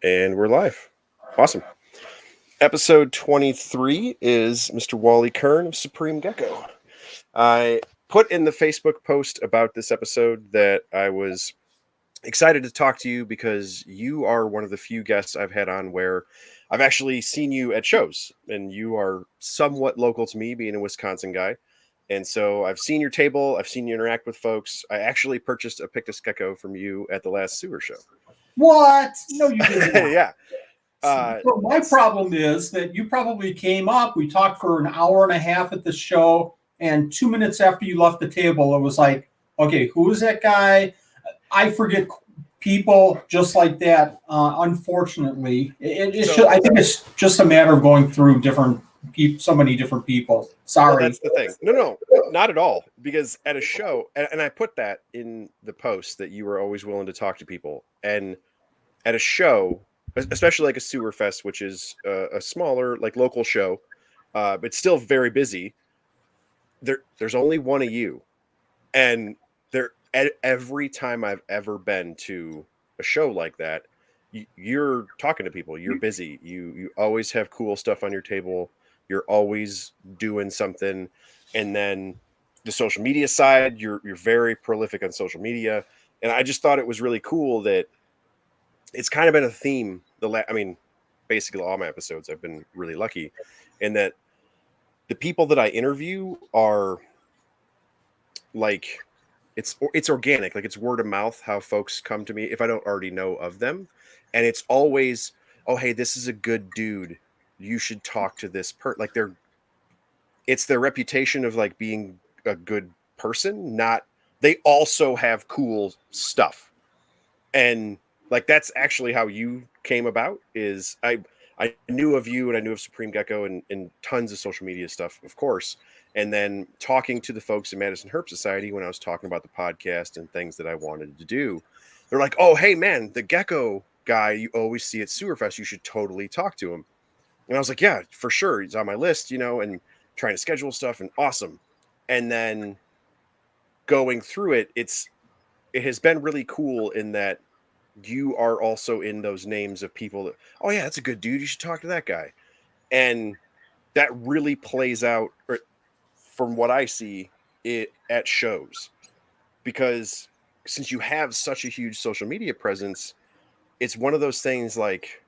And we're live. Awesome. Episode 23 is Mr. Wally Kern of Supreme Gecko. I put in the Facebook post about this episode that I was excited to talk to you because you are one of the few guests I've had on where I've actually seen you at shows, and you are somewhat local to me, being a Wisconsin guy. And so I've seen your table, I've seen you interact with folks. I actually purchased a Pictus Gecko from you at the last sewer show. What? No, you didn't. Yeah. But my problem is that you probably came up, we talked for an hour and a half at the show, and 2 minutes after you left the table, it was like, okay, who is that guy? I forget people just like that, unfortunately. I think it's just a matter of going through different people, so many different people. Sorry. Well, that's the thing. No, not at all. Because at a show, and I put that in the post that you were always willing to talk to people. And at a show, especially like a sewer fest, which is a smaller, like local show, but still very busy. There's only one of you, and every time I've ever been to a show like that, you're talking to people. You're busy. You always have cool stuff on your table. You're always doing something, and then the social media side, you're very prolific on social media, and I just thought it was really cool that it's kind of been a theme. Basically all my episodes, I've been really lucky in that the people that I interview are like, it's organic, like it's word of mouth, how folks come to me if I don't already know of them. And it's always, oh, hey, this is a good dude. You should talk to this like it's their reputation of like being a good person, not they also have cool stuff. And like that's actually how you came about. Is I knew of you, and I knew of Supreme Gecko and tons of social media stuff, of course. And then talking to the folks in Madison Herp Society when I was talking about the podcast and things that I wanted to do, they're like, "Oh, hey man, the Gecko guy you always see at Sewerfest, you should totally talk to him." And I was like, "Yeah, for sure. He's on my list, and trying to schedule stuff, and awesome." And then going through it, it has been really cool in that you are also in those names of people that, oh yeah, that's a good dude, you should talk to that guy. And that really plays out, from what I see, it at shows, because since you have such a huge social media presence, it's one of those things like,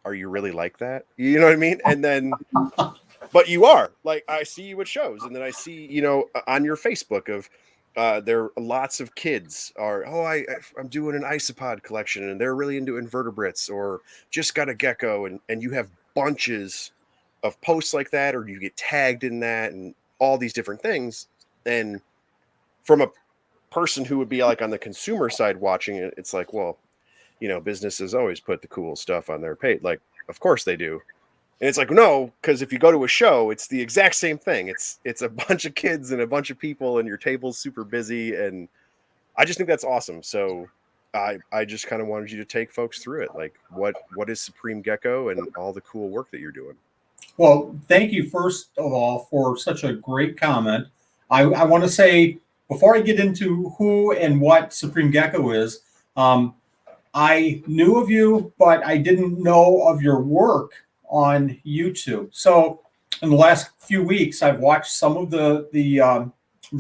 are you really like that? You know what I mean? And then but you are, like, I see you at shows, and then I see, on your Facebook of there are lots of kids I'm doing an isopod collection, and they're really into invertebrates, or just got a gecko, and you have bunches of posts like that, or you get tagged in that, and all these different things. And from a person who would be like on the consumer side watching it, it's like, well, businesses always put the cool stuff on their page. Like, of course they do. And it's like, no, because if you go to a show, it's the exact same thing. It's a bunch of kids and a bunch of people, and your table's super busy. And I just think that's awesome. So I just kind of wanted you to take folks through it. Like, what is Supreme Gecko and all the cool work that you're doing? Well, thank you, first of all, for such a great comment. I want to say, before I get into who and what Supreme Gecko is, I knew of you, but I didn't know of your work on YouTube. So in the last few weeks, I've watched some of the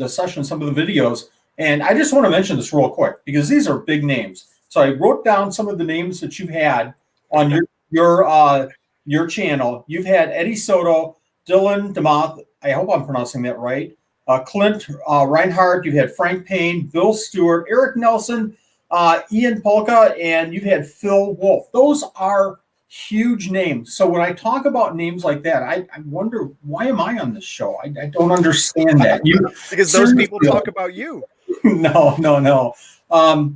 sessions, some of the videos, and I just want to mention this real quick because these are big names. So I wrote down some of the names that you've had on your channel. You've had Eddie Soto, Dylan DeMoth, I hope I'm pronouncing that right, Clint Reinhardt, you've had Frank Payne, Bill Stewart, Eric Nelson, Ian Polka, and you've had Phil Wolf. Those are huge names. So when I talk about names like that, I wonder, why am I on this show? I don't understand that. Because those people talk about you. No.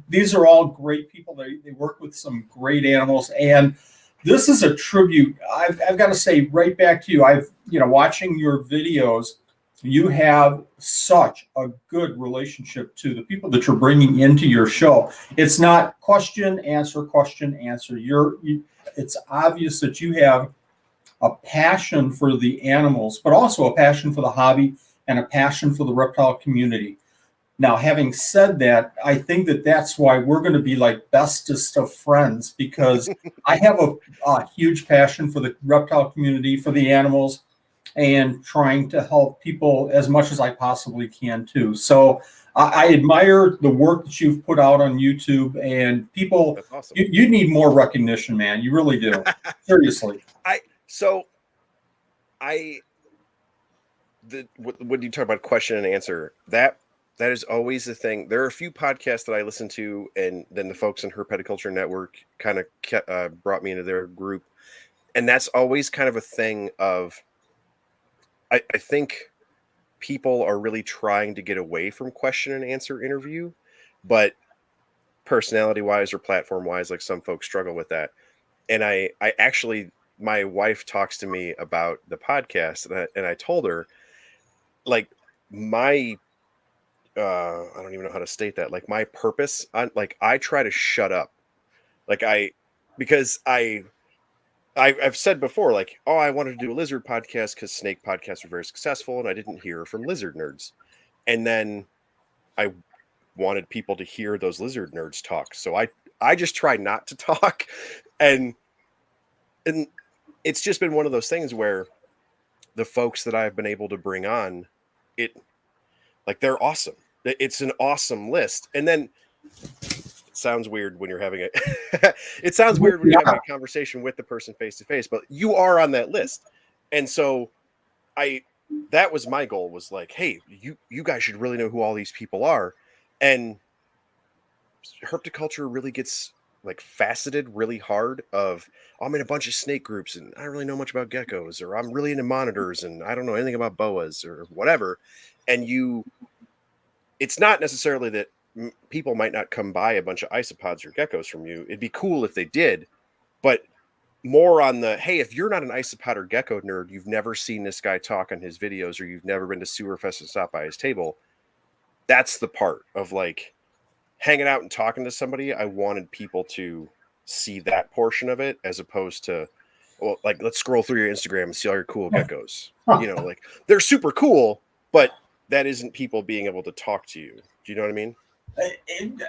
These are all great people. They work with some great animals, and this is a tribute. I've got to say right back to you. Watching your videos, you have such a good relationship to the people that you're bringing into your show. It's not question, answer. It's obvious that you have a passion for the animals, but also a passion for the hobby and a passion for the reptile community. Now, having said that, I think that that's why we're going to be like bestest of friends, because I have a huge passion for the reptile community, for the animals, and trying to help people as much as I possibly can too. So I admire the work that you've put out on YouTube, and people, That's awesome. you need more recognition, man. You really do. Seriously. When you talk about question and answer, that is always the thing. There are a few podcasts that I listen to, and then the folks in Herpeticulture Network kind of brought me into their group, and that's always kind of a thing of, I think people are really trying to get away from question and answer interview, but personality wise or platform wise, like some folks struggle with that. And I actually, my wife talks to me about the podcast, and I told her, like, my I don't even know how to state that. Like, my purpose, like, I try to shut up, like, because I've said before, like, oh, I wanted to do a lizard podcast because snake podcasts were very successful, and I didn't hear from lizard nerds. And then I wanted people to hear those lizard nerds talk, so I just try not to talk, and it's just been one of those things where the folks that I've been able to bring on, it, like, they're awesome. It's an awesome list. And then it sounds weird when you're having it sounds weird when you're having a conversation with the person face to face, but you are on that list. And so that was my goal, was like, hey, you guys should really know who all these people are. And herpetoculture really gets like faceted really hard of, oh, I'm in a bunch of snake groups and I don't really know much about geckos, or I'm really into monitors and I don't know anything about boas or whatever. And it's not necessarily that people might not come by a bunch of isopods or geckos from you. It'd be cool if they did, but more on the, hey, if you're not an isopod or gecko nerd, you've never seen this guy talk on his videos, or you've never been to Sewerfest and stopped by his table. That's the part of like hanging out and talking to somebody. I wanted people to see that portion of it, as opposed to, well, like, let's scroll through your Instagram and see all your cool geckos. You know, like, they're super cool, but that isn't people being able to talk to you. Do you know what I mean?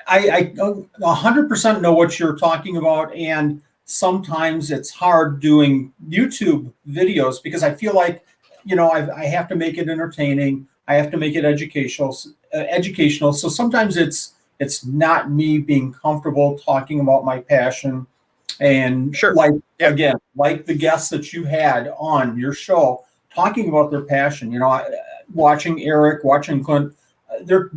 I 100% know what you're talking about, and sometimes it's hard doing YouTube videos because I feel like, I have to make it entertaining. I have to make it educational. So sometimes it's not me being comfortable talking about my passion. And sure, again, like the guests that you had on your show talking about their passion, watching Eric, watching Clint, they're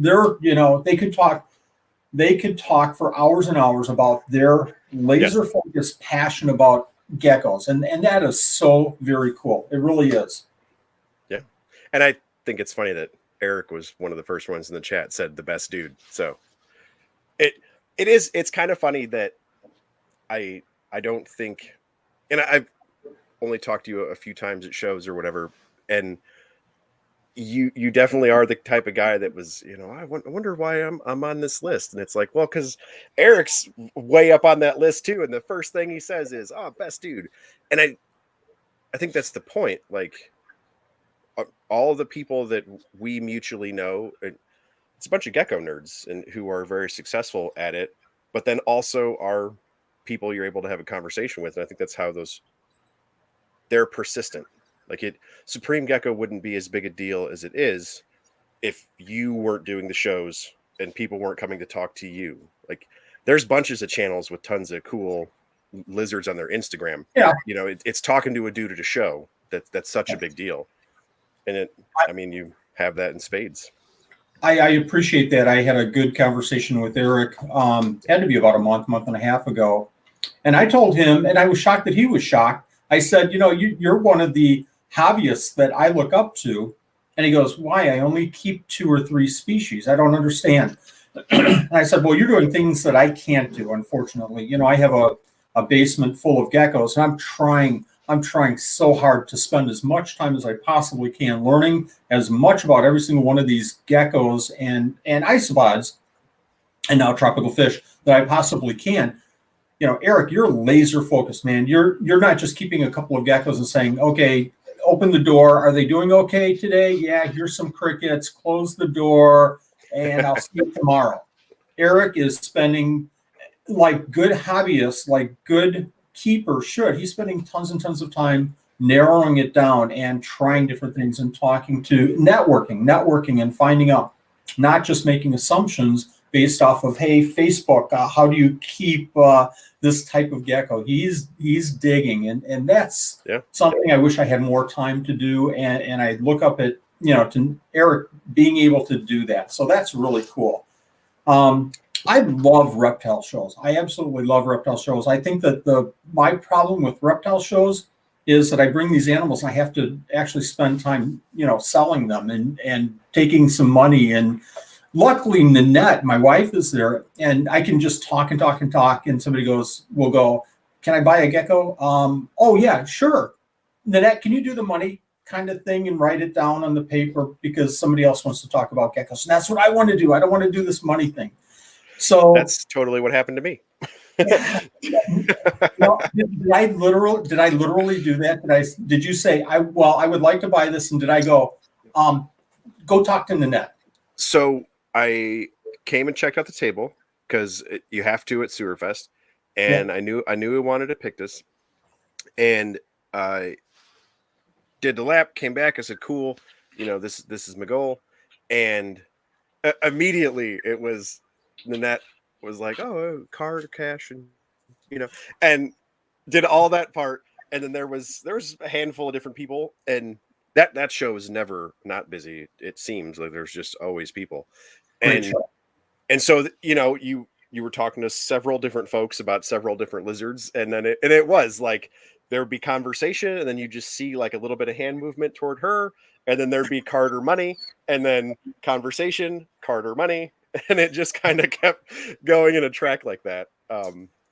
they could talk for hours and hours about their laser focused passion about geckos. And that is so very cool. It really is. Yeah. And I think it's funny that Eric was one of the first ones in the chat said the best dude. So it's kind of funny that I don't think, and I've only talked to you a few times at shows or whatever, and you definitely are the type of guy that was, I wonder why I'm on this list. And it's like, well, because Eric's way up on that list too, and the first thing he says is, oh, best dude. And I think that's the point. Like, all the people that we mutually know, it's a bunch of gecko nerds and who are very successful at it, but then also are people you're able to have a conversation with. And I think that's how they're persistent. Like, Supreme Gecko wouldn't be as big a deal as it is if you weren't doing the shows and people weren't coming to talk to you. Like, there's bunches of channels with tons of cool lizards on their Instagram. Yeah. It's talking to a dude at a show. That's such a big deal. And you have that in spades. I appreciate that. I had a good conversation with Eric. Had to be about a month and a half ago. And I told him, and I was shocked that he was shocked. I said, you're one of the hobbyists that I look up to. And he goes, why? I only keep 2 or 3 species. I don't understand. And I said, well, you're doing things that I can't do, unfortunately. I have a basement full of geckos, and I'm trying so hard to spend as much time as I possibly can learning as much about every single one of these geckos and isopods and now tropical fish that I possibly can. Eric, you're laser focused, man. You're not just keeping a couple of geckos and saying, okay, open the door. Are they doing okay today? Yeah, here's some crickets. Close the door. and I'll see you tomorrow. Eric is spending, like good hobbyists, like good keepers should. He's spending tons and tons of time narrowing it down and trying different things and talking to networking and finding out, not just making assumptions based off of, hey, Facebook, how do you keep this type of gecko? He's digging, and that's something I wish I had more time to do. And I look up at, to Eric being able to do that. So that's really cool. I love reptile shows. I absolutely love reptile shows. I think that my problem with reptile shows is that I bring these animals and I have to actually spend time, selling them and taking some money. And luckily, Nanette, my wife, is there, and I can just talk and talk and talk. And somebody will go, "Can I buy a gecko?" Oh yeah, sure. Nanette, can you do the money kind of thing and write it down on the paper because somebody else wants to talk about geckos? And that's what I want to do. I don't want to do this money thing. So that's totally what happened to me. did I literally do that? Did you say I would like to buy this, and did I go talk to Nanette? So I came and checked out the table because you have to at Sewerfest, and I knew he wanted a Pictus, and I did the lap, came back, I said, "Cool, this is my goal," and immediately it was Nanette was like, "Oh, card or cash," and and did all that part, and then there was a handful of different people, and that show is never not busy. It seems like there's just always people, and so you were talking to several different folks about several different lizards, and then it was like there'd be conversation, and then you just see like a little bit of hand movement toward her, and then there'd be card or money, and then conversation, card or money, and it just kind of kept going in a track like that,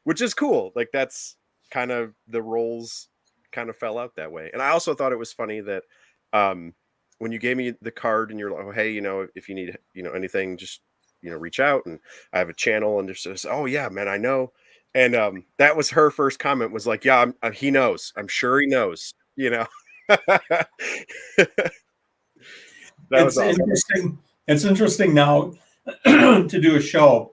which is cool. Like that's kind of the roles kind of fell out that way. And I also thought it was funny that when you gave me the card and you're like, "Oh, hey, if you need anything, just reach out, and I have a channel," and just says, "Oh yeah, man, I know." And that was her first comment, was like, "Yeah, he knows. I'm sure he knows." That was awesome. Interesting. It's interesting now to do a show.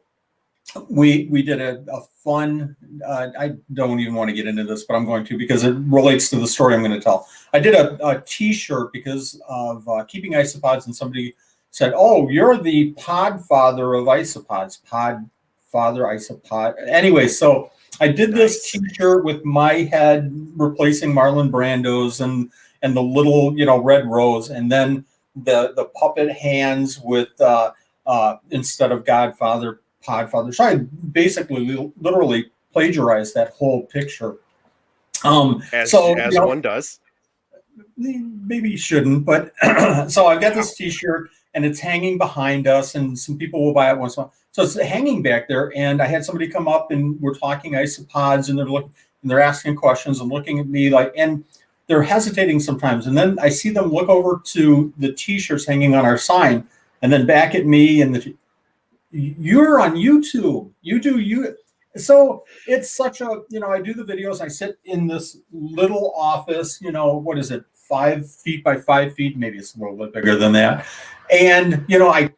We did a fun. I don't even want to get into this, but I'm going to because it relates to the story I'm going to tell. I did a T-shirt because of keeping isopods, and somebody said, "Oh, you're the pod father of isopods." Pod father isopod. Anyway, so I did this T-shirt with my head replacing Marlon Brando's and the little red rose, and then the puppet hands with instead of Godfather, Podfather. So I basically literally plagiarized that whole picture. As one does. Maybe you shouldn't, but so I've got this T-shirt and it's hanging behind us, and some people will buy it once in a while. So it's hanging back there, and I had somebody come up and we're talking isopods, and they're looking and they're asking questions and looking at me like, and they're hesitating sometimes, and then I see them look over to the T-shirts hanging on our sign, and then back at me, and you're on YouTube. So it's such a, I do the videos. I sit in this little office, what is it, 5 feet by 5 feet? Maybe it's a little bit bigger than that. And, I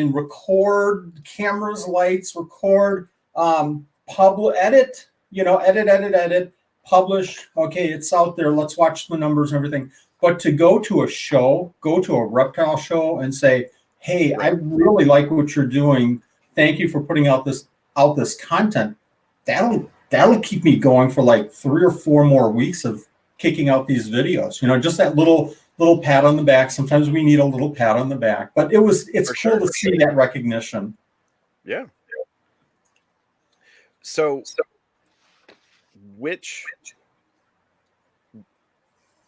record cameras, lights, record, edit, edit, publish. Okay, it's out there. Let's watch the numbers and everything. But to go to a show, go to a reptile show and say, "Hey, I really like what you're doing. Thank you for putting out this content." That'll keep me going for like 3 or 4 more weeks of kicking out these videos. Just that little pat on the back. Sometimes we need a little pat on the back, but it's cool to see that recognition. Yeah. So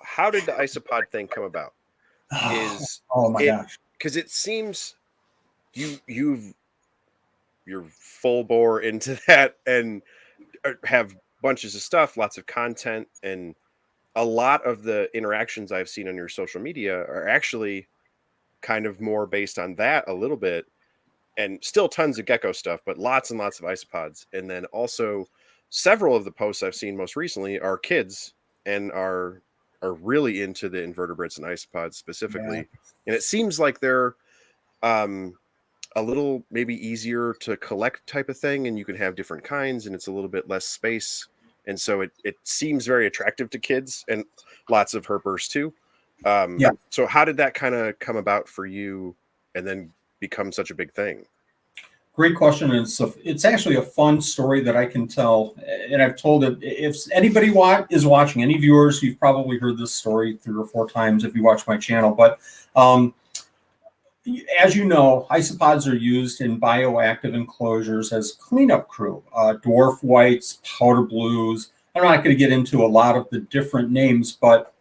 how did the isopod thing come about? Oh my gosh. Because it seems you're full bore into that and have bunches of stuff, lots of content, and a lot of the interactions I've seen on your social media are actually kind of more based on that a little bit, and still tons of gecko stuff, but lots and lots of isopods. And then also several of the posts I've seen most recently are kids and are really into the invertebrates and isopods specifically. Yeah. And it seems like they're a little maybe easier to collect type of thing, and you can have different kinds, and it's a little bit less space, and so it seems very attractive to kids and lots of herpers too. Yeah. So how did that kind of come about for you, and then become such a big thing? Great question. And it's actually a fun story that I can tell. And I've told it. If anybody is watching, any viewers, you've probably heard this story 3 or 4 times if you watch my channel. But as you know, isopods are used in bioactive enclosures as cleanup crew. Dwarf whites, powder blues. I'm not going to get into a lot of the different names, but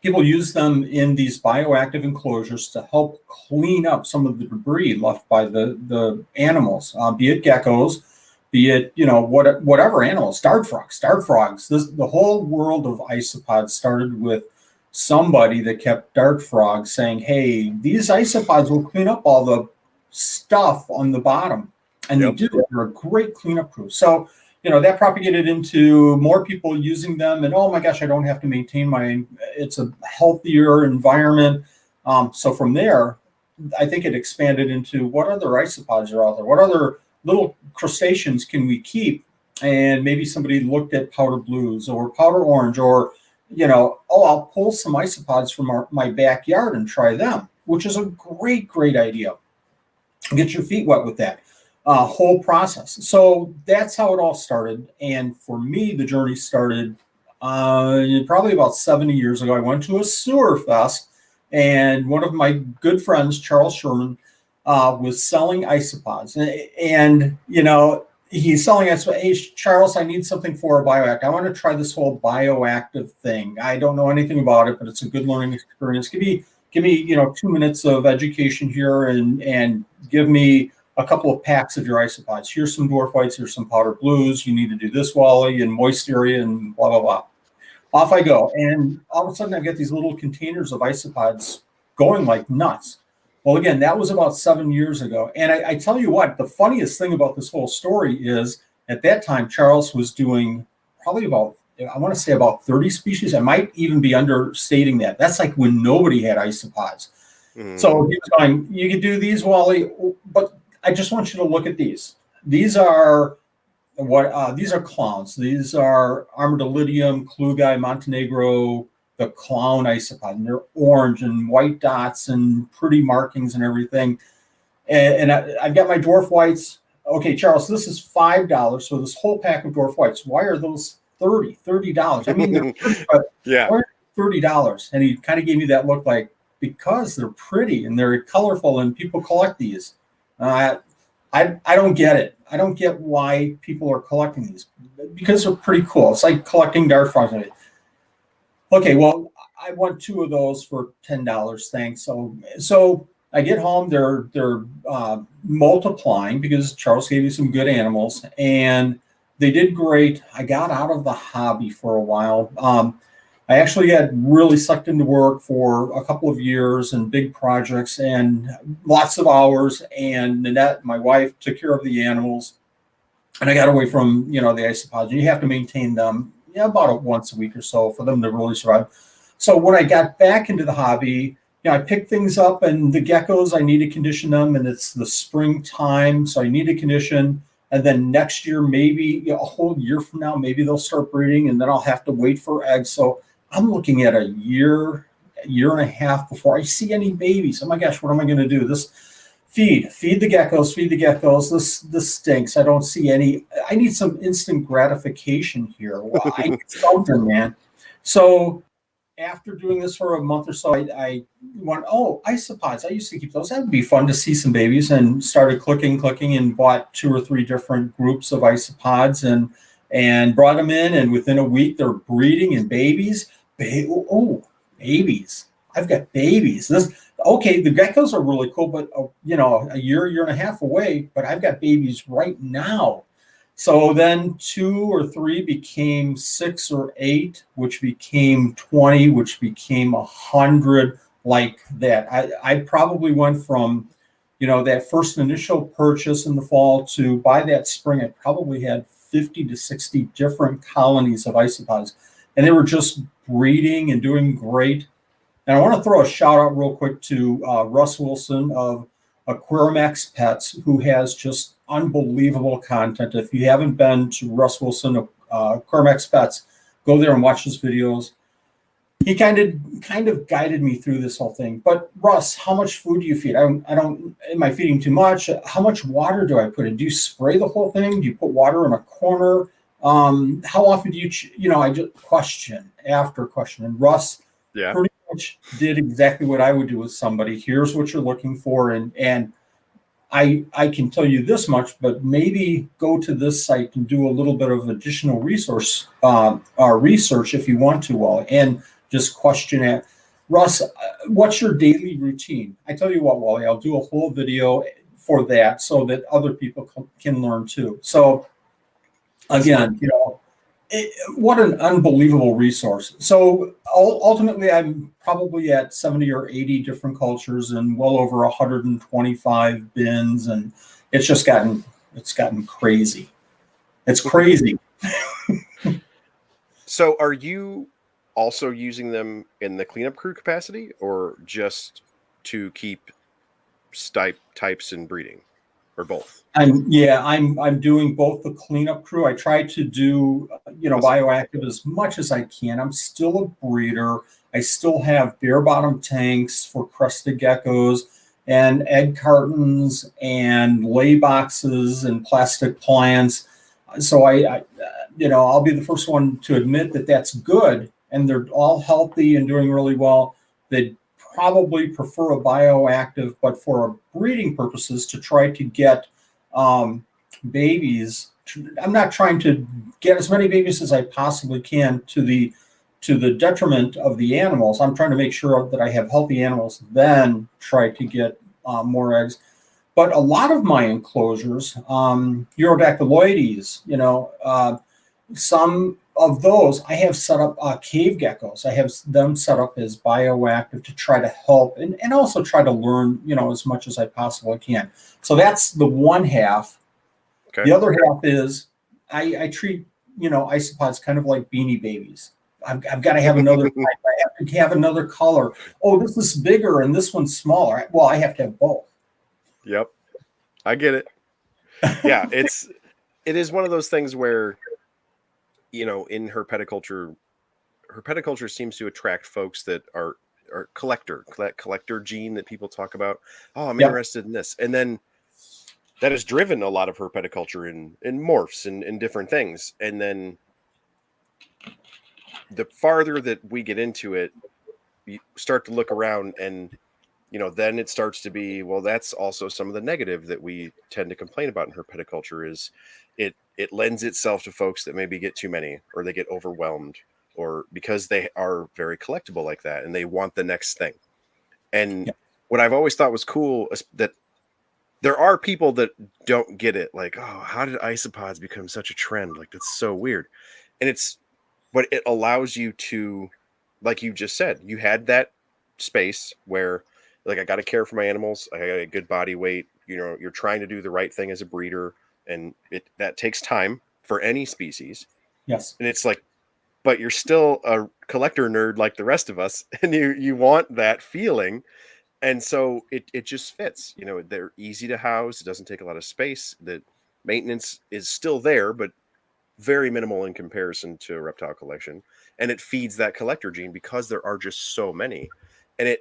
people use them in these bioactive enclosures to help clean up some of the debris left by the animals, be it geckos, be it whatever animals, dart frogs. The whole world of isopods started with somebody that kept dart frogs saying, "Hey, these isopods will clean up all the stuff on the bottom," and they do. They're a great cleanup crew. So that propagated into more people using them, and oh my gosh, I don't have to maintain it's a healthier environment. So from there, I think it expanded into what other isopods are out there, what other little crustaceans can we keep? And maybe somebody looked at powder blues or powder orange, or I'll pull some isopods from my backyard and try them, which is a great idea. Get your feet wet with that. Whole process. So that's how it all started. And for me, the journey started probably about 70 years ago. I went to a sewer fest, and one of my good friends, Charles Sherman, was selling isopods. And he's selling isopods. Hey, Charles, I need something for a bioactive. I want to try this whole bioactive thing. I don't know anything about it, but it's a good learning experience. Give me 2 minutes of education here, and give me a couple of packs of your isopods. Here's some dwarf whites, here's some powder blues. You need to do this, Wally, and moist area, and blah, blah, blah. Off I go. And all of a sudden, I get these little containers of isopods going like nuts. Well, again, that was about 7 years ago. And I tell you what, the funniest thing about this whole story is at that time, Charles was doing probably about 30 species. I might even be understating that. That's like when nobody had isopods. Mm-hmm. So he was going, you can do these, Wally, but I just want you to look at these. These are clowns. These are Armadillidium, Klugai, Montenegro, the clown isopod. And they're orange and white dots and pretty markings and everything. And I've got my dwarf whites. Okay, Charles, this is $5 for this whole pack of dwarf whites. Why are those $30? I mean, they're pretty, but yeah, why are $30? And he kind of gave me that look like, because they're pretty and they're colorful and people collect these. I don't get it. I don't get why people are collecting these, because they're pretty cool. It's like collecting dart frogs. Okay, well, I want 2 of those for $10. Thanks. So I get home. They're multiplying because Charles gave me some good animals, and they did great. I got out of the hobby for a while. I actually got really sucked into work for a couple of years and big projects and lots of hours. And Nanette, my wife, took care of the animals, and I got away from the isopods. And you have to maintain them about once a week or so for them to really survive. So when I got back into the hobby, I picked things up, and the geckos, I need to condition them, and it's the springtime, so I need to condition. And then next year, maybe a whole year from now, maybe they'll start breeding, and then I'll have to wait for eggs. So I'm looking at a year and a half before I see any babies. Oh my gosh, what am I going to do? Feed the geckos. This stinks. I don't see any. I need some instant gratification here. Well, I need something, man. So after doing this for a month or so, I went, isopods. I used to keep those. That would be fun to see some babies, and started clicking, and bought 2 or 3 different groups of isopods and brought them in. And within a week, they're breeding and babies. Babies. I've got babies. The geckos are really cool, but a year and a half away, but I've got babies right now. So then 2 or 3 became 6 or 8, which became 20, which became 100, like that. I probably went from, that first initial purchase in the fall to by that spring, I probably had 50 to 60 different colonies of isopods, and they were just breeding and doing great. And I want to throw a shout out real quick to Russ Wilson of Aquarium Pets, who has just unbelievable content. If you haven't been to Russ Wilson, Aquarium Pets, go there and watch his videos. He kind of guided me through this whole thing. But Russ, how much food do you feed? I don't. Am I feeding too much? How much water do I put in? Do you spray the whole thing? Do you put water in a corner? How often do you? I just question after question, and Russ pretty much did exactly what I would do with somebody. Here's what you're looking for, and I can tell you this much, but maybe go to this site and do a little bit of additional research if you want to, Wally, and just question it. Russ, what's your daily routine? I tell you what, Wally, I'll do a whole video for that so that other people can learn too. So again, what an unbelievable resource. So ultimately, I'm probably at 70 or 80 different cultures and well over 125 bins, and it's gotten crazy. It's crazy. So are you also using them in the cleanup crew capacity, or just to keep types and breeding, or both? I'm doing both the cleanup crew. I try to do bioactive as much as I can. I'm still a breeder. I still have bare bottom tanks for crested geckos and egg cartons and lay boxes and plastic plants. So I'll be the first one to admit that that's good, and they're all healthy and doing really well. They probably prefer a bioactive, but for breeding purposes, to try to get babies. I'm not trying to get as many babies as I possibly can to the detriment of the animals. I'm trying to make sure that I have healthy animals, then try to get more eggs. But a lot of my enclosures, Urodactyloides, some of those I have set up cave geckos. I have them set up as bioactive to try to help and also try to learn, as much as I possibly can. So that's the one half. Okay. The other half is I treat, isopods kind of like Beanie Babies. I've got to have another type. I have to have another color. Oh, this is bigger and this one's smaller. Well, I have to have both. Yep. I get it. Yeah, it is one of those things where, in herpeticulture seems to attract folks that are collector gene that people talk about. Oh, I'm interested in this. And then that has driven a lot of herpeticulture in morphs and different things. And then the farther that we get into it, you start to look around and, then it starts to be, well, that's also some of the negative that we tend to complain about in herpeticulture is it lends itself to folks that maybe get too many, or they get overwhelmed, or because they are very collectible like that and they want the next thing. And what I've always thought was cool is that there are people that don't get it. Like, oh, how did isopods become such a trend? Like, that's so weird. But it allows you to, like you just said, you had that space where, like, I got to care for my animals. I got a good body weight. You're trying to do the right thing as a breeder, and that takes time for any species. Yes. And it's like, but you're still a collector nerd like the rest of us, and you want that feeling. And so it just fits. They're easy to house. It doesn't take a lot of space. The maintenance is still there, but very minimal in comparison to a reptile collection. And it feeds that collector gene because there are just so many. And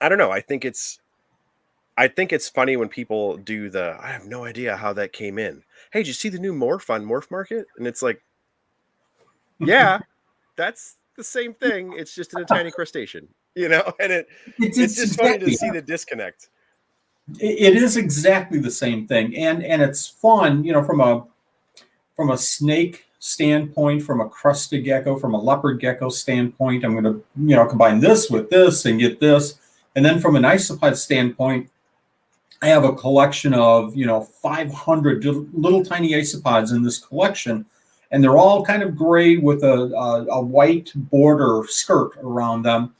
I don't know. I think it's funny when people do I have no idea how that came in. Hey, did you see the new morph on Morph Market? And it's like, yeah, that's the same thing. It's just in a tiny crustacean, and it's just exactly funny to see the disconnect. It is exactly the same thing. And it's fun, from a snake standpoint, from a crested gecko, from a leopard gecko standpoint. I'm going to, combine this with this and get this. And then from an isopod standpoint, I have a collection of, 500 little tiny isopods in this collection. And they're all kind of gray with a white border skirt around them.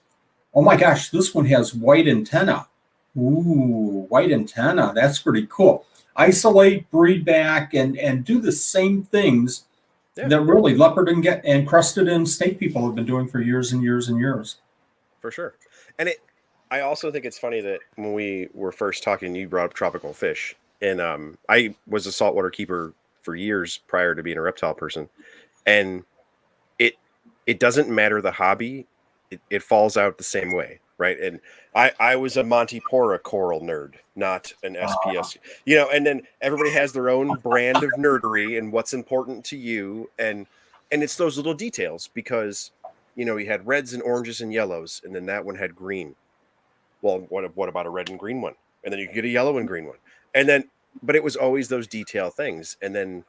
Oh my gosh, this one has white antenna. Ooh, white antenna. That's pretty cool. Isolate, breed back, and do the same things that really leopard and crested and snake people have been doing for years and years and years. For sure. And I also think it's funny that when we were first talking, you brought up tropical fish, and I was a saltwater keeper for years prior to being a reptile person, and it it doesn't matter the hobby, it falls out the same way, right? And I was a Montipora coral nerd, not an Uh, SPS, and then everybody has their own brand of nerdery and what's important to you, and it's those little details because you had reds and oranges and yellows, and then that one had green. Well, what about a red and green one? And then you can get a yellow and green one. And then but it was always those detail things. And then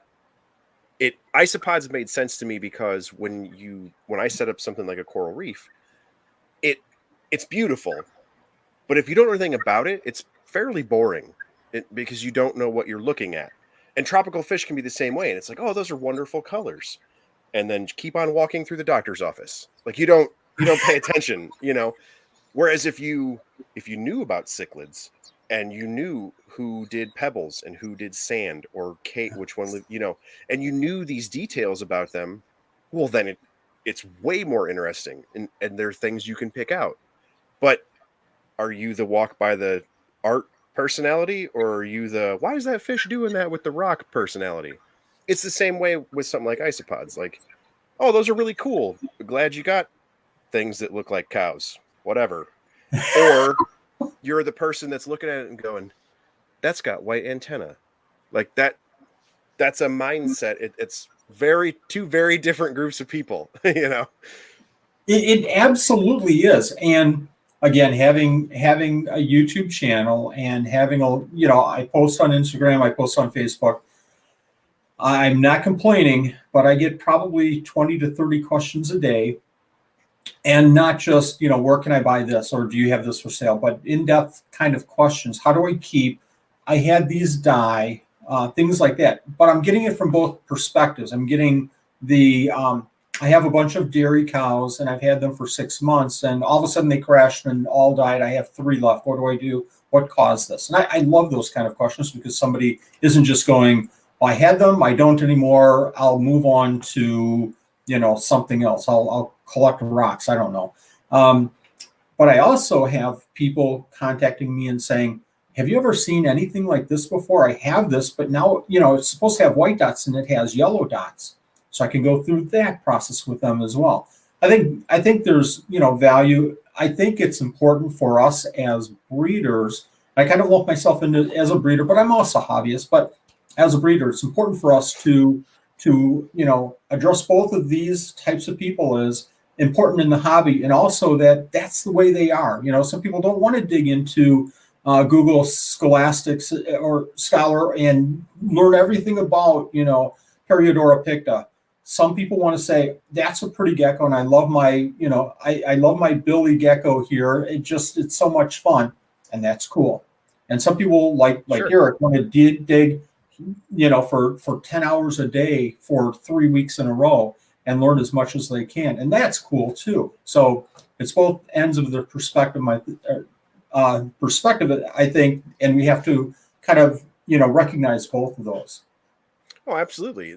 it isopods made sense to me because when I set up something like a coral reef, it it's beautiful, but if you don't know anything about it, it's fairly boring because you don't know what you're looking at. And tropical fish can be the same way. And it's like, oh, those are wonderful colors. And then keep on walking through the doctor's office. Like you don't pay attention. Whereas if you knew about cichlids and you knew who did pebbles and who did sand or Kate, which one lived, and you knew these details about them, well, then it's way more interesting, and there are things you can pick out. But are you the walk by the art personality, or are you the why is that fish doing that with the rock personality? It's the same way with something like isopods. Like, oh, those are really cool. Glad you got things that look like cows. Whatever. Or you're the person that's looking at it and going, "That's got white antenna." Like that. That's a mindset. It's two very different groups of people. it absolutely is. And again, having a YouTube channel and having I post on Instagram, I post on Facebook. I'm not complaining, but I get probably 20 to 30 questions a day, and not just, where can I buy this or do you have this for sale, but in-depth kind of questions. How do I keep? I had these die, things like that. But I'm getting it from both perspectives. I'm getting I have a bunch of dairy cows and I've had them for 6 months, and all of a sudden they crashed and all died. I have 3 left. What do I do? What caused this? And I love those kind of questions because somebody isn't just going, well, I had them, I don't anymore. I'll move on to something else. I'll collect rocks. I don't know. Um, but I also have people contacting me and saying, have you ever seen anything like this before? I have this, but now, it's supposed to have white dots and it has yellow dots. So I can go through that process with them as well. I think there's, value. I think it's important for us as breeders. I kind of lump myself into as a breeder, but I'm also a hobbyist. But as a breeder, it's important for us to address both of these types of people as important in the hobby, and also that's the way they are. Some people don't want to dig into Google Scholastics or Scholar and learn everything about Periodora picta. Some people want to say that's a pretty gecko, and I love I love my Billy gecko here. It's so much fun, and that's cool. And some people like Sure. Eric want to dig for 10 hours a day for 3 weeks in a row and learn as much as they can. And that's cool too. So it's both ends of the perspective, I think, and we have to kind of, recognize both of those. Oh, absolutely.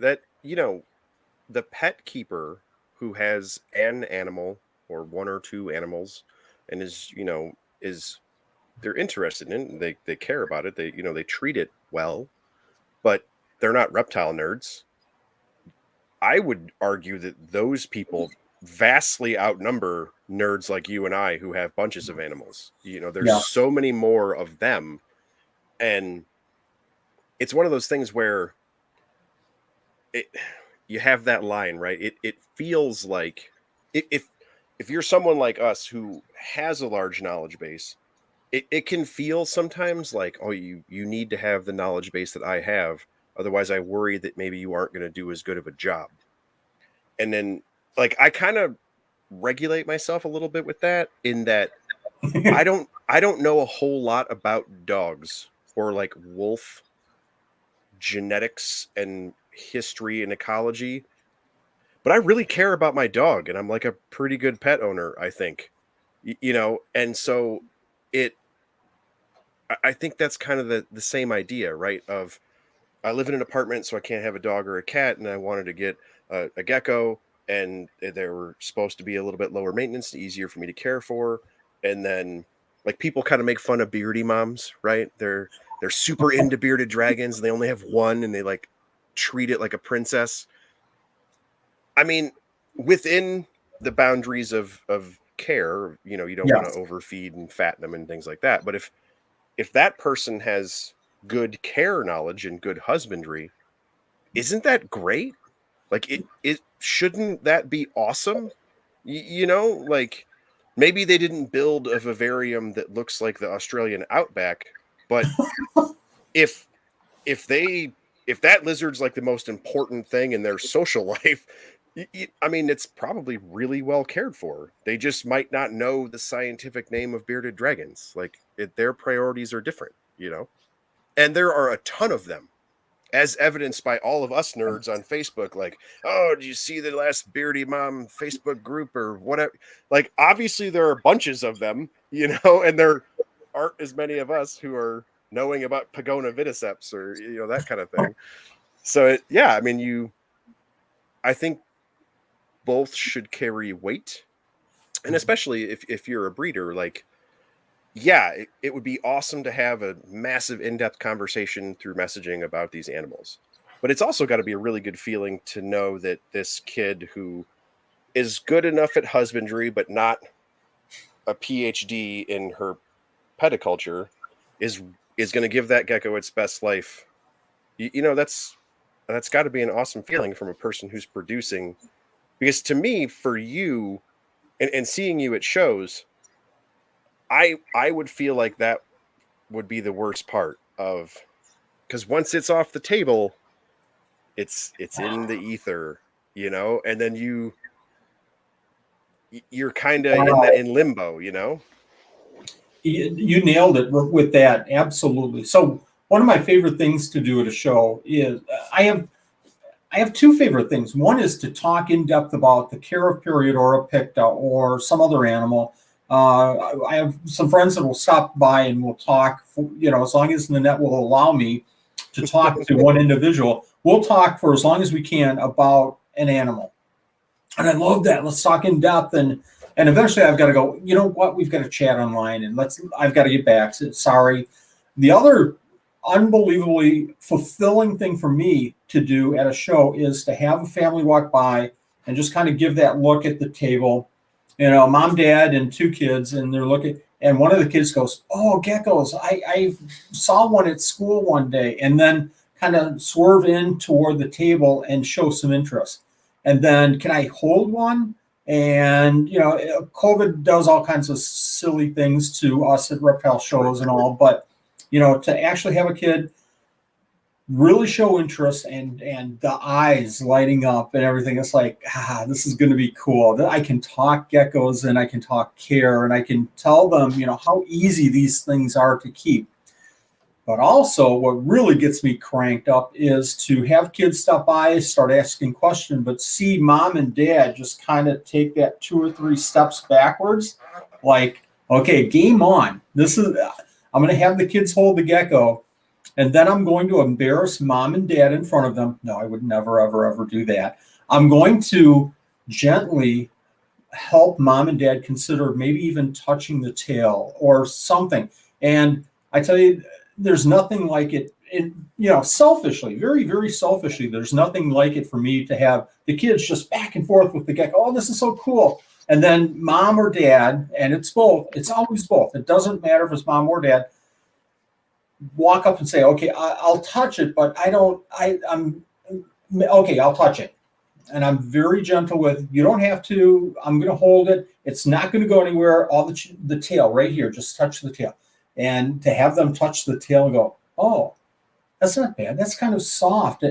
The pet keeper who has an animal or one or two animals and is they're interested in it, and they care about it. They treat it well, but they're not reptile nerds. I would argue that those people vastly outnumber nerds like you and I who have bunches of animals. There's Yeah. so many more of them, and it's one of those things where it you have that line, right? It feels like if you're someone like us who has a large knowledge base, it can feel sometimes like, oh, you need to have the knowledge base that I have, otherwise I worry that maybe you aren't going to do as good of a job. And then like I kind of regulate myself a little bit with that, in that I don't know a whole lot about dogs or like wolf genetics and history and ecology, but I really care about my dog, and I'm like a pretty good pet owner, I think. And so it I think that's kind of the same idea, right? Of I live in an apartment, so I can't have a dog or a cat, and I wanted to get a gecko, and they were supposed to be a little bit lower maintenance, easier for me to care for. And then like people kind of make fun of beardy moms, right? They're super into bearded dragons and they only have one and they like treat it like a princess. I mean, within the boundaries of care, you know, you don't want to Yes. overfeed and fatten them and things like that. But if that person has good care knowledge and good husbandry, isn't that great? Like it shouldn't that be awesome? You know, like maybe they didn't build a vivarium that looks like the Australian outback, but if if they if that lizard's like the most important thing in their social life, I mean, it's probably really well cared for. They just might not know the scientific name of bearded dragons. Like their priorities are different, you know. And there are a ton of them, as evidenced by all of us nerds on Facebook. Like, oh, did you see the last Beardy Mom Facebook group or whatever? Like, obviously there are bunches of them, you know, and there aren't as many of us who are knowing about Pagona vidiceps or you know that kind of thing. So yeah, I mean, I think both should carry weight, and especially if you're a breeder, like yeah, it would be awesome to have a massive in-depth conversation through messaging about these animals. But it's also got to be a really good feeling to know that this kid who is good enough at husbandry, but not a PhD in her pediculture, is going to give that gecko its best life. You know, that's got to be an awesome feeling from a person who's producing. Because to me, for you and seeing you at shows, I would feel like that would be the worst part of, because once it's off the table, it's in the ether, you know, and then you're kind of Wow. in limbo, you know. You nailed it with that. Absolutely. So one of my favorite things to do at a show is I have two favorite things. One is to talk in depth about the care of Periodora picta or some other animal. I have some friends that will stop by and we'll talk, you know, as long as the net will allow me to talk to one individual. We'll talk for as long as we can about an animal. And I love that. Let's talk in depth. And eventually I've got to go, you know what? We've got to chat online and I've got to get back. Sorry. The other unbelievably fulfilling thing for me to do at a show is to have a family walk by and just kind of give that look at the table, you know, mom, dad, and two kids, and they're looking, and one of the kids goes, "Oh, geckos! I saw one at school one day," and then kind of swerve in toward the table and show some interest. And then, can I hold one? And you know, COVID does all kinds of silly things to us at reptile shows and all, but you know, to actually have a kid really show interest and the eyes lighting up and everything, it's like, this is going to be cool. I can talk geckos and I can talk care and I can tell them, you know, how easy these things are to keep. But also what really gets me cranked up is to have kids stop by, start asking questions, but see mom and dad just kind of take that 2 or 3 steps backwards. Like, okay, game on. I'm going to have the kids hold the gecko, and then I'm going to embarrass mom and dad in front of them. No, I would never, ever, ever do that. I'm going to gently help mom and dad consider maybe even touching the tail or something. And I tell you, there's nothing like it. You know, selfishly, very, very selfishly, there's nothing like it for me to have the kids just back and forth with the gecko. Oh, this is so cool. And then mom or dad, and it's both. It's always both. It doesn't matter if it's mom or dad. Walk up and say, okay, I'll touch it, but I'm okay, I'll touch it. And I'm very gentle with, you don't have to, I'm going to hold it. It's not going to go anywhere. All the tail right here, just touch the tail. And to have them touch the tail and go, oh, that's not bad. That's kind of soft.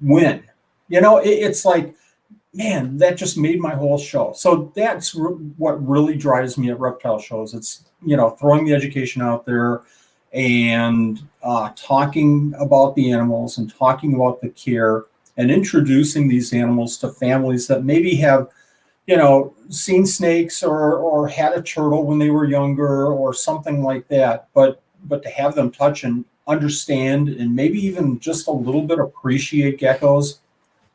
Win. You know, it's like, man, that just made my whole show. So that's what really drives me at reptile shows. It's, you know, throwing the education out there and talking about the animals and talking about the care and introducing these animals to families that maybe have, you know, seen snakes or had a turtle when they were younger or something like that. But to have them touch and understand and maybe even just a little bit appreciate geckos,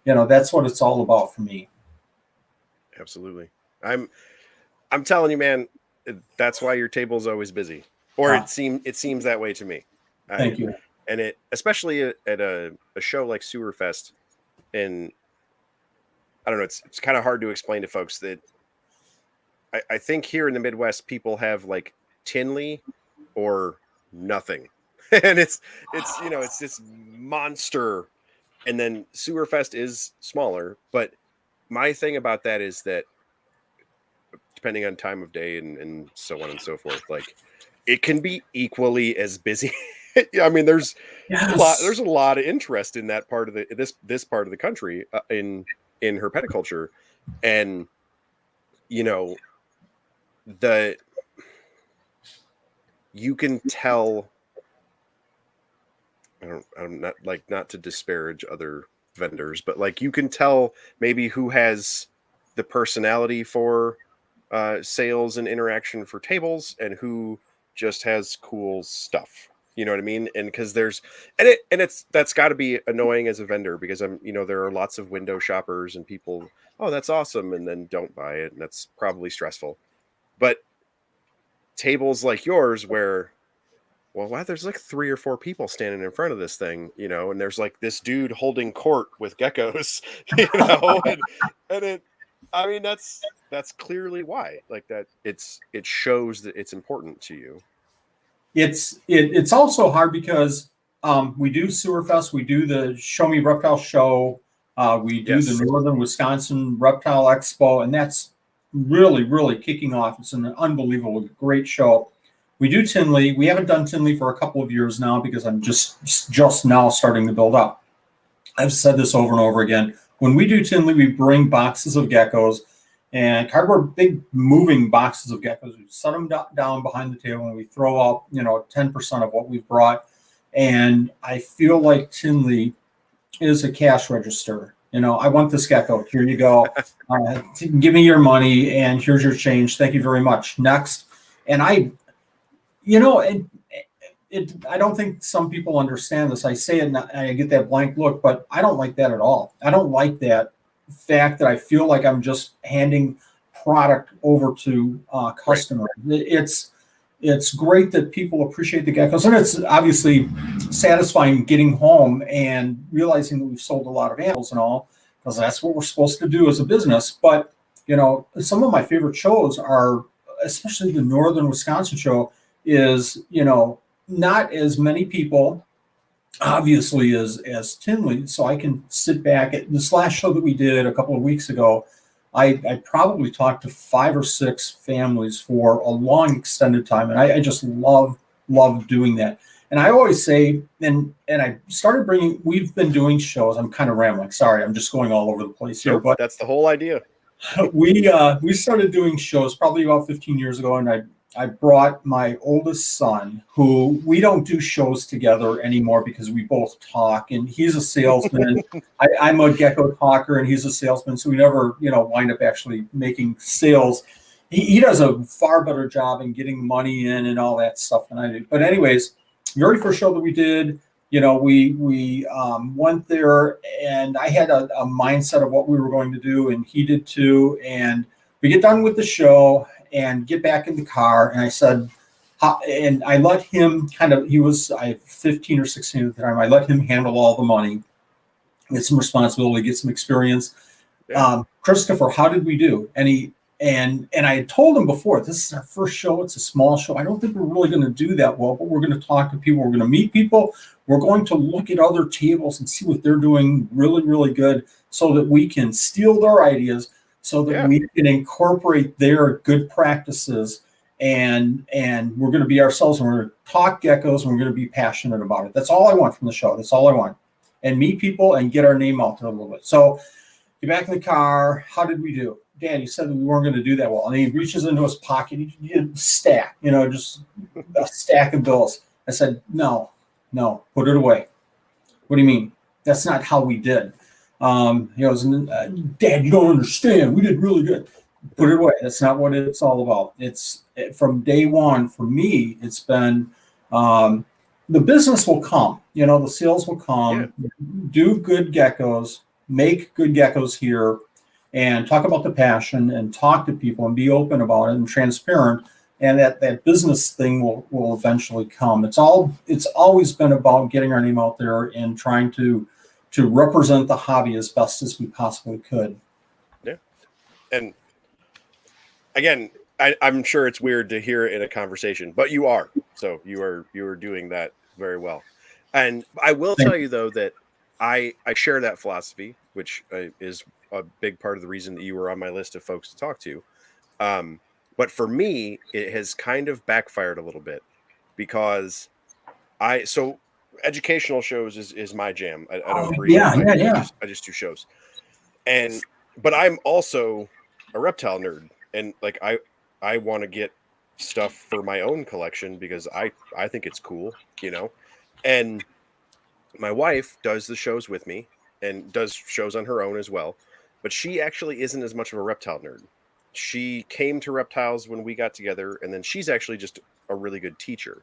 you know, that's what it's all about for me. Absolutely. I'm telling you, man, that's why your table's always busy, or it seems that way to me. Thank you. And it, especially at a show like Sewerfest, and I don't know, it's kind of hard to explain to folks that I think here in the Midwest people have like Tinley or nothing, and it's it's this monster, and then Sewerfest is smaller. But my thing about that is that depending on time of day and so on and so forth, like it can be equally as busy. I mean, there's Yes. a lot of interest in that part of this part of the country, in herpeticulture, and you know the you can tell. I'm not like, not to disparage other vendors, but like you can tell maybe who has the personality for sales and interaction for tables, and who just has cool stuff. You know what I mean? And because there's it's that's got to be annoying as a vendor, because there are lots of window shoppers and people, oh, that's awesome, and then don't buy it, and that's probably stressful. But tables like yours where, well, wow, there's like 3 or 4 people standing in front of this thing, and there's like this dude holding court with geckos, and it, I mean, that's clearly why, like that, it shows that it's important to you. It's also hard because we do Sewerfest, we do the Show Me Reptile Show, we do Yes. the Northern Wisconsin Reptile Expo, and that's really, really kicking off. It's an unbelievable, great show. We do Tinley. We haven't done Tinley for a couple of years now because I'm just now starting to build up. I've said this over and over again. When we do Tinley, we bring boxes of geckos and cardboard, big moving boxes of geckos. We set them down behind the table and we throw out, 10% of what we've brought. And I feel like Tinley is a cash register. I want this gecko. Here you go. Give me your money and here's your change. Thank you very much. Next. And I don't think some people understand this. I say it and I get that blank look, but I don't like that at all. I don't like that fact that I feel like I'm just handing product over to customers. Right. It's great that people appreciate the geckos, and it's obviously satisfying getting home and realizing that we've sold a lot of animals and all, because that's what we're supposed to do as a business. But some of my favorite shows are, especially the Northern Wisconsin show, is not as many people obviously as Tinley, so I can sit back at this last show that we did a couple of weeks ago. I probably talked to 5 or 6 families for a long extended time, and I just love doing that. And I always say, and I started we've been doing shows. I'm kind of rambling, sorry, I'm just going all over the place here. Nope, but that's the whole idea. We started doing shows probably about 15 years ago, and I brought my oldest son, who we don't do shows together anymore because we both talk, and he's a salesman. I'm a gecko talker, and he's a salesman, so we never, wind up actually making sales. He does a far better job in getting money in and all that stuff than I do. But anyways, very first show that we did, we went there, and I had a mindset of what we were going to do, and he did too. And we get done with the show and get back in the car, and I said, and I let him he was 15 or 16 at the time. I let him handle all the money, get some responsibility, get some experience. Yeah. Christopher, how did we do? And I had told him before, this is our first show. It's a small show. I don't think we're really going to do that well, but we're going to talk to people. We're going to meet people. We're going to look at other tables and see what they're doing really, really good, so that we can steal their ideas, so that we can incorporate their good practices, and we're going to be ourselves, and we're going to talk geckos, and we're going to be passionate about it. That's all I want from the show. That's all I want. And meet people and get our name out there a little bit. So get back in the car. How did we do? Dad, you said that we weren't going to do that well. And he reaches into his pocket. He did a stack, just a stack of bills. I said, no, put it away. What do you mean? That's not how we did. He goes, Dad, you don't understand. We did really good. Put it away. That's not what it's all about. From day one, for me, it's been the business will come. The sales will come. Yeah. Do good geckos. Make good geckos here. And talk about the passion and talk to people and be open about it and transparent. and that business thing will eventually come. It's always been about getting our name out there and trying to represent the hobby as best as we possibly could. Yeah. And again, I'm sure it's weird to hear it in a conversation, but you are. So you are doing that very well. And I will tell you though that I share that philosophy, which is a big part of the reason that you were on my list of folks to talk to. But for me, it has kind of backfired a little bit because so educational shows is my jam. I don't breed. Yeah. I just do shows. And but I'm also a reptile nerd, and like I want to get stuff for my own collection because I think it's cool, you know. And my wife does the shows with me and does shows on her own as well, but she actually isn't as much of a reptile nerd. She came to reptiles when we got together, and then she's actually just a really good teacher.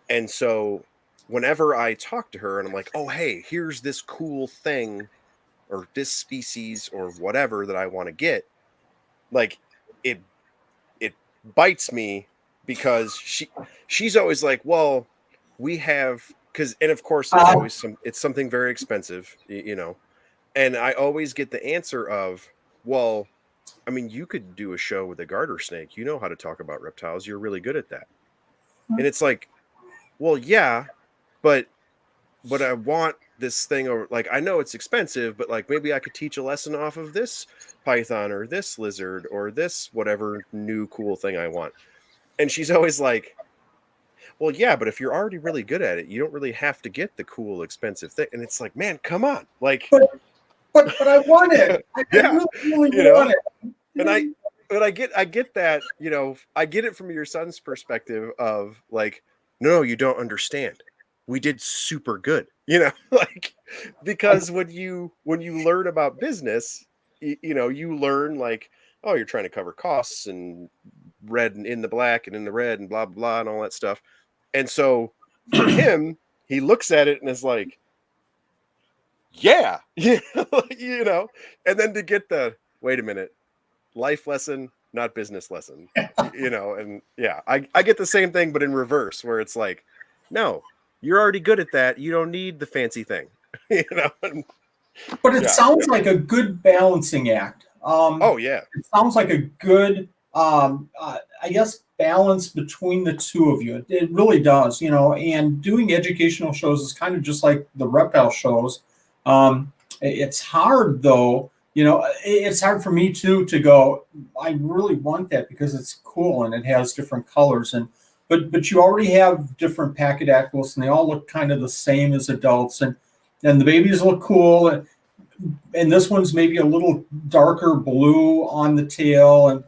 And so whenever I talk to her and I'm like, "Oh, hey, here's this cool thing or this species or whatever that I want to get," like it it bites me because she's always like, "Well, we have," because and of course it's always it's something very expensive, you know. And I always get the answer of, "Well, I mean, you could do a show with a garter snake. You know how to talk about reptiles. You're really good at that." And it's like, "Well, yeah, but I want this thing, or like I know it's expensive, but like maybe I could teach a lesson off of this python or this lizard or this whatever new cool thing I want." And she's always like, "Well, yeah, but if you're already really good at it, you don't really have to get the cool expensive thing." And it's like, man, come on. Like but I want it. I yeah, really you know, want it. and I get that, you know, I get it from your son's perspective of like, no, you don't understand. We did super good, you know, like because when you learn about business, you know, you learn like, oh, you're trying to cover costs and red and in the black and in the red and blah blah blah and all that stuff. And so for him, he looks at it and is like, yeah, you know, and then to get the wait a minute, life lesson, not business lesson, you know. And yeah, I get the same thing, but in reverse, where it's like, no, you're already good at that. You don't need the fancy thing, you know. But it sounds like a good balancing act. Oh yeah, it sounds like a good, I guess, balance between the two of you. It really does, you know. And doing educational shows is kind of just like the reptile shows. It's hard though. You know, it's hard for me too to go, I really want that because it's cool and it has different colors. And but you already have different pachydaculus and they all look kind of the same as adults, and the babies look cool. And this one's maybe a little darker blue on the tail, and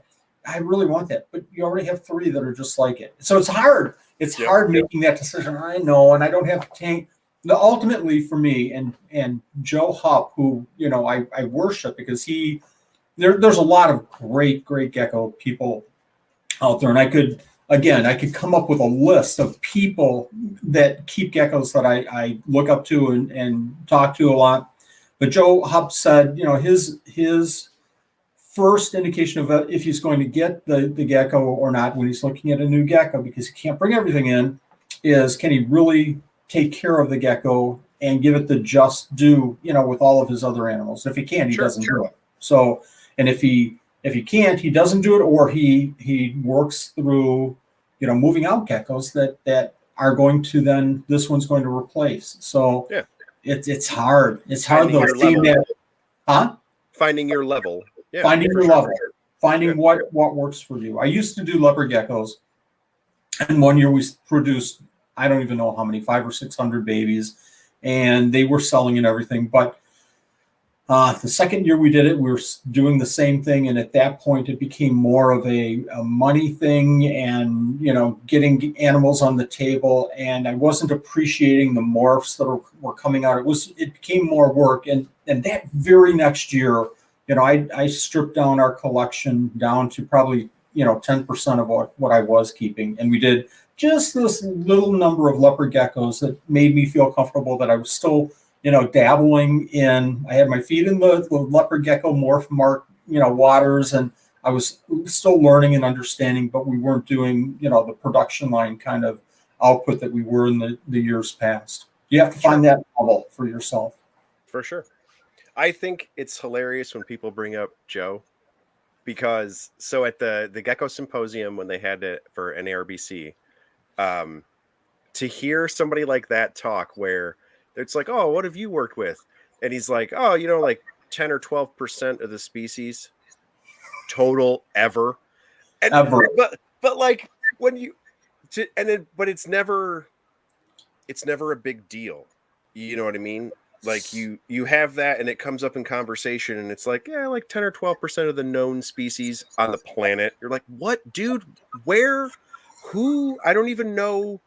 I really want that. But you already have three that are just like it. So it's hard. It's hard making that decision. I know, and I don't have to take. Ultimately, for me and Joe Hupp, who you know I worship because there's a lot of great gecko people out there, and I could come up with a list of people that keep geckos that I look up to and talk to a lot. But Joe Hupp said, you know, his first indication of if he's going to get the gecko or not when he's looking at a new gecko, because he can't bring everything in, is can he really take care of the gecko and give it the just due, you know, with all of his other animals. If he can, he doesn't do it. So, and if he can't, he doesn't do it, or he works through, you know, moving out geckos that are going to then this one's going to replace. So yeah, it's hard. It's hard though seeing that, finding your level. Yeah, finding your level. Finding what works for you. I used to do leopard geckos, and one year we produced, I don't even know how many, 500 or 600 babies, and they were selling and everything. But the second year we did it, we were doing the same thing, and at that point, it became more of a money thing, and you know, getting animals on the table. And I wasn't appreciating the morphs that were coming out. It became more work, and that very next year, you know, I stripped down our collection down to probably 10% of what I was keeping, and we did just this little number of leopard geckos that made me feel comfortable that I was still, dabbling in. I had my feet in the leopard gecko morph mark, waters, and I was still learning and understanding, but we weren't doing, the production line kind of output that we were in the years past. You have to find that level for yourself. For sure. I think it's hilarious when people bring up Joe, because so at the Gecko Symposium when they had it for an ARBC, to hear somebody like that talk where it's like, oh, what have you worked with? And he's like, oh, like 10 or 12% of the species total ever. And Ever. but like when you but it's never a big deal. You know what I mean? Like you have that and it comes up in conversation and it's like, yeah, like 10 or 12% of the known species on the planet. You're like, what, dude? Where? Who? I don't even know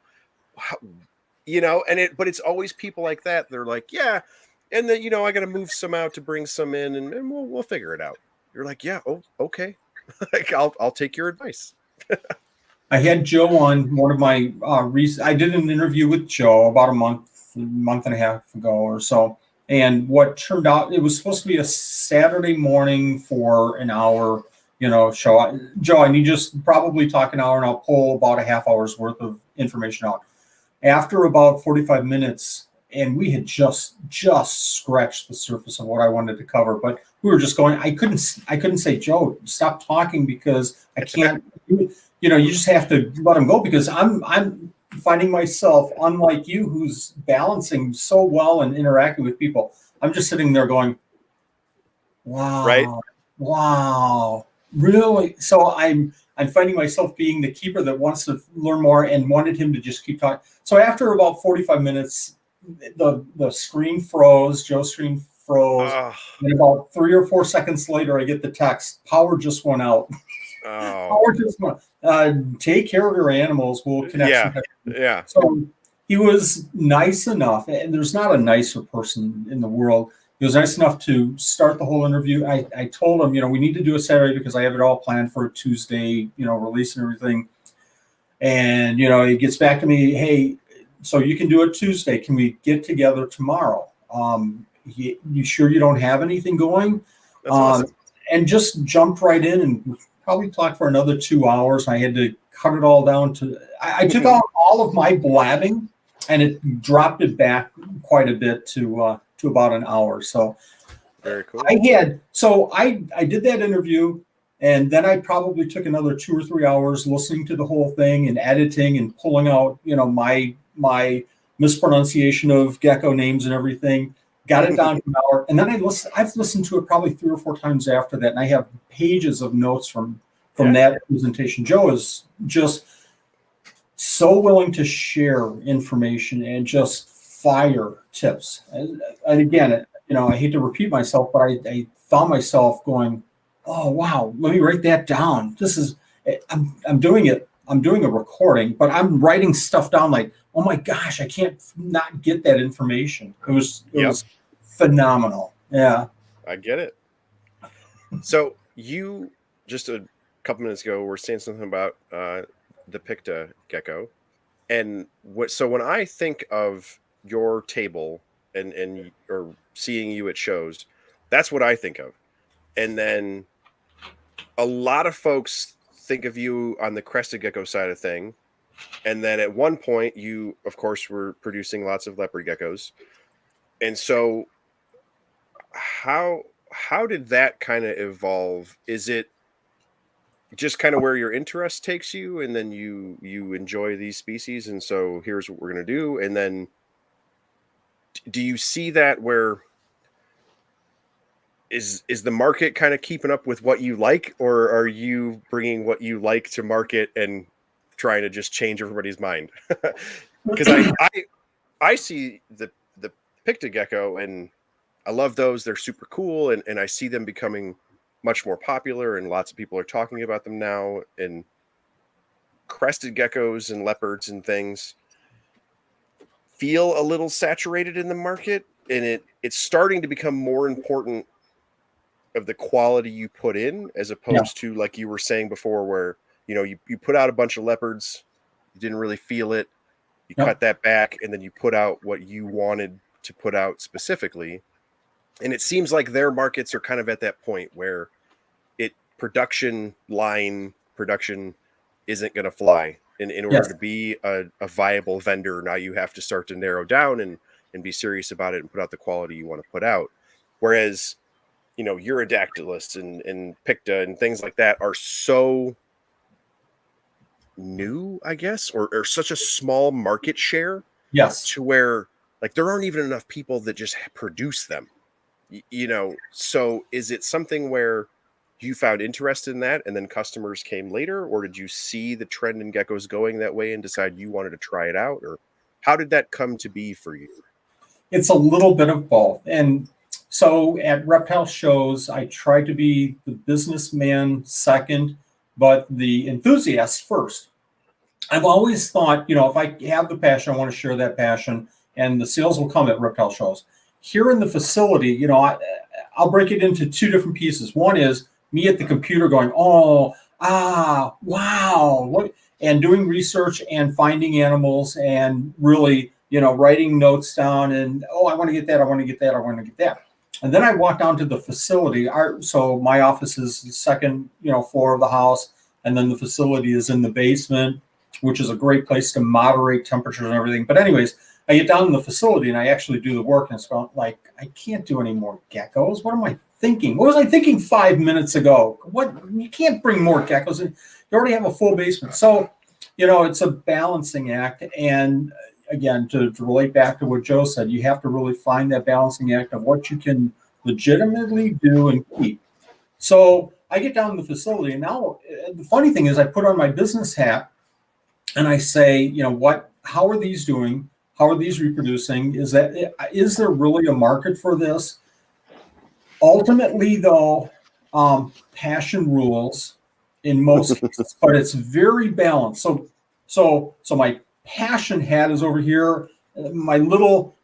how, but it's always people like that. They're like, yeah. And then, I got to move some out to bring some in and we'll figure it out. You're like, yeah. Oh, okay. Like I'll take your advice. I had Joe on one of my I did an interview with Joe about a month and a half ago or so. And what turned out, it was supposed to be a Saturday morning for an hour, show. Joe, I need just probably talk an hour and I'll pull about a half hour's worth of information out. After about 45 minutes, and we had just scratched the surface of what I wanted to cover, but we were just going. I couldn't say, Joe, stop talking because I can't. You just have to let him go because I'm finding myself, unlike you, who's balancing so well and interacting with people. I'm just sitting there going, wow, right? Wow, really? So I'm finding myself being the keeper that wants to learn more and wanted him to just keep talking. So after about 45 minutes, the screen froze. Joe's screen froze. And about 3 or 4 seconds later, I get the text: "Power just went out." Power just went. Take care of your animals. We'll connect. Yeah. So he was nice enough, and there's not a nicer person in the world. He was nice enough to start the whole interview. I told him, we need to do a Saturday because I have it all planned for a Tuesday, release and everything. And, he gets back to me, hey, so you can do it Tuesday. Can we get together tomorrow? You sure you don't have anything going? That's awesome. And just jumped right in and probably talked for another 2 hours. I had to cut it all down to, I took out all of my blabbing and it dropped it back quite a bit to about an hour. So very cool. I did that interview, and then I probably took another 2 or 3 hours listening to the whole thing and editing and pulling out, my mispronunciation of gecko names and everything. Got it down to an hour, and then I've listened to it probably 3 or 4 times after that, and I have pages of notes from that presentation. Joe is just so willing to share information and just fire tips. And again, I hate to repeat myself, but I found myself going, oh, wow, let me write that down. I'm doing it. I'm doing a recording, but I'm writing stuff down like, oh my gosh, I can't not get that information. It was phenomenal. Yeah. I get it. So you just a couple minutes ago were saying something about the Picta gecko. And so when I think of your table and or seeing you at shows, that's what I think of. And then a lot of folks think of you on the crested gecko side of thing. And then at one point you, of course, were producing lots of leopard geckos. And so how did that kind of evolve? Is it just kind of where your interest takes you and then you enjoy these species and so here's what we're going to do? And then do you see that where is the market kind of keeping up with what you like, or are you bringing what you like to market and trying to just change everybody's mind? Because I see the Picta gecko and I love those. They're super cool, and I see them becoming much more popular, and lots of people are talking about them now. And crested geckos and leopards and things feel a little saturated in the market, and it's starting to become more important of the quality you put in, as opposed to, like you were saying before, where you put out a bunch of leopards, you didn't really feel it, you cut that back, and then you put out what you wanted to put out specifically. And it seems like their markets are kind of at that point where production isn't going to fly. In order Yes. to be a viable vendor, now you have to start to narrow down and be serious about it and put out the quality you want to put out. Whereas, Urodactylus and Picta and things like that are so new, I guess, or such a small market share Yes. to where like there aren't even enough people that just produce them. So is it something where you found interest in that and then customers came later, or did you see the trend in geckos going that way and decide you wanted to try it out, or how did that come to be for you? It's a little bit of both. And so at reptile shows, I try to be the businessman second, but the enthusiast first. I've always thought, if I have the passion, I want to share that passion, and the sales will come at reptile shows. Here in the facility, I'll break it into two different pieces. One is me at the computer going, oh, wow, look, and doing research and finding animals and really, writing notes down and, oh, I want to get that, I want to get that, I want to get that. And then I walk down to the facility. So my office is the second, floor of the house, and then the facility is in the basement, which is a great place to moderate temperatures and everything. But anyways, I get down in the facility and I actually do the work, and it's like, I can't do any more geckos. What am I thinking? What was I thinking 5 minutes ago? You can't bring more geckos in. You already have a full basement. So, it's a balancing act. And again, to relate back to what Joe said, you have to really find that balancing act of what you can legitimately do and keep. So I get down in the facility, and now the funny thing is I put on my business hat and I say, how are these doing? How are these reproducing? Is there really a market for this? Ultimately, though, passion rules in most cases, but it's very balanced. So my passion hat is over here. My little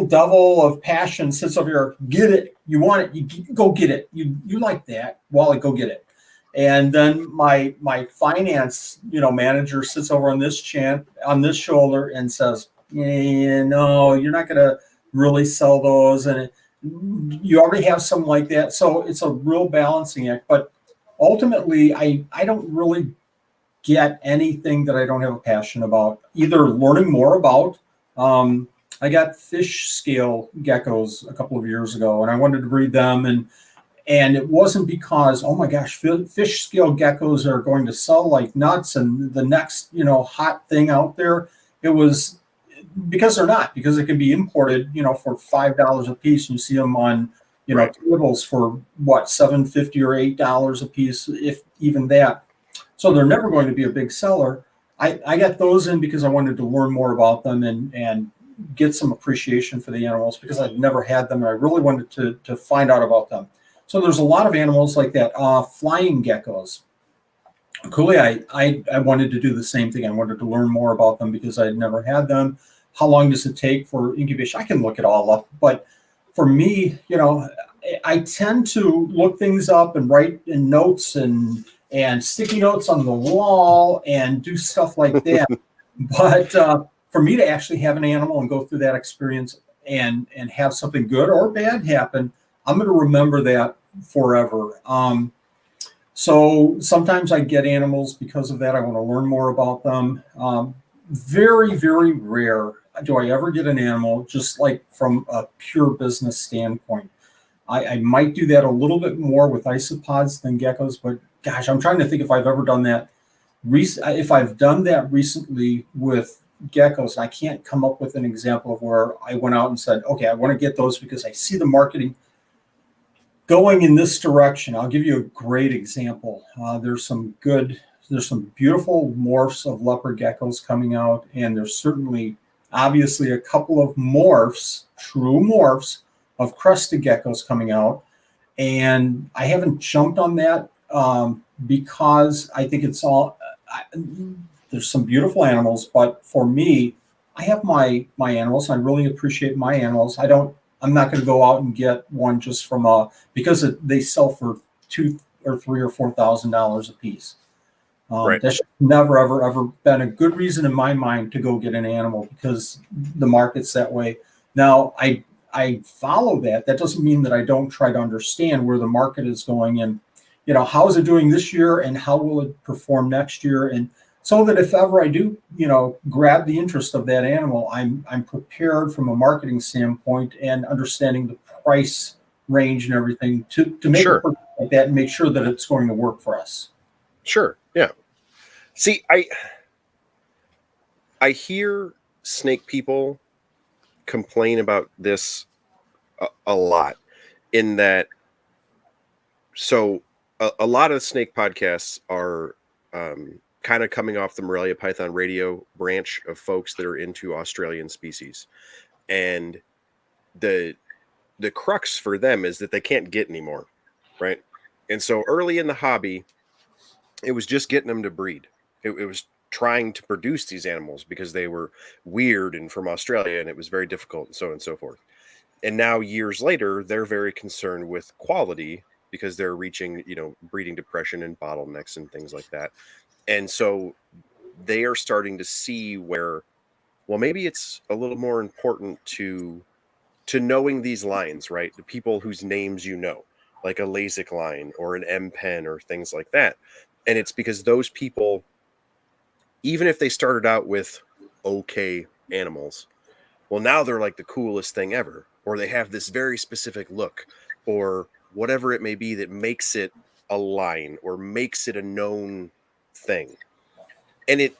devil of passion sits over here. Get it? You want it? You go get it. You like that? Wally, go get it. And then my finance manager sits over on this shoulder and says, you're not going to really sell those, and you already have some like that. So it's a real balancing act. But ultimately, I don't really get anything that I don't have a passion about, either learning more about. I got fish scale geckos a couple of years ago, and I wanted to breed them, and it wasn't because, oh my gosh, fish scale geckos are going to sell like nuts and the next, hot thing out there. It was because they're not, because it can be imported, for $5 a piece. And you see them on, Right. tables for what, $7.50 or $8 a piece, if even that. So they're never going to be a big seller. I got those in because I wanted to learn more about them and get some appreciation for the animals, because I'd never had them and I really wanted to find out about them. So there's a lot of animals like that. Flying geckos. Coolly, I wanted to do the same thing. I wanted to learn more about them because I'd never had them. How long does it take for incubation? I can look it all up. But for me, I tend to look things up and write in notes and sticky notes on the wall and do stuff like that. But for me to actually have an animal and go through that experience and have something good or bad happen, I'm going to remember that forever. So sometimes I get animals because of that. I want to learn more about them. Very, very rare do I ever get an animal just like from a pure business standpoint. I might do that a little bit more with isopods than geckos, but gosh, I'm trying to think if I've ever done that. If I've done that recently with geckos, I can't come up with an example of where I went out and said, okay, I want to get those because I see the marketing going in this direction. I'll give you a great example. There's some beautiful morphs of leopard geckos coming out, and there's certainly, obviously, a couple of true morphs of crested geckos coming out. And I haven't jumped on that because I think it's all, there's some beautiful animals, but for me, I have my animals. I really appreciate my animals. I'm not going to go out and get one just because they sell for $2,000 or $3,000 or $4,000 a piece. Right. That's never, ever been a good reason in my mind to go get an animal, because the market's that way. Now, I follow that. That doesn't mean that I don't try to understand where the market is going. And, how is it doing this year and how will it perform next year? And so that if ever I do, grab the interest of that animal, I'm prepared from a marketing standpoint and understanding the price range and everything to make a purchase like that and make sure that it's going to work for us. Sure. Yeah. See, I hear snake people complain about this a lot, in that, so a lot of snake podcasts are kind of coming off the Morelia Python radio branch of folks that are into Australian species. And the crux for them is that they can't get any more, right? And so early in the hobby, it was just getting them to breed. It was trying to produce these animals because they were weird and from Australia, and it was very difficult, and so on and so forth. And now years later, they're very concerned with quality because they're reaching, breeding depression and bottlenecks and things like that. And so they are starting to see where, well, maybe it's a little more important to knowing these lines, right? The people whose names like a LASIK line or an M pen or things like that. And it's because those people, even if they started out with okay animals, well, now they're like the coolest thing ever, or they have this very specific look, or whatever it may be that makes it a line or makes it a known thing. And it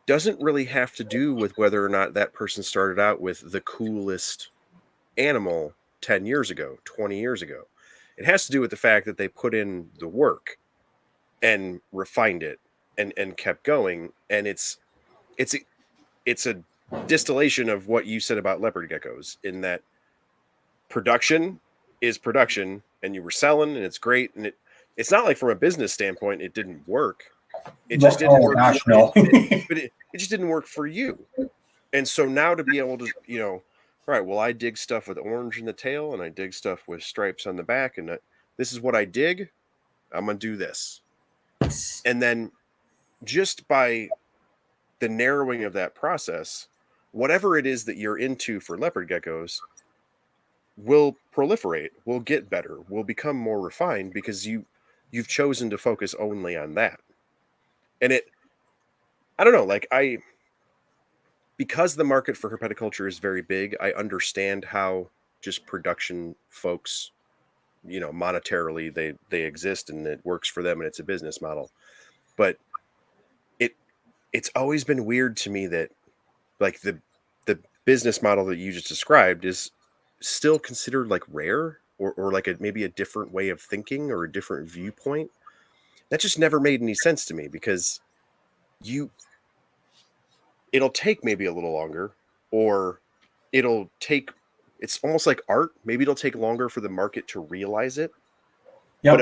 doesn't really have to do with whether or not that person started out with the coolest animal 10 years ago, 20 years ago. It has to do with the fact that they put in the work and refined it and kept going. And it's a distillation of what you said about leopard geckos, in that production is production, and you were selling and it's great. And it's not like from a business standpoint, it didn't work. It just didn't work. Gosh, no. But it just didn't work for you. And so now to be able to, all right, well, I dig stuff with orange in the tail and I dig stuff with stripes on the back, and this is what I dig. I'm going to do this. And then just by the narrowing of that process, whatever it is that you're into for leopard geckos will proliferate, will get better, will become more refined because you've chosen to focus only on that. And I don't know, because the market for herpetoculture is very big, I understand how just production folks, monetarily they exist and it works for them and it's a business model. But it's always been weird to me that like the business model that you just described is still considered like rare or like maybe a different way of thinking or a different viewpoint. That just never made any sense to me, because it'll take maybe a little longer, or it's almost like art. Maybe it'll take longer for the market to realize it. Yep. But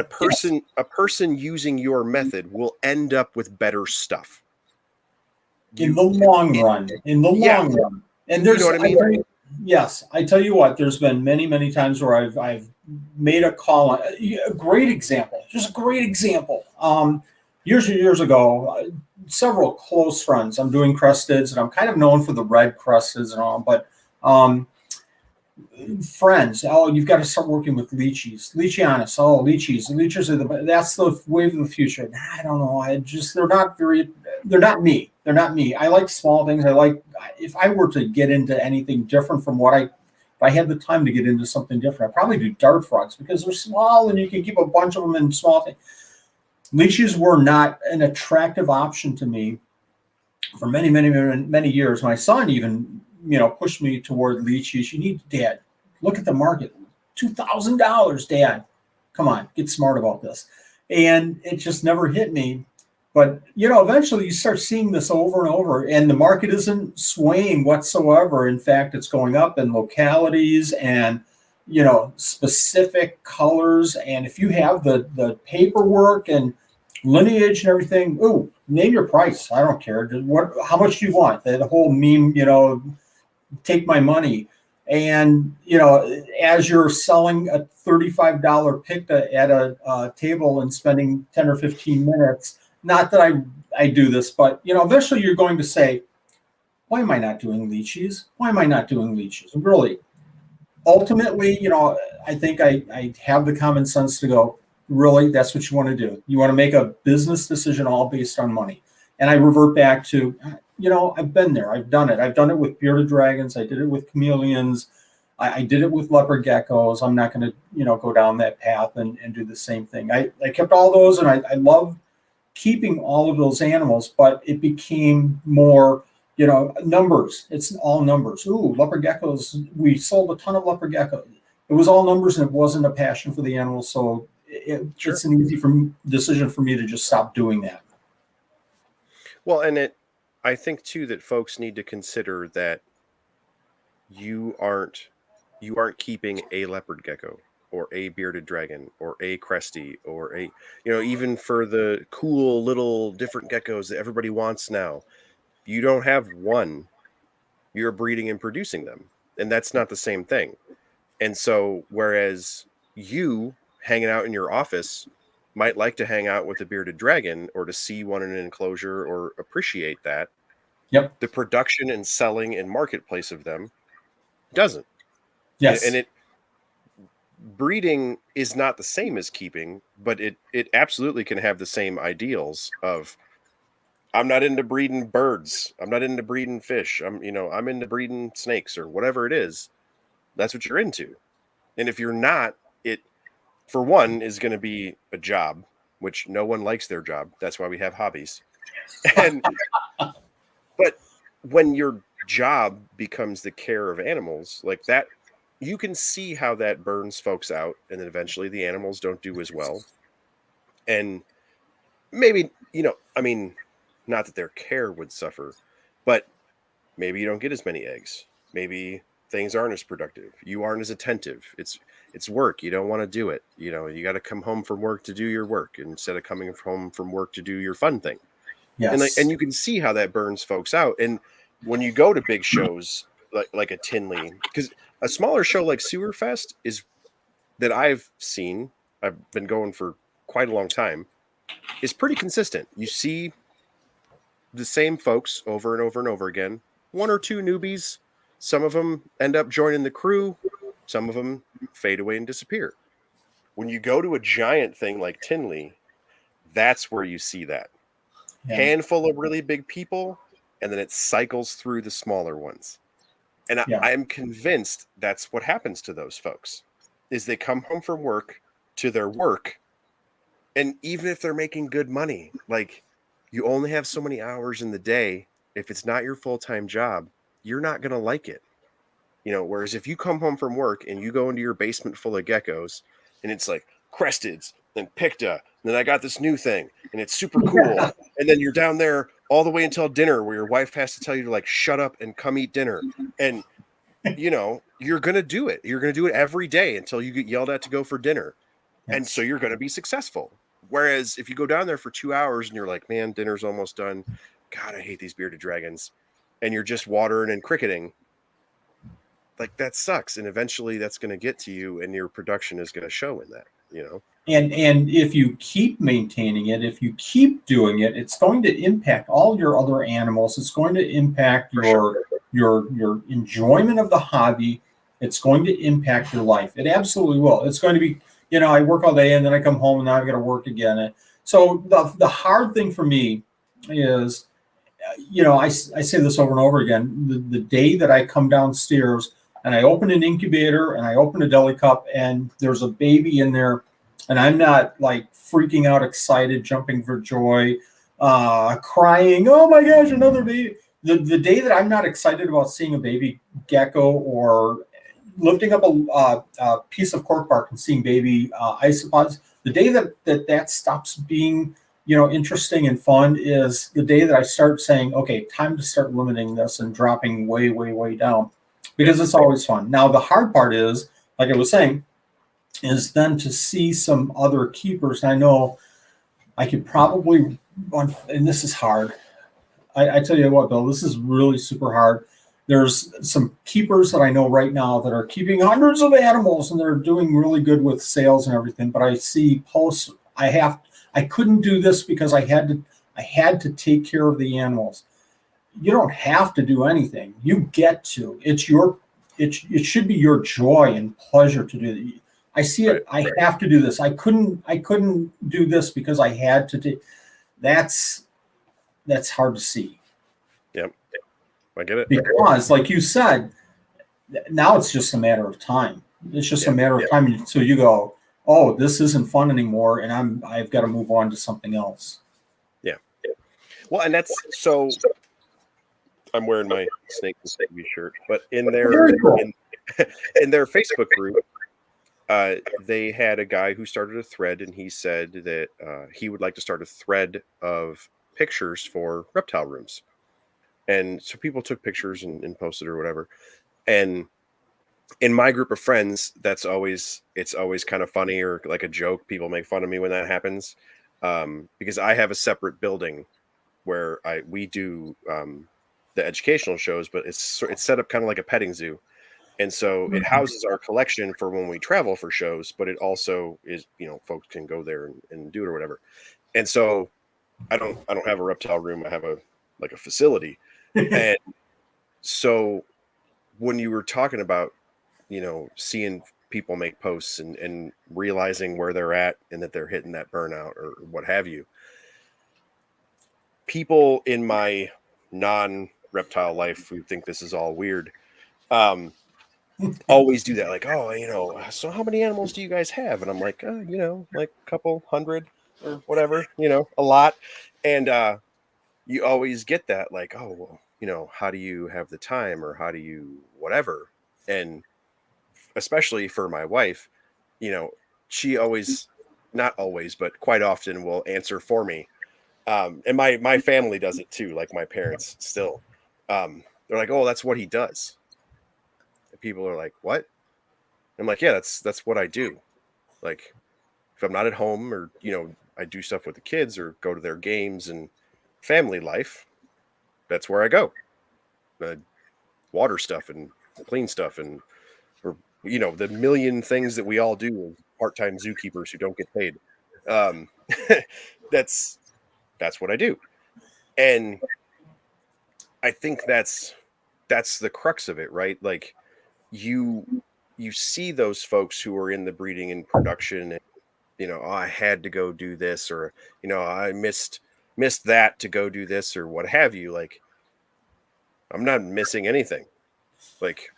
a person using your method will end up with better stuff. In the long run. And there's, you know what I mean? Yes, I tell you what, there's been many, many times where I've made a call on a great example, just a great example. Years and years ago, several close friends, I'm doing cresteds, and I'm kind of known for the red cresteds and all, but friends, you've got to start working with lychees. Lycheanus, lychees. Lychees that's the wave of the future. I don't know. They're not me. They're not me. I like small things. If I were to get into anything different from if I had the time to get into something different, I'd probably do dart frogs because they're small and you can keep a bunch of them in small things. Lychees were not an attractive option to me for many, many, many, many years. My son even, pushed me toward lychees. You need, Dad, look at the market. $2,000, Dad. Come on, get smart about this. And it just never hit me. But, eventually you start seeing this over and over, and the market isn't swaying whatsoever. In fact, it's going up in localities and, specific colors. And if you have the paperwork and lineage and everything, name your price. I don't care. How much do you want? The whole meme, take my money. And, as you're selling a $35 picta at a table and spending 10 or 15 minutes, not that I do this, but, eventually you're going to say, why am I not doing lychees? Why am I not doing lychees? Really, ultimately, I think I have the common sense to go, really, that's what you want to do. You want to make a business decision all based on money. And I revert back to, I've been there. I've done it. I've done it with bearded dragons. I did it with chameleons. I did it with leopard geckos. I'm not going to, go down that path and do the same thing. I kept all those, and I love keeping all of those animals, but it became more, numbers. It's all numbers. Ooh, leopard geckos. We sold a ton of leopard geckos. It was all numbers, and it wasn't a passion for the animals. So it's an easy decision for me to just stop doing that. Well, and I think too that folks need to consider that you aren't keeping a leopard gecko or a bearded dragon or a cresty or even for the cool little different geckos that everybody wants now. You don't have one. You're breeding and producing them, and that's not the same thing. And so, whereas you hanging out in your office might like to hang out with a bearded dragon or to see one in an enclosure or appreciate that, Yep. the production and selling and marketplace of them doesn't. Yes. And breeding is not the same as keeping, but it absolutely can have the same ideals of, I'm not into breeding birds. I'm not into breeding fish. I'm into breeding snakes or whatever it is. That's what you're into. And if you're not, it, for one, is going to be a job, which no one likes their job. That's why we have hobbies. But when your job becomes the care of animals like that, you can see how that burns folks out. And then eventually the animals don't do as well. And maybe, not that their care would suffer, but maybe you don't get as many eggs. Maybe things aren't as productive. You aren't as attentive. It's work. You don't want to do it. You got to come home from work to do your work instead of coming home from work to do your fun thing. Yes. And you can see how that burns folks out. And when you go to big shows like a Tinley, because a smaller show like Sewerfest is that I've seen, I've been going for quite a long time, is pretty consistent. You see the same folks over and over and over again. One or two newbies. Some of them end up joining the crew. Some of them fade away and disappear. When you go to a giant thing like Tinley, that's where you see that. Yeah. Handful of really big people, and then it cycles through the smaller ones. And I'm convinced that's what happens to those folks, is they come home from work to their work, and even if they're making good money, like, you only have so many hours in the day. If it's not your full-time job, you're not going to like it. Whereas if you come home from work and you go into your basement full of geckos and it's like cresteds and picta, and then I got this new thing and it's super cool. Yeah. And then you're down there all the way until dinner where your wife has to tell you to like, shut up and come eat dinner. And, you're going to do it. You're going to do it every day until you get yelled at to go for dinner. Yes. And so you're going to be successful. Whereas if you go down there for 2 hours and you're like, man, dinner's almost done. God, I hate these bearded dragons. And you're just watering and cricketing. Like, that sucks. And eventually that's going to get to you and your production is going to show in that, And if you keep maintaining it, if you keep doing it, it's going to impact all your other animals. It's going to impact your enjoyment of the hobby. It's going to impact your life. It absolutely will. It's going to be, I work all day and then I come home and now I've got to work again. So the hard thing for me is, I say this over and over again, the day that I come downstairs and I open an incubator and I open a deli cup and there's a baby in there and I'm not like freaking out, excited, jumping for joy, crying, oh my gosh, another baby. The day that I'm not excited about seeing a baby gecko or lifting up a piece of cork bark and seeing baby isopods, the day that stops being interesting and fun is the day that I start saying, okay, time to start limiting this and dropping way, way, way down, because it's always fun. Now, the hard part is, like I was saying, is then to see some other keepers. I know I could probably, and this is hard. I tell you what, Bill, this is really super hard. There's some keepers that I know right now that are keeping hundreds of animals and they're doing really good with sales and everything. But I see posts. I couldn't do this because I had to take care of the animals. You don't have to do anything. You get to. It should be your joy and pleasure to do that. I see it. I have to do this. I couldn't do this because I had to do. That's hard to see. Yep. I get it. Because, like you said, now it's just a matter of time. It's just a matter of time until you go, oh, this isn't fun anymore, and I've got to move on to something else. Yeah. Well, and that's so. I'm wearing my Snake and Snake shirt, but in their in their Facebook group, they had a guy who started a thread, and he said that he would like to start a thread of pictures for reptile rooms. And so people took pictures and posted or whatever. And in my group of friends, it's always kind of funny or like a joke. People make fun of me when that happens, because I have a separate building where we do the educational shows, but it's set up kind of like a petting zoo. And so it houses our collection for when we travel for shows, but it also is, folks can go there and do it or whatever. And so I don't have a reptile room. I have a facility. And so when you were talking about, seeing people make posts and realizing where they're at and that they're hitting that burnout or what have you, people in my non-reptile life who think this is all weird, always do that. Like, oh, so how many animals do you guys have? And I'm like, like a couple hundred or whatever, a lot. And you always get that, like, oh, well, how do you have the time or how do you whatever? And especially for my wife, she always, not always, but quite often will answer for me. And my family does it too. Like my parents still, they're like, oh, that's what he does. And people are like, what? I'm like, yeah, that's what I do. Like if I'm not at home or, I do stuff with the kids or go to their games and family life, that's where I go. Water stuff and clean stuff and, or, the million things that we all do as part-time zookeepers who don't get paid. That's what I do. And I think that's the crux of it, right? Like you see those folks who are in the breeding and production and, oh, I had to go do this, or, I missed that to go do this or what have you. Like, I'm not missing anything. Like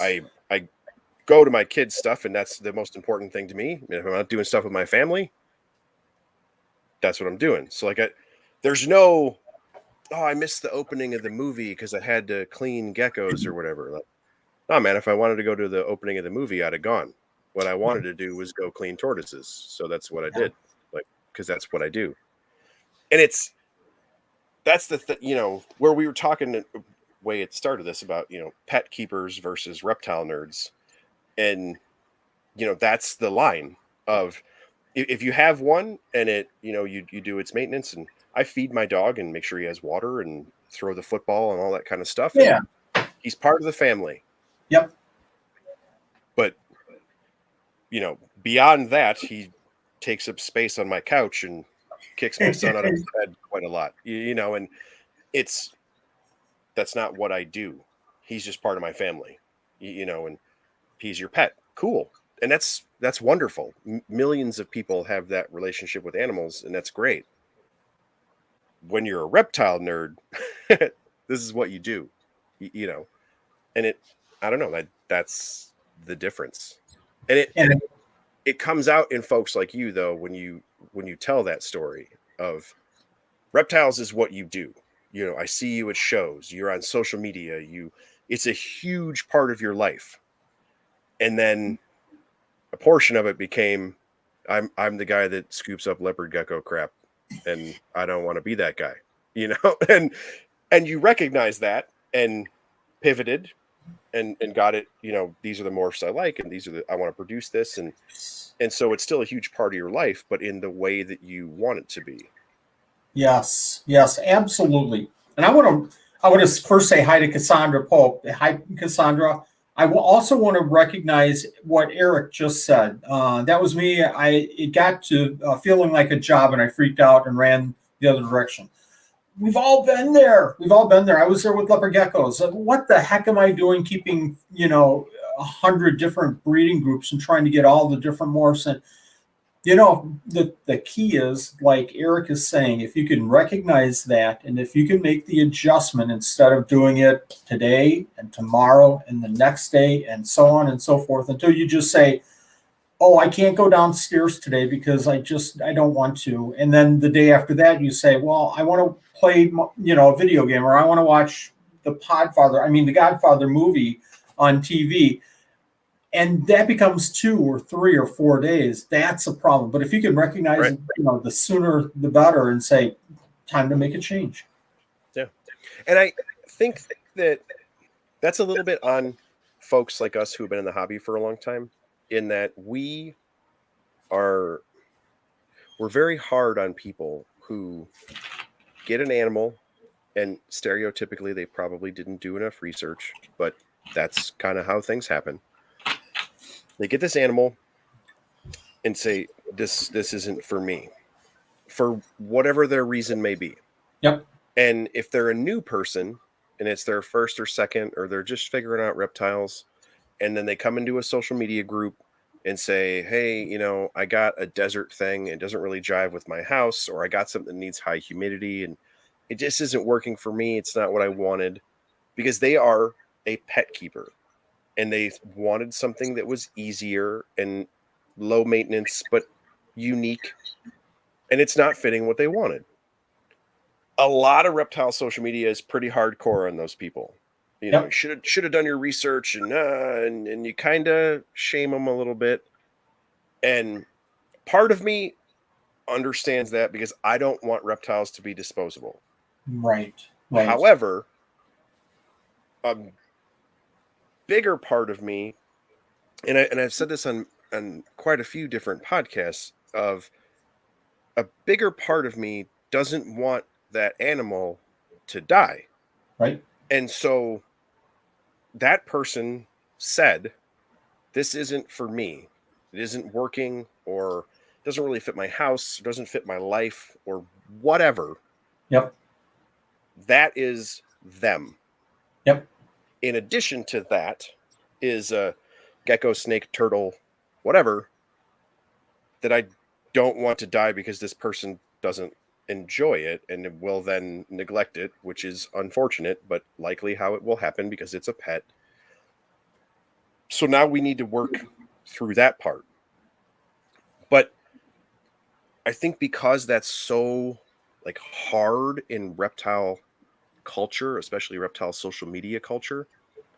I go to my kids' stuff and that's the most important thing to me. And if I'm not doing stuff with my family, that's what I'm doing. So like there's no, oh, I missed the opening of the movie because I had to clean geckos or whatever. Like, oh man, if I wanted to go to the opening of the movie, I'd have gone. What I wanted to do was go clean tortoises. So that's what I did. Like, because that's what I do. And that's the where we were talking the way it started this about, pet keepers versus reptile nerds. And, that's the line of if you have one and it, you do its maintenance, and I feed my dog and make sure he has water and throw the football and all that kind of stuff. Yeah. He's part of the family. Yep. But, beyond that, he takes up space on my couch and kicks my son out of his bed quite a lot, and that's not what I do. He's just part of my family, and he's your pet. Cool. And that's wonderful. Millions of people have that relationship with animals, and that's great. When you're a reptile nerd, this is what you do, and I don't know, that's the difference. And it comes out in folks like you, though, when you tell that story of reptiles is what you do. I see you at shows, you're on social media, it's a huge part of your life. And then a portion of it became, I'm the guy that scoops up leopard gecko crap, and I don't want to be that guy, and you recognize that and pivoted and got it. These are the morphs I like, and these are I want to produce this, and so it's still a huge part of your life, but in the way that you want it to be. Yes, absolutely. And I want to first say hi to Cassandra Pope. Hi, Cassandra. I will also want to recognize what Eric just said. That was me. It got to feeling like a job, and I freaked out and ran the other direction. We've all been there. I was there with leopard geckos. What the heck am I doing keeping, 100 different breeding groups and trying to get all the different morphs. And the key is, like Eric is saying, if you can recognize that, and if you can make the adjustment instead of doing it today and tomorrow and the next day and so on and so forth, until you just say, oh, I can't go downstairs today because I don't want to. And then the day after that, you say, well, I want to play, a video game, or I want to watch the Godfather movie on TV. And that becomes 2 or 3 or 4 days. That's a problem. But if you can recognize, Right. the sooner the better, and say, time to make a change. Yeah. And I think that that's a little bit on folks like us who've been in the hobby for a long time, in that we're very hard on people who get an animal, and stereotypically they probably didn't do enough research, but that's kind of how things happen. They get this animal and say, this isn't for me, for whatever their reason may be. Yep. And if they're a new person and it's their first or second, or they're just figuring out reptiles, and then they come into a social media group and say, hey, I got a desert thing, it doesn't really jive with my house, or I got something that needs high humidity and it just isn't working for me, it's not what I wanted, because they are a pet keeper and they wanted something that was easier and low maintenance but unique, and it's not fitting what they wanted. A lot of reptile social media is pretty hardcore on those people. Yep. You should have done your research, and you kind of shame them a little bit. And part of me understands that, because I don't want reptiles to be disposable. Right. However, a bigger part of me, and I've said this on quite a few different podcasts, of a bigger part of me doesn't want that animal to die. Right. And so that person said, this isn't for me. It isn't working, or doesn't really fit my house, or doesn't fit my life, or whatever. Yep. That is them. Yep. In addition to that is a gecko, snake, turtle, whatever, that I don't want to die because this person doesn't enjoy it and will then neglect it, which is unfortunate, but likely how it will happen because it's a pet. So now we need to work through that part. But I think because that's so hard in reptile culture, especially reptile social media culture,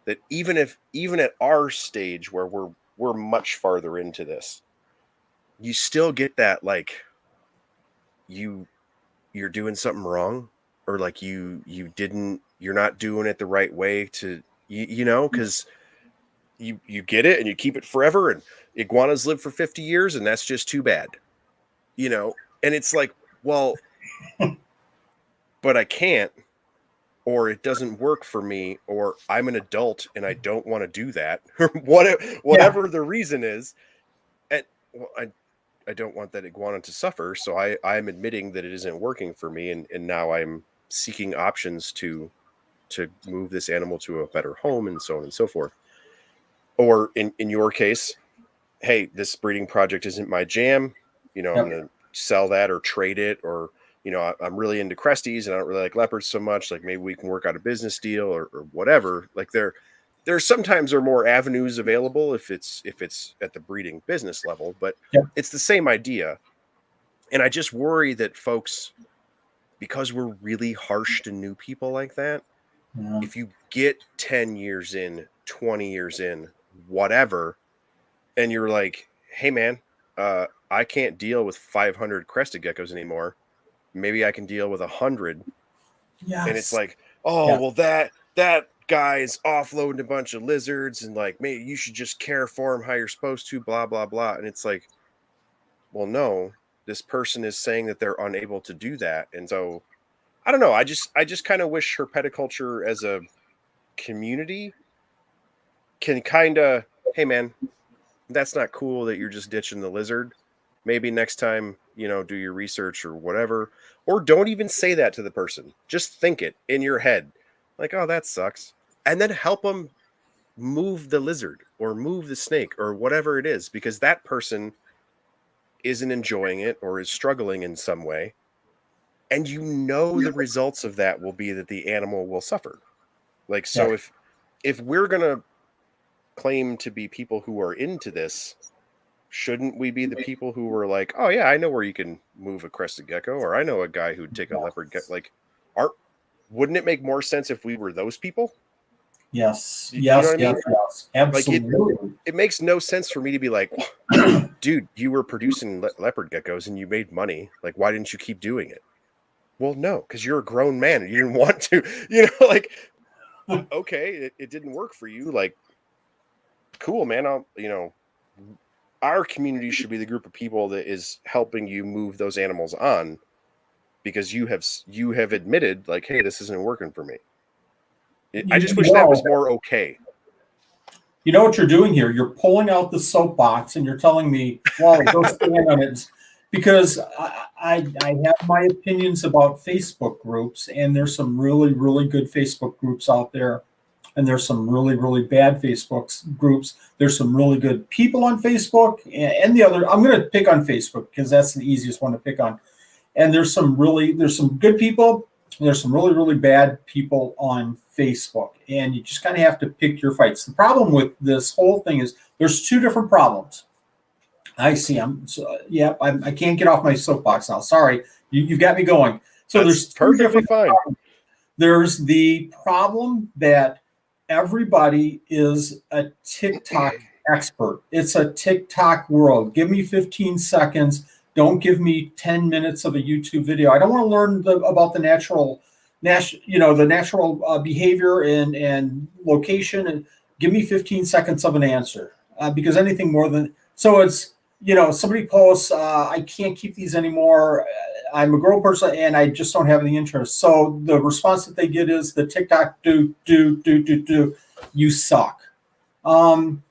that even at our stage where we're much farther into this, you still get that you're doing something wrong, or you're not doing it the right way, to because you get it and you keep it forever, and iguanas live for 50 years and that's just too bad, and it's like, well, but I can't, or it doesn't work for me, or I'm an adult and I don't want to do that, or whatever the reason is. And well, I don't want that iguana to suffer, so I'm admitting that it isn't working for me, and now I'm seeking options to move this animal to a better home, and so on and so forth. Or in your case, hey, this breeding project isn't my jam, I'm going to sell that or trade it, or I'm really into cresties and I don't really like leopards so much, like maybe we can work out a business deal, or whatever. Like there sometimes are more avenues available if it's at the breeding business level, but it's the same idea. And I just worry that folks, because we're really harsh to new people like that, if you get 10 years in, 20 years in, whatever, and you're like, hey man, I can't deal with 500 crested geckos anymore, maybe I can deal with 100. Yes. And it's like, oh, well, that guy's offloading a bunch of lizards, and maybe you should just care for him how you're supposed to, blah, blah, blah. And it's like, well, no, this person is saying that they're unable to do that. And so I don't know. I just kind of wish herpeticulture as a community can kind of, hey man, that's not cool that you're just ditching the lizard. Maybe next time, do your research or whatever. Or don't even say that to the person. Just think it in your head. Like, oh, that sucks. And then help them move the lizard or move the snake or whatever it is, because that person isn't enjoying it or is struggling in some way. And the results of that will be that the animal will suffer. Like, Yeah. so if we're gonna claim to be people who are into this, shouldn't we be the people who were like, oh yeah, I know where you can move a crested gecko, or I know a guy who'd take a leopard gecko? Like, wouldn't it make more sense if we were those people? Yes. You know Yes. what I Yes. mean? Yes. Like, Absolutely. it makes no sense for me to be like, dude, you were producing leopard geckos and you made money. Like, why didn't you keep doing it? Well, no, because you're a grown man and you didn't want to. Like, okay, it didn't work for you. Like, cool, man. Our community should be the group of people that is helping you move those animals on, because you have admitted, like, hey, this isn't working for me. I just wish that was more okay. You know what you're doing here? You're pulling out the soapbox and you're telling me, Wally, go stand on it. Because I have my opinions about Facebook groups, and there's some really, really good Facebook groups out there. And there's some really, really bad Facebook groups. There's some really good people on Facebook, and the other, I'm going to pick on Facebook because that's the easiest one to pick on. And there's some good people. There's some really, really bad people on Facebook, and you just kind of have to pick your fights. The problem with this whole thing is there's two different problems. I see. I can't get off my soapbox now. Sorry, you've got me going. So That's there's perfectly fine. problems. There's the problem that everybody is a TikTok expert. It's a TikTok world. Give me 15 seconds. Don't give me 10 minutes of a YouTube video. I don't want to learn about the natural behavior and location. And give me 15 seconds of an answer, because anything more than so it's somebody posts, I can't keep these anymore. I'm a grown person and I just don't have any interest. So the response that they get is the TikTok do, you suck. And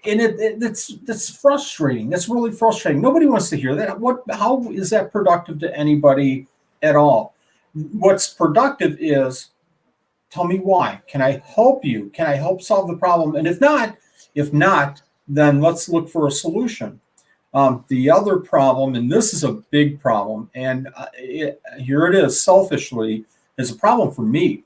that's frustrating. That's really frustrating. Nobody wants to hear that. How is that productive to anybody at all? What's productive is, tell me why. Can I help you? Can I help solve the problem? And if not, then let's look for a solution. The other problem, and this is a big problem, and here it is, selfishly, is a problem for me,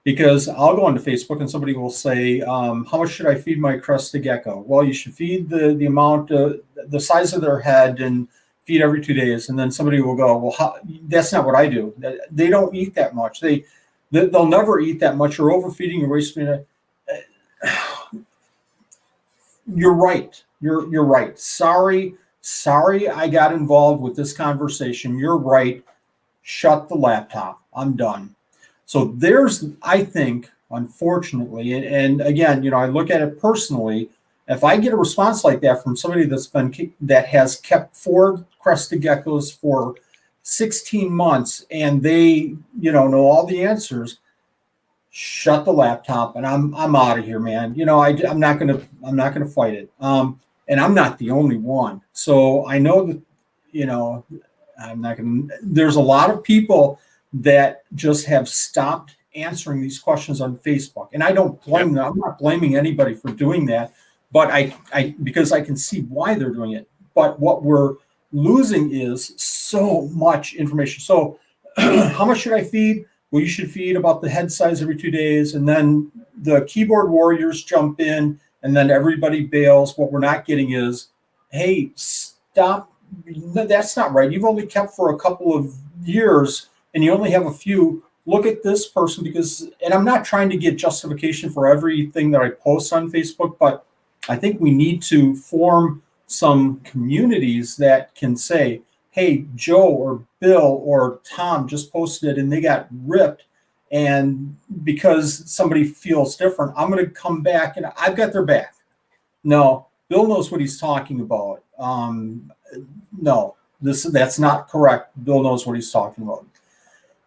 because I'll go onto Facebook and somebody will say, how much should I feed my crested gecko? Well, you should feed the amount, the size of their head, and feed every 2 days. And then somebody will go, well, that's not what I do. They don't eat that much. They'll never eat that much. You're overfeeding, you're wasting. You're right. You're right. Sorry, I got involved with this conversation. You're right. Shut the laptop. I'm done. So I think, unfortunately, and again, I look at it personally. If I get a response like that from somebody that has kept 4 crested geckos for 16 months and they, know all the answers, shut the laptop and I'm out of here, man. I'm not gonna fight it. And I'm not the only one. So I know that, I'm not gonna. There's a lot of people that just have stopped answering these questions on Facebook, and I don't blame them. I'm not blaming anybody for doing that, but I because I can see why they're doing it. But what we're losing is so much information. So how much should I feed? Well, you should feed about the head size every 2 days, and then the keyboard warriors jump in, and then everybody bails. What we're not getting is, hey, stop. That's not right. You've only kept for a couple of years and you only have a few. Look at this person, and I'm not trying to get justification for everything that I post on Facebook, but I think we need to form some communities that can say, hey, Joe or Bill or Tom just posted it and they got ripped. And because somebody feels different, I'm going to come back and I've got their back. No, Bill knows what he's talking about. No, that's not correct. Bill knows what he's talking about.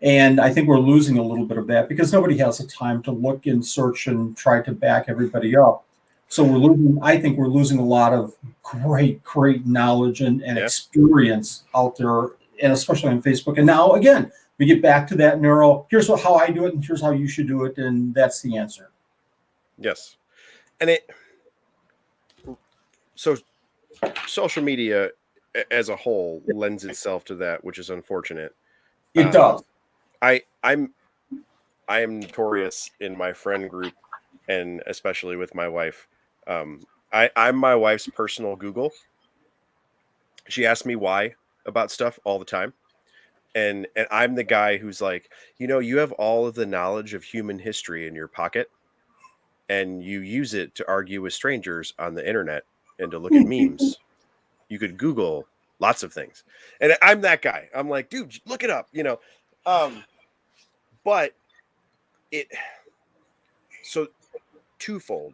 And I think we're losing a little bit of that because nobody has the time to look and search and try to back everybody up. So I think we're losing a lot of great knowledge and experience out there, and especially on Facebook. And now, again, we get back to that narrow, here's how I do it and here's how you should do it. And that's the answer. Yes. And so social media as a whole lends itself to that, which is unfortunate. It does. I am notorious in my friend group, and especially with my wife. I'm my wife's personal Google. She asks me why about stuff all the time. And I'm the guy who's like, you have all of the knowledge of human history in your pocket, and you use it to argue with strangers on the internet and to look at memes. You could Google lots of things. And I'm that guy. I'm like, dude, look it up. But it so twofold.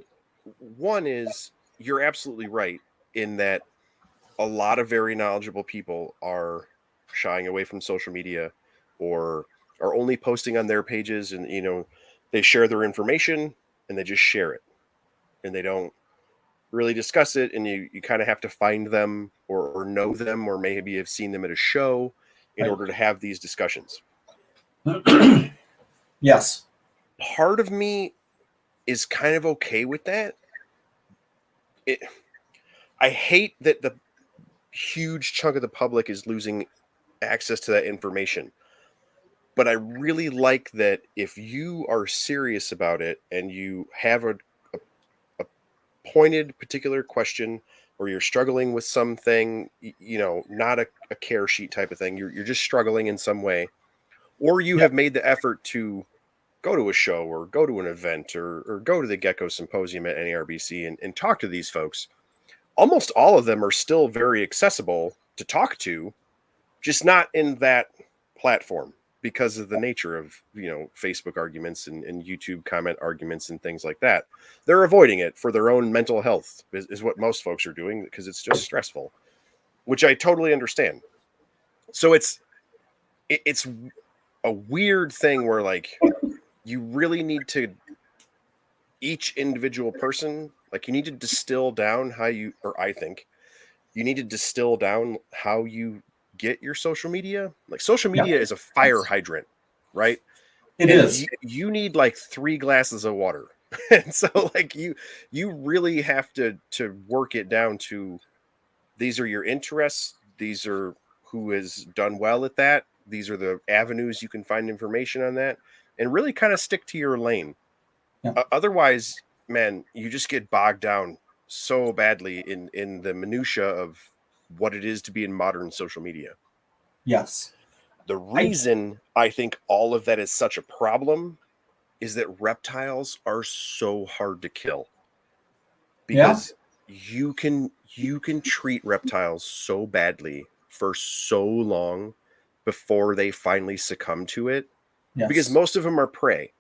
One is you're absolutely right in that a lot of very knowledgeable people are shying away from social media or are only posting on their pages, and they share their information and they just share it and they don't really discuss it, and you kind of have to find them or know them or maybe have seen them at a show in Right. order to have these discussions. Yes. Part of me is kind of okay with that. I hate that the huge chunk of the public is losing access to that information. But I really like that if you are serious about it and you have a pointed particular question, or you're struggling with something, not a care sheet type of thing, you're just struggling in some way, or you Yep. have made the effort to go to a show or go to an event or go to the Gecko Symposium at NARBC and talk to these folks. Almost all of them are still very accessible to talk to, just not in that platform because of the nature of Facebook arguments and YouTube comment arguments and things like that. They're avoiding it for their own mental health is what most folks are doing, because it's just stressful, which I totally understand. So it's a weird thing where, like, you really need to, each individual person, like, you need to distill down how you, or I think you need to distill down how you get your social media. Like, social Yep. media is a fire hydrant, right? It And is. you need like 3 glasses of water. And so, like, you really have to work it down to, these are your interests, these are who has done well at that, these are the avenues you can find information on that, and really kind of stick to your lane. Yep. Otherwise, man, you just get bogged down so badly in the minutia of what it is to be in modern social media. Yes. The I reason I think all of that is such a problem is that reptiles are so hard to kill, yeah. because you can treat reptiles so badly for so long before they finally succumb to it, because Yes. most of them are prey.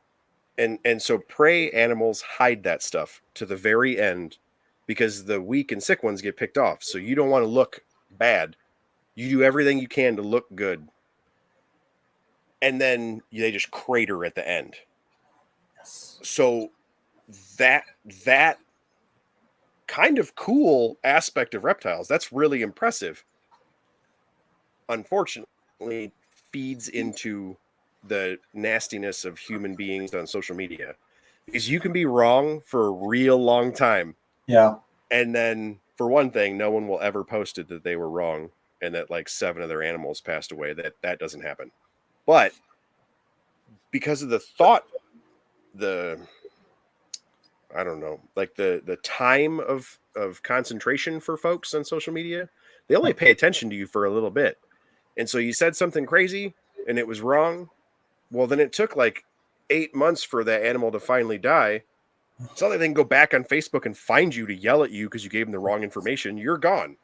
And so prey animals hide that stuff to the very end, because the weak and sick ones get picked off. So you don't want to look bad. You do everything you can to look good. And then they just crater at the end. Yes. So that kind of cool aspect of reptiles, that's really impressive, unfortunately feeds into the nastiness of human beings on social media, because you can be wrong for a real long time, Yeah. and then, for one thing, no one will ever post it that they were wrong and that like 7 of their animals passed away. That doesn't happen. But because of the thought, the I don't know, like the time of concentration for folks on social media, they only Right. pay attention to you for a little bit. And so you said something crazy and it was wrong. Well, then it took like 8 months for that animal to finally die. It's not like they can go back on Facebook and find you to yell at you because you gave them the wrong information. You're gone.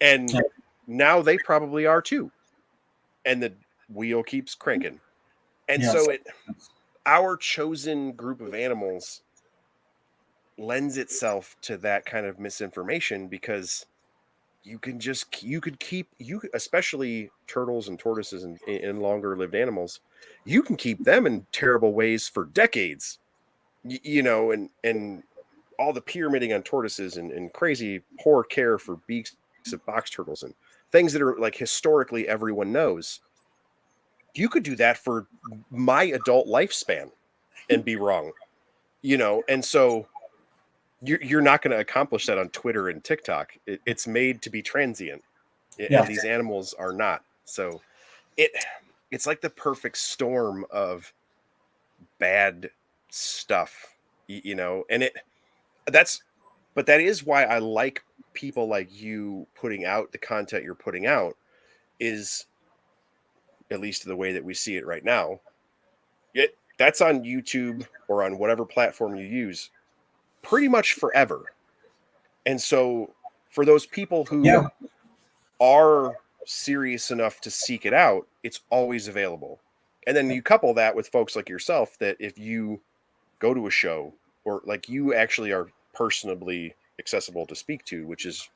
And Yeah. now they probably are too. And the wheel keeps cranking. And Yes. so our chosen group of animals lends itself to that kind of misinformation, because you could, especially turtles and tortoises and longer lived animals, you can keep them in terrible ways for decades. And all the pyramiding on tortoises and crazy poor care for beaks of box turtles and things that are like historically everyone knows, you could do that for my adult lifespan and be wrong. And so you're not going to accomplish that on Twitter and TikTok. It's made to be transient, Yeah. and these animals are not. So it's like the perfect storm of bad stuff, you know. And that is why I like people like you putting out the content you're putting out, is at least the way that we see it right now. That's on YouTube or on whatever platform you use pretty much forever. And so for those people who Yeah. are serious enough to seek it out, it's always available. And then you couple that with folks like yourself that if you go to a show, or like you actually are personably accessible to speak to, which is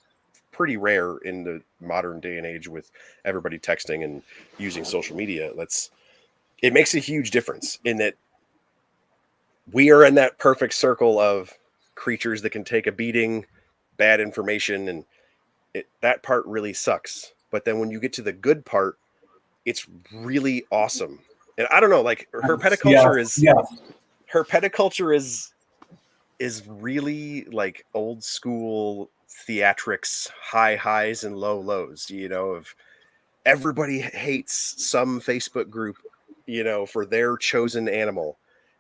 pretty rare in the modern day and age with everybody texting and using social media. It makes a huge difference in that we are in that perfect circle of creatures that can take a beating, bad information, and that part really sucks. But then when you get to the good part, it's really awesome. And I don't know, like Yeah. Yeah. her petaculture is really like old school theatrics, high highs and low lows, you know, of everybody hates some Facebook group, you know, for their chosen animal.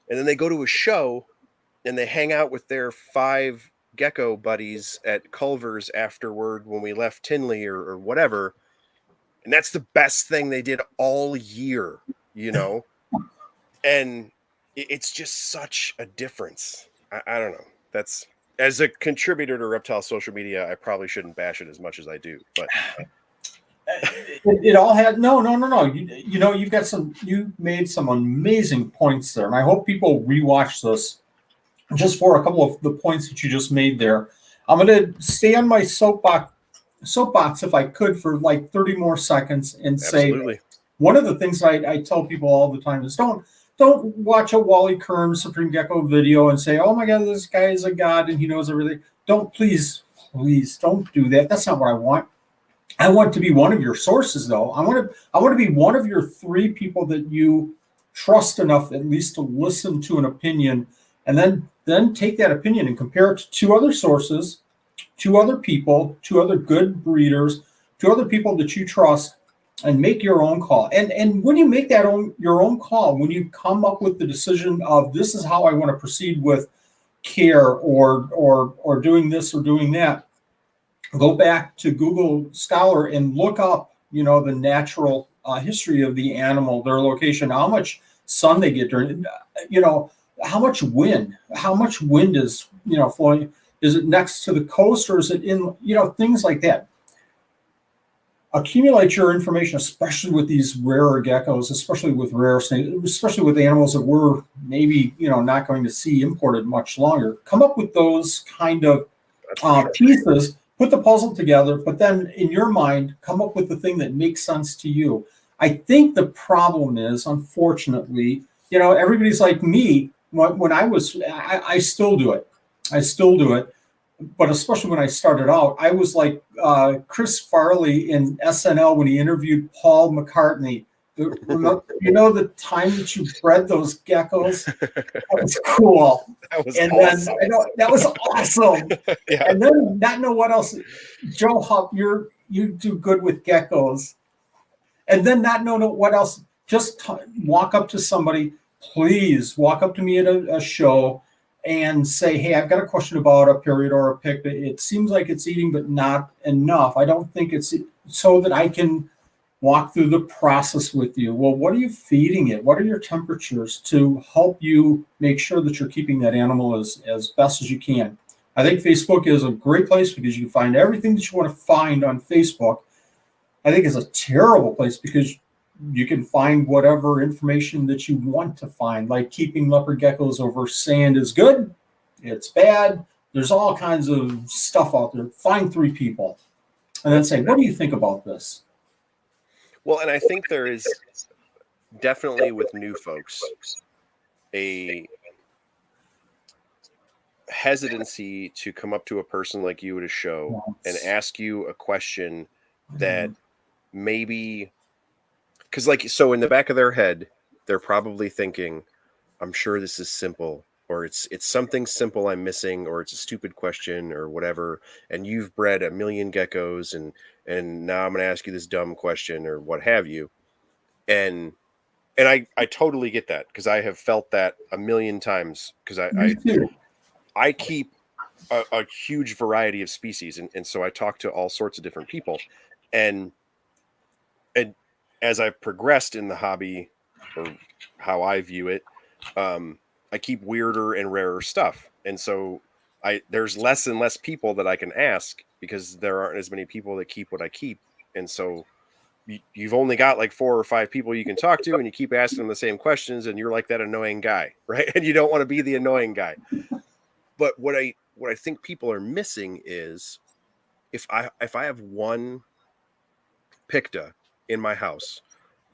And then they go to a show and they hang out with their 5 gecko buddies at Culver's afterward when we left Tinley or whatever. And that's the best thing they did all year, you know? And it's just such a difference. I don't know. That's, as a contributor to Reptile social media, I probably shouldn't bash it as much as I do, but it all had no. You know, you made some amazing points there, and I hope people rewatch this just for a couple of the points that you just made there. I'm going to stay on my soapbox if I could for like 30 more seconds and say absolutely. one of the things I tell people all the time is don't watch a Wally Kern Supreme Gecko video and say, oh my God, this guy is a god and he knows everything. Don't, please don't do that. That's not what I want. I want to be one of your sources, though. I want to be one of your 3 people that you trust enough at least to listen to an opinion, and then take that opinion and compare it to 2 other sources, 2 other people, 2 other good breeders, 2 other people that you trust, and make your own call. And when you make your own call, when you come up with the decision of this is how I want to proceed with care or doing this or doing that, go back to Google Scholar and look up, you know, the natural history of the animal, their location, how much sun they get during, you know, how much wind is, you know, flowing. Is it next to the coast or is it in, you know, things like that. Accumulate your information, especially with these rarer geckos, especially with rare snakes, especially with animals that we're maybe, you know, not going to see imported much longer. Come up with those kind of pieces, put the puzzle together, but then in your mind, come up with the thing that makes sense to you. I think the problem is, unfortunately, you know, everybody's like me. When I still do it. I still do it. But especially when I started out, I was like Chris Farley in SNL when he interviewed Paul McCartney. You know the time that you bred those geckos? That was cool. That was And awesome. then I know that was awesome. Yeah. And then not know what else. Joe Hupp, you do good with geckos. And then not know what else. Just walk up to somebody. Please walk up to me at a show and say, hey, I've got a question about a period or a pick. It seems like it's eating, but not enough. I don't think it's so that I can walk through the process with you. Well, what are you feeding it? What are your temperatures to help you make sure that you're keeping that animal as best as you can? I think Facebook is a great place because you can find everything that you want to find on Facebook. I think it's a terrible place because you can find whatever information that you want to find, like keeping leopard geckos over sand is good, it's bad. There's all kinds of stuff out there. Find 3 people and then say, what do you think about this? Well, and I think there is definitely with new folks a hesitancy to come up to a person like you at a show and ask you a question that maybe, because like, so in the back of their head they're probably thinking, I'm sure this is simple, or it's something simple I'm missing, or it's a stupid question or whatever, and you've bred a million geckos, and now I'm going to ask you this dumb question or what have you. And I totally get that, because I have felt that a million times, because Me too. I keep a huge variety of species, and so I talk to all sorts of different people, and and as I've progressed in the hobby, or how I view it, I keep weirder and rarer stuff, and so there's less and less people that I can ask, because there aren't as many people that keep what I keep, and so you've only got like 4 or 5 people you can talk to, and you keep asking them the same questions, and you're like that annoying guy, right? And you don't want to be the annoying guy. But what I think people are missing is, if I have one picta in my house,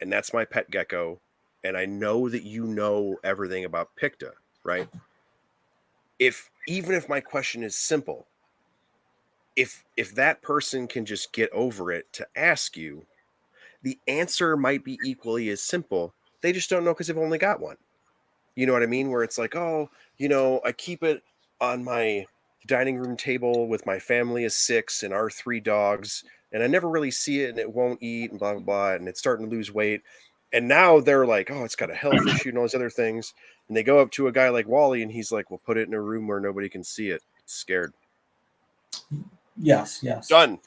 and that's my pet gecko, and I know that you know everything about picta, right? If Even if my question is simple, if that person can just get over it to ask you, the answer might be equally as simple. They just don't know, because they've only got one. You know what I mean? Where it's like, oh, I keep it on my dining room table with my family of 6 and our 3 dogs, and I never really see it, and it won't eat, and blah blah blah, and it's starting to lose weight. And now they're like, oh, it's got a health issue and all these other things. And they go up to a guy like Wally, and he's like, well, put it in a room where nobody can see it. It's scared. Yes, yes. Done.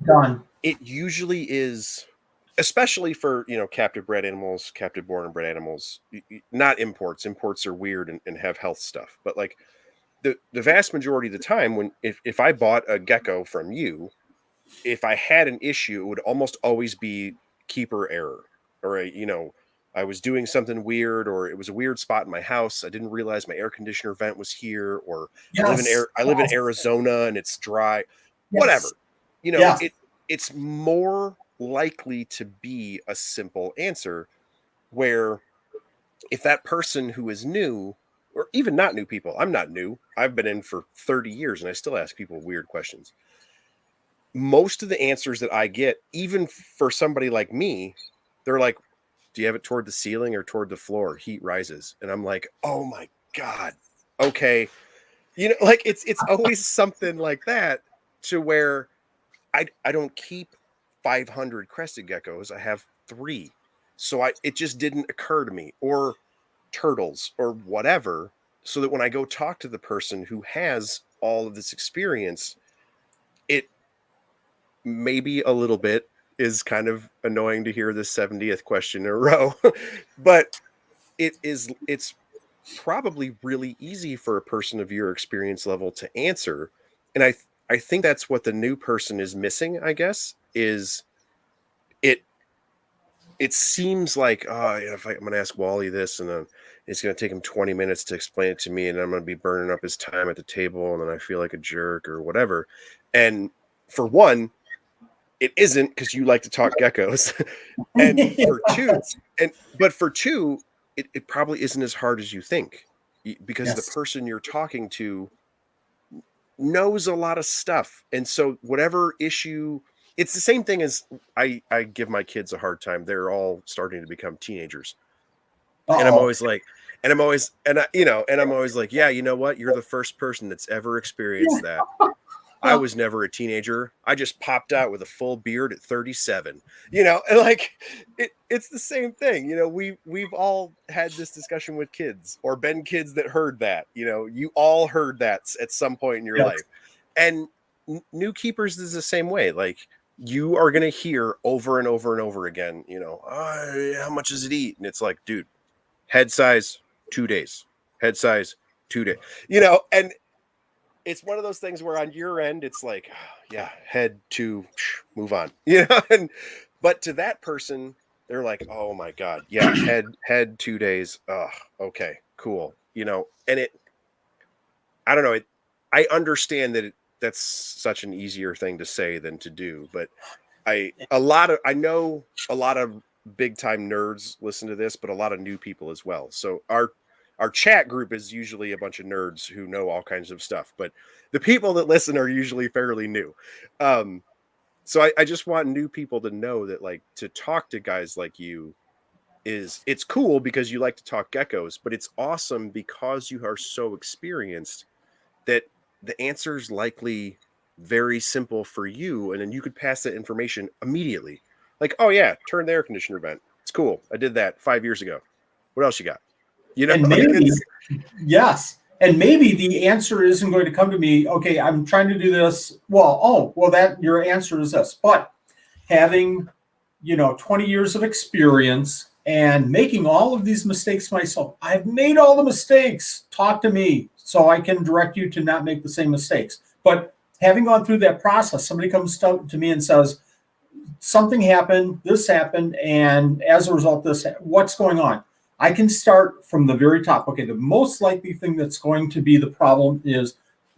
Done. It usually is, especially for captive bred animals, captive born and bred animals, not imports. Imports are weird and have health stuff, but like the vast majority of the time, when if I bought a gecko from you, if I had an issue, it would almost always be keeper error, or I was doing something weird, or it was a weird spot in my house. I didn't realize my air conditioner vent was here, or Yes. I live in Yes. Arizona and it's dry. Yes. Whatever. Yes. It's more likely to be a simple answer, where if that person who is new, or even not new people, I'm not new. I've been in for 30 years and I still ask people weird questions. Most of the answers that I get, even for somebody like me, they're like, do you have it toward the ceiling or toward the floor? Heat rises. And I'm like, oh my God. Okay. Like it's always something like that, to where I don't keep 500 crested geckos. I have 3. So it just didn't occur to me, or turtles or whatever, so that when I go talk to the person who has all of this experience, it maybe a little bit is kind of annoying to hear the 70th question in a row, but it's probably really easy for a person of your experience level to answer. And I think that's what the new person is missing, I guess, is it it seems like, oh, if I'm going to ask Wally this, and then it's going to take him 20 minutes to explain it to me, and I'm going to be burning up his time at the table, and then I feel like a jerk or whatever. And for one, it isn't, because you like to talk geckos. And for two, for two, it probably isn't as hard as you think, because the Yes. person you're talking to knows a lot of stuff. And so whatever issue, it's the same thing as I give my kids a hard time. They're all starting to become teenagers. And I'm Uh-oh. always like, and I'm always like, yeah, you know what? You're the first person that's ever experienced that. I was never a teenager. I just popped out with a full beard at 37. And like it's the same thing. We've all had this discussion with kids, or been kids that heard that. You all heard that at some point in your Yes. life. And new keepers is the same way. Like, you are going to hear over and over and over again, how much does it eat? And it's like, dude, head size 2 days. Head size 2 days. And it's one of those things where on your end it's like, yeah, head to move on. But to that person, they're like, oh my God, yeah, head 2 days. Oh, okay, cool. And I don't know, I understand that that's such an easier thing to say than to do, but I know a lot of big time nerds listen to this, but a lot of new people as well. So our chat group is usually a bunch of nerds who know all kinds of stuff, but the people that listen are usually fairly new. So I just want new people to know that, like, to talk to guys like you, is it's cool because you like to talk geckos, but it's awesome because you are so experienced that the answer is likely very simple for you, and then you could pass that information immediately. Like, oh yeah, turn the air conditioner vent. It's cool. I did that 5 years ago. What else you got? And Like maybe, it's yes. And maybe the answer isn't going to come to me, okay, I'm trying to do this. Well, that your answer is this. But having, 20 years of experience and making all of these mistakes myself, I've made all the mistakes. Talk to me so I can direct you to not make the same mistakes. But having gone through that process, somebody comes to me and says, something happened, this happened, and as a result, what's going on? I can start from the very top. Okay, the most likely thing that's going to be the problem is,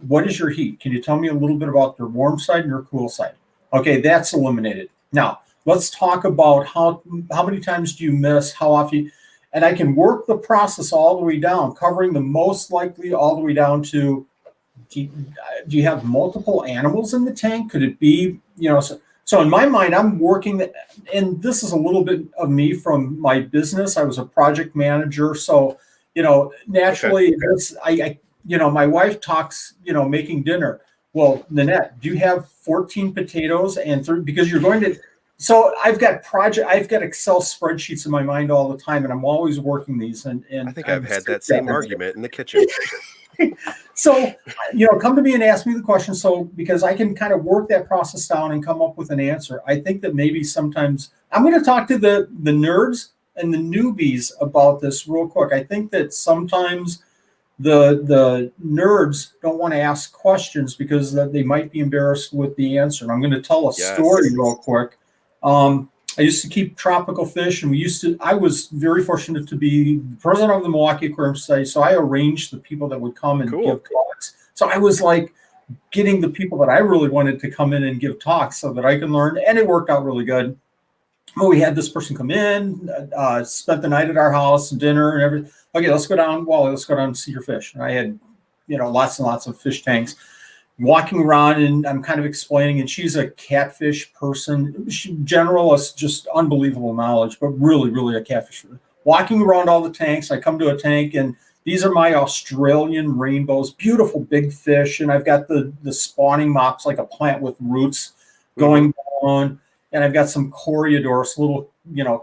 what is your heat? Can you tell me a little bit about your warm side and your cool side? Okay, that's eliminated. Now, let's talk about how many times do you miss, how often, and I can work the process all the way down, covering the most likely all the way down to, do you have multiple animals in the tank? Could it be, so in my mind, I'm working, and this is a little bit of me from my business. I was a project manager. So, naturally, my wife talks, making dinner. Well, Nanette, do you have 14 potatoes and three? Because you're going to, so I've got Excel spreadsheets in my mind all the time, and I'm always working these. And I think I've had that same argument in the kitchen. So, come to me and ask me the question. So, because I can kind of work that process down and come up with an answer. I think that maybe sometimes I'm going to talk to the nerds and the newbies about this real quick. I think that sometimes the nerds don't want to ask questions because they might be embarrassed with the answer. And I'm going to tell a story real quick. I used to keep tropical fish, and I was very fortunate to be the president of the Milwaukee Aquarium Society. So I arranged the people that would come and give talks. So I was like getting the people that I really wanted to come in and give talks so that I can learn. And it worked out really good. Well, we had this person come in, spent the night at our house, dinner and everything. Okay, let's go down, Wally, let's go down and see your fish. And I had, lots and lots of fish tanks. Walking around, and I'm kind of explaining, and she's a catfish person. She generalist, just unbelievable knowledge, but really, really a catfish. Walking around all the tanks, I come to a tank, and these are my Australian rainbows, beautiful big fish, and I've got the spawning mops, like a plant with roots going on, and I've got some Coreodorus, little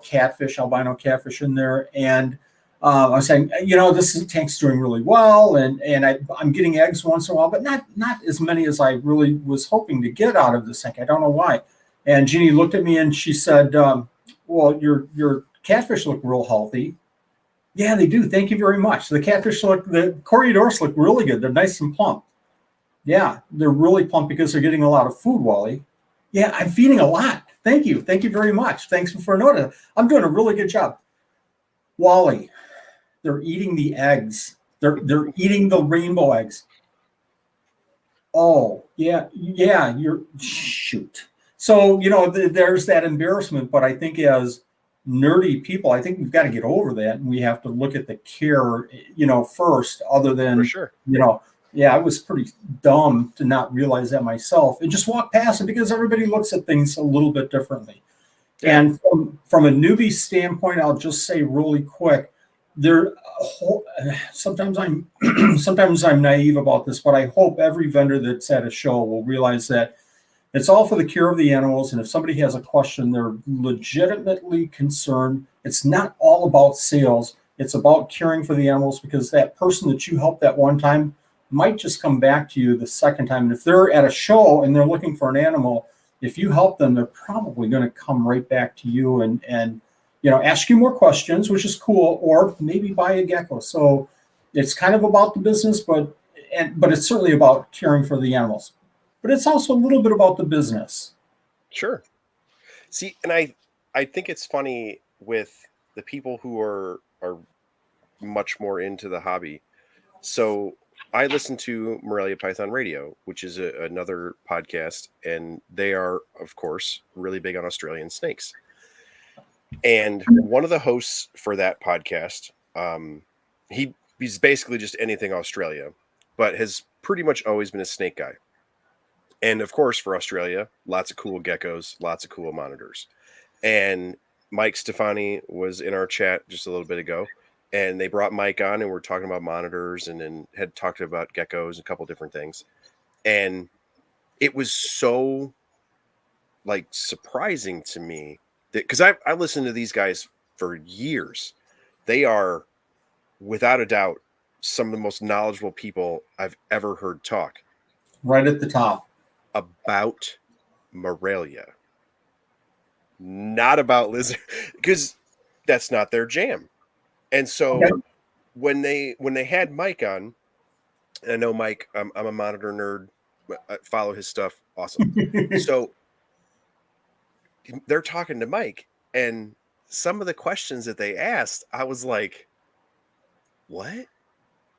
catfish, albino catfish in there, and I'm saying, this tank's doing really well, and I'm getting eggs once in a while, but not as many as I really was hoping to get out of this tank. I don't know why. And Jeannie looked at me and she said, well, your catfish look real healthy. Yeah, they do. Thank you very much. The Coreodorus look really good. They're nice and plump. Yeah, they're really plump because they're getting a lot of food, Wally. Yeah, I'm feeding a lot. Thank you. Thank you very much. Thanks for noticing. I'm doing a really good job. Wally, they're eating the eggs. They're eating the rainbow eggs. Oh, yeah, you're shoot. So, there's that embarrassment, but I think as nerdy people, I think we've got to get over that, and we have to look at the care, first, other than, For sure. I was pretty dumb to not realize that myself and just walk past it because everybody looks at things a little bit differently. Yeah. And from a newbie standpoint, I'll just say really quick, sometimes I'm naive about this, but I hope every vendor that's at a show will realize that it's all for the care of the animals. And if somebody has a question, they're legitimately concerned. It's not all about sales. It's about caring for the animals, because that person that you helped that one time might just come back to you the second time. And if they're at a show and they're looking for an animal, if you help them, they're probably going to come right back to you and ask you more questions, which is cool, or maybe buy a gecko. So it's kind of about the business, but it's certainly about caring for the animals. But it's also a little bit about the business. Sure. See, and I think it's funny with the people who are much more into the hobby. So I listen to Morelia Python Radio, which is another podcast, and they are, of course, really big on Australian snakes. And one of the hosts for that podcast, he's basically just anything Australia, but has pretty much always been a snake guy. And of course, for Australia, lots of cool geckos, lots of cool monitors. And Mike Stefani was in our chat just a little bit ago, and they brought Mike on, and we're talking about monitors, and then had talked about geckos and a couple different things, and it was so like surprising to me that because I listened to these guys for years, they are without a doubt some of the most knowledgeable people I've ever heard talk Right at the top. about Morelia, not about lizard, because that's not their jam. And so Okay. when they had Mike on, and I know Mike, I'm a monitor nerd, I follow his stuff, awesome. So they're talking to Mike, and some of the questions that they asked, I was like, "What?"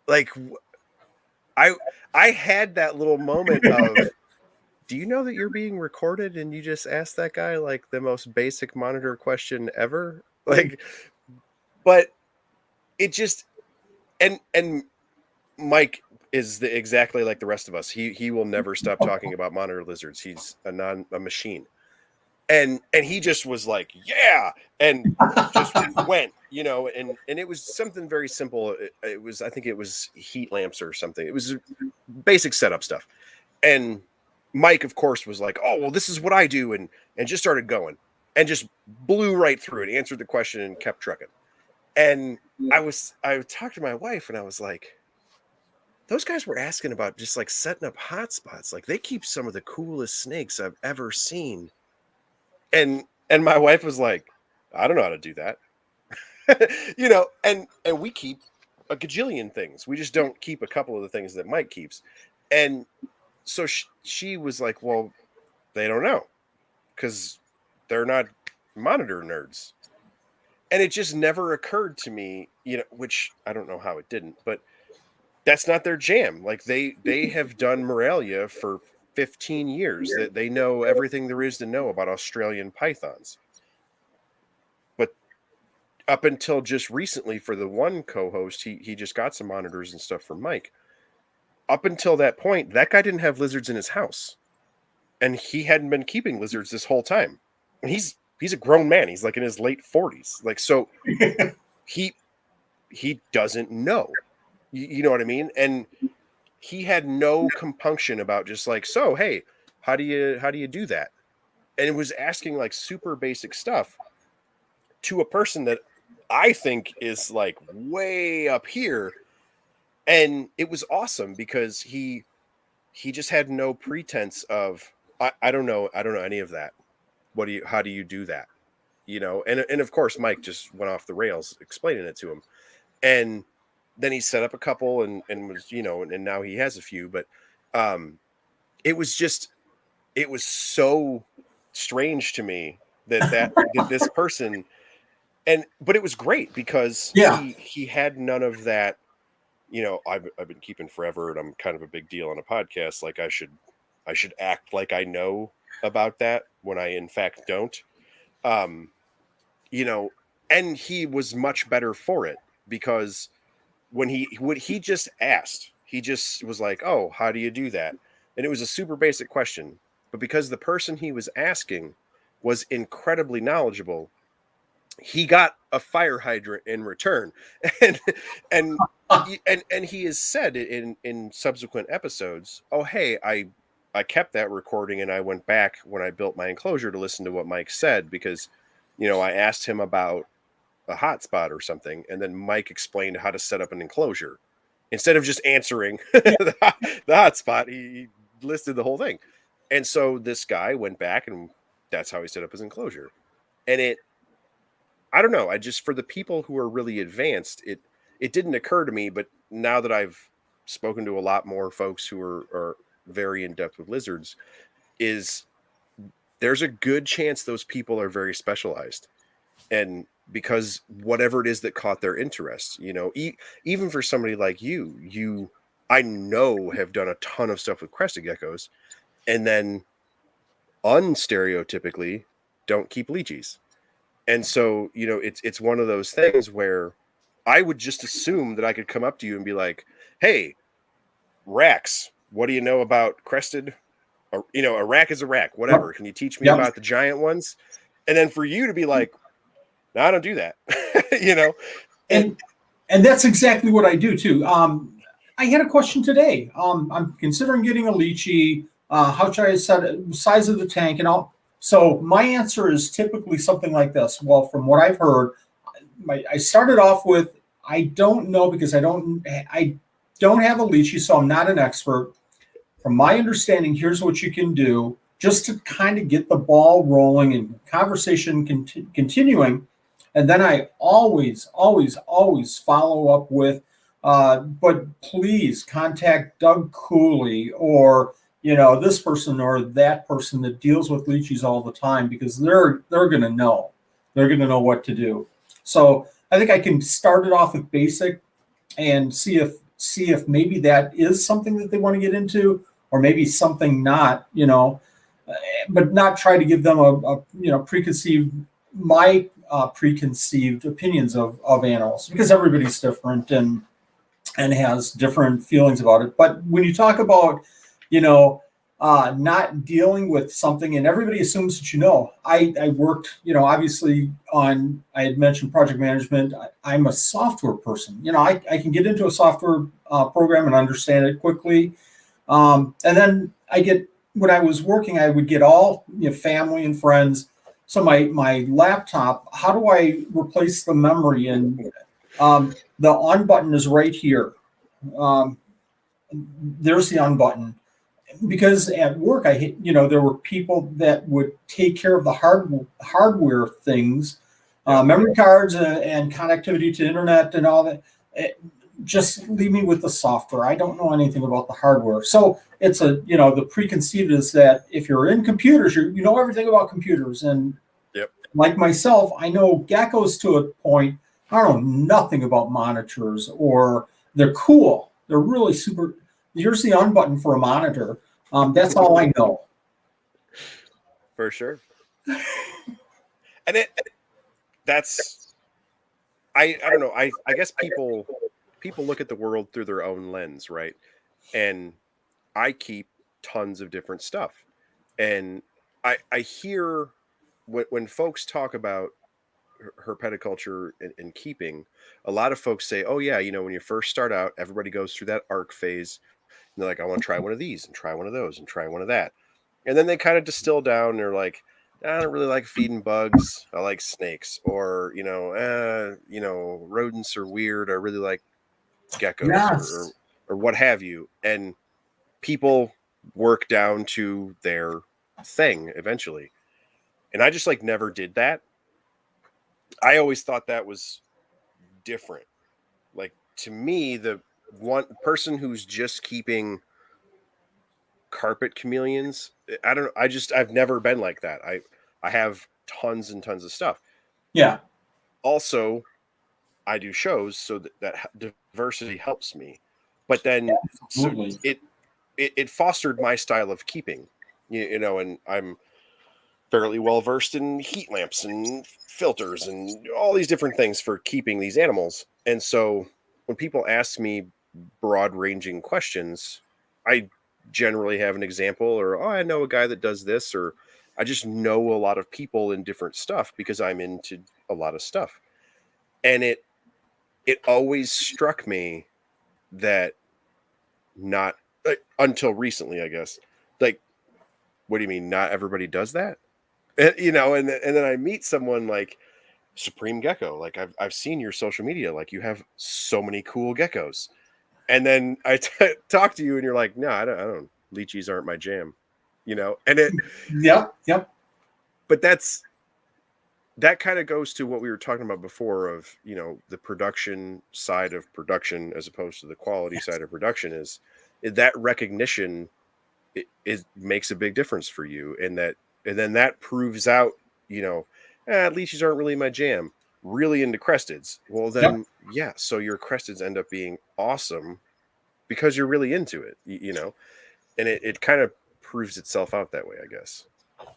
Like, I I had that little moment of, "Do you know that you're being recorded and you just asked that guy like the most basic monitor question ever?" Like, but it just and Mike is exactly like the rest of us. He will never stop talking about monitor lizards. He's a machine. And he just was like, yeah, and just went, and it was something very simple. It was, I think it was heat lamps or something. It was basic setup stuff. And Mike, of course, was like, oh, well, this is what I do, and just started going and just blew right through it, answered the question and kept trucking. And I talked to my wife and I was like, those guys were asking about just like setting up hotspots. Like they keep some of the coolest snakes I've ever seen. And my wife was like, I don't know how to do that. And we keep a gajillion things. We just don't keep a couple of the things that Mike keeps. And so she was like, well, they don't know because they're not monitor nerds. And it just never occurred to me, which I don't know how it didn't, but that's not their jam. Like they have done Morelia for 15 years, that they know everything there is to know about Australian pythons. But up until just recently, for the one co-host, he just got some monitors and stuff from Mike. Up until that point, that guy didn't have lizards in his house, and he hadn't been keeping lizards this whole time. And he's a grown man. He's like in his late 40s. Like, so he doesn't know. You know what I mean? And he had no compunction about just like, so hey, how do you do that? And it was asking like super basic stuff to a person that I think is like way up here. And it was awesome because he just had no pretense of, I don't know any of that. How do you do that? And of course Mike just went off the rails explaining it to him. And then he set up a couple and was, and now he has a few, but it was so strange to me that this person, but it was great because Yeah. he had none of that. I've been keeping forever and I'm kind of a big deal on a podcast. Like I should act like I know about that when I in fact don't. Um, and he was much better for it because when he just asked, he just was like, "Oh, how do you do that?" And it was a super basic question, but because the person he was asking was incredibly knowledgeable, he got a fire hydrant in return. and and and he has said in subsequent episodes, oh hey, I kept that recording and I went back when I built my enclosure to listen to what Mike said, because I asked him about a hotspot or something, and then Mike explained how to set up an enclosure instead of just answering Yeah. the hotspot. He listed the whole thing. And so this guy went back and that's how he set up his enclosure. And I don't know. I just, for the people who are really advanced, it didn't occur to me, but now that I've spoken to a lot more folks who are very in depth with lizards, is there's a good chance those people are very specialized. And because whatever it is that caught their interest, even for somebody like you, I know, have done a ton of stuff with crested geckos, and then unstereotypically don't keep leechies. And so, it's one of those things where I would just assume that I could come up to you and be like, hey, racks, what do you know about crested? Or, a rack is a rack, whatever. Can you teach me Yep. about the giant ones? And then for you to be like, No, I don't do that. You know, And that's exactly what I do too. I had a question today. I'm considering getting a lychee. How should I set it, size of the tank and all? So my answer is typically something like this. Well, from what I've heard, I started off with I don't know because I don't have a lychee, so I'm not an expert. From my understanding, here's what you can do just to kind of get the ball rolling and conversation continuing. And then I always, always, always follow up with, but please contact Doug Cooley or this person or that person that deals with lychees all the time because they're going to know. They're going to know what to do. So I think I can start it off with basic and see if maybe that is something that they want to get into or maybe something not, but not try to give them a preconceived my preconceived opinions of animals because everybody's different and has different feelings about it. But when you talk about, not dealing with something and everybody assumes that I worked, obviously I had mentioned project management. I'm a software person. I can get into a software program and understand it quickly. And then when I was working, I would get all family and friends. So my laptop, how do I replace the memory? And the on button is right here. Um, there's the on button because at work there were people that would take care of the hardware things, memory cards and connectivity to internet and all that. Just leave me with the software. I don't know anything about the hardware. So it's the preconceived is that if you're in computers, you know everything about computers. And yep. Like myself, I know geckos to a point. I don't know nothing about monitors or they're cool. They're really super. Here's the on button for a monitor. That's all I know. For sure. And that's I don't know. I guess people look at the world through their own lens, right? And I keep tons of different stuff. And I hear when folks talk about herpetoculture and keeping, a lot of folks say, oh yeah, when you first start out, everybody goes through that arc phase. And they're like, I want to try one of these and try one of those and try one of that. And then they kind of distill down. And they're like, I don't really like feeding bugs. I like snakes, or rodents are weird. I really like geckos, Yes. or what have you. And people work down to their thing eventually. And I just never did that. I always thought that was different. Like, to me, the one person who's just keeping carpet chameleons, I've never been like that. I have tons and tons of stuff. Yeah. Also, I do shows, so that diversity helps me. But then Absolutely. so it fostered my style of keeping, and I'm fairly well versed in heat lamps and filters and all these different things for keeping these animals. And so when people ask me broad ranging questions, I generally have an example, or, oh, I know a guy that does this, or I just know a lot of people in different stuff because I'm into a lot of stuff. And it always struck me that not until recently, I guess, like, what do you mean not everybody does that? And then I meet someone like Supreme Gecko. Like, I've seen your social media, like you have so many cool geckos. And then I talk to you and you're like, no, I don't lychees aren't my jam, and Yep. but that kind of goes to what we were talking about before of, the production side of production as opposed to the quality side of production is that recognition. It makes a big difference for you, and then that proves out, leeches aren't really my jam. Really into cresteds. Well, Yep. then, yeah, so your cresteds end up being awesome because you're really into it, and it kind of proves itself out that way, I guess.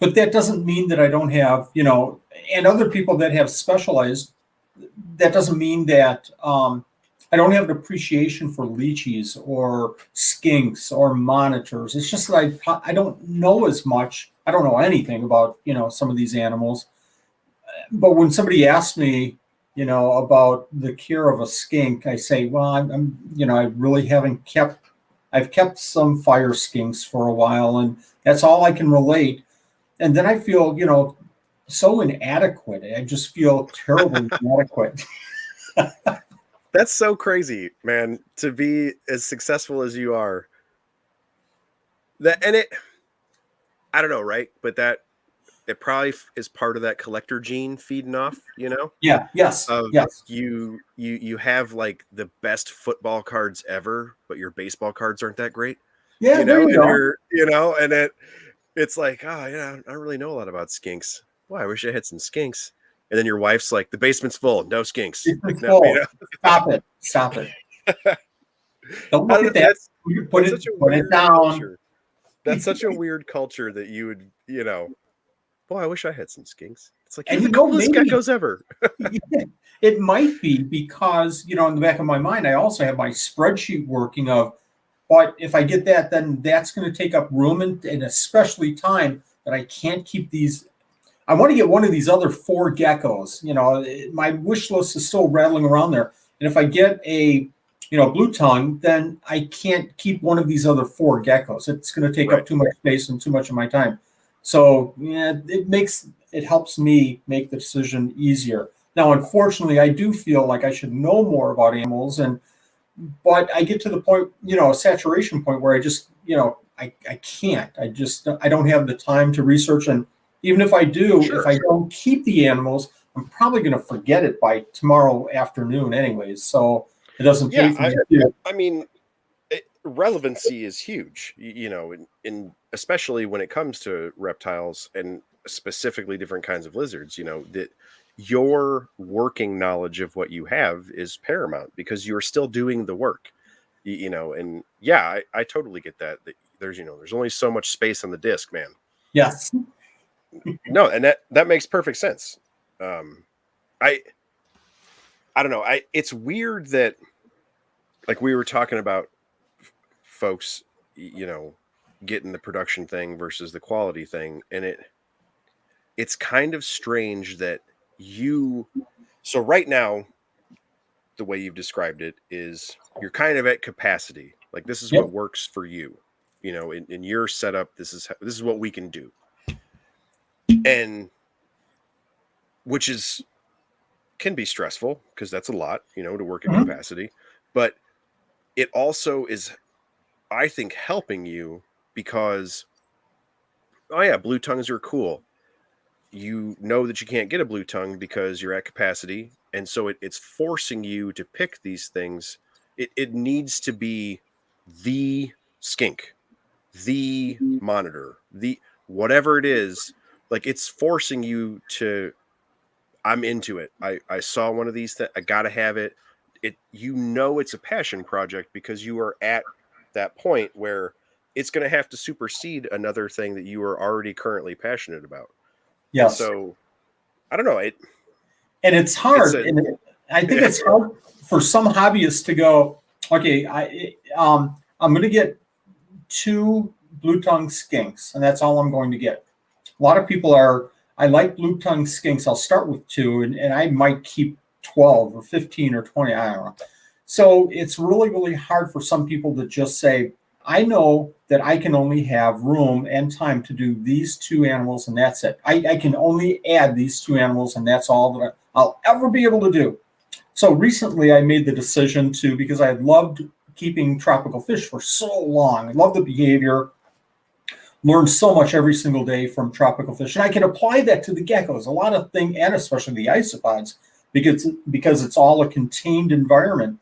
But that doesn't mean that I don't have, and other people that have specialized. That doesn't mean that I don't have an appreciation for lychees or skinks or monitors. It's just that I don't know as much. I don't know anything about some of these animals. but when somebody asks me, about the care of a skink, I say, well, I really haven't I've kept some fire skinks for a while, and that's all I can relate. And then I feel, so inadequate. I just feel terribly inadequate. That's so crazy, man, to be as successful as you are. I don't know, right? But it probably is part of that collector gene feeding off, Yeah. Yes. of Yes. you have like the best football cards ever, but your baseball cards aren't that great, Yeah. There you and go. it's like, oh yeah, I don't really know a lot about skinks. Well, I wish I had some skinks. And then your wife's like, the basement's full, no skinks. Like, It's no, full. Stop it. Stop it. Don't I look don't at know, that. that's such a Put it weird down. culture. That's such a weird culture that you would, boy, I wish I had some skinks. It's like, you're And the coolest maybe geckos ever. it might be because, in the back of my mind, I also have my spreadsheet working of, but if I get that, then that's going to take up room and especially time that I can't keep these. I want to get one of these other 4 geckos. My wish list is still rattling around there. And if I get a, blue tongue, then I can't keep one of these other 4 geckos. It's going to take Right. up too much space and too much of my time. So yeah, it helps me make the decision easier. Now, unfortunately, I do feel like I should know more about animals, but I get to the point, a saturation point where I just, I can't. I don't have the time to research. And even if I do, Sure. if I don't keep the animals, I'm probably going to forget it by tomorrow afternoon, anyways. So it doesn't pay for me to. I mean, relevancy is huge, in especially when it comes to reptiles and specifically different kinds of lizards, that your working knowledge of what you have is paramount because you're still doing the work, and yeah, I totally get that there's only so much space on the disc, man. Yes. No, and that makes perfect sense. I don't know. It's weird that, like, we were talking about folks, getting the production thing versus the quality thing, and it's kind of strange that so right now, the way you've described it is you're kind of at capacity. Like, this is Yep. what works for you, in your setup. This is what we can do, and which can be stressful because that's a lot, to work at Mhm. capacity, but it also is, I think, helping you because, oh yeah, blue tongues are cool. You know that you can't get a blue tongue because you're at capacity, and so it's forcing you to pick these things. It needs to be the skink, the monitor, the whatever it is. Like, it's forcing you to. I'm into it. I saw one of these. I gotta have it. It's a passion project because you are at that point where it's going to have to supersede another thing that you are already currently passionate about. And Yes. so, I don't know. And it's hard. I think it's hard for some hobbyists to go, okay, I'm going to get 2 blue tongue skinks, and that's all I'm going to get. A lot of people I like blue tongue skinks. I'll start with 2, and I might keep 12 or 15 or 20. I don't know. So it's really, really hard for some people to just say, I know that I can only have room and time to do these 2 animals, and that's it. I can only add these 2 animals, and that's all that I'll ever be able to do. So recently I made the decision because I had loved keeping tropical fish for so long. I love the behavior, learn so much every single day from tropical fish. And I can apply that to the geckos, a lot of things, and especially the isopods, because it's all a contained environment.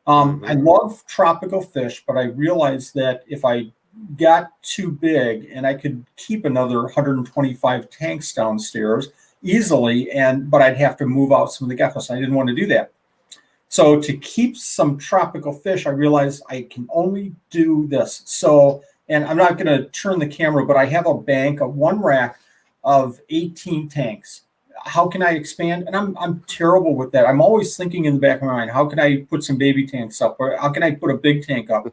I love tropical fish, but I realized that if I got too big and I could keep another 125 tanks downstairs easily, but I'd have to move out some of the geckos. I didn't want to do that. So to keep some tropical fish, I realized I can only do this. So, and I'm not going to turn the camera, but I have a bank of 1 rack of 18 tanks. How can I expand? And I'm terrible with that. I'm always thinking in the back of my mind, how can I put some baby tanks up, or how can I put a big tank up?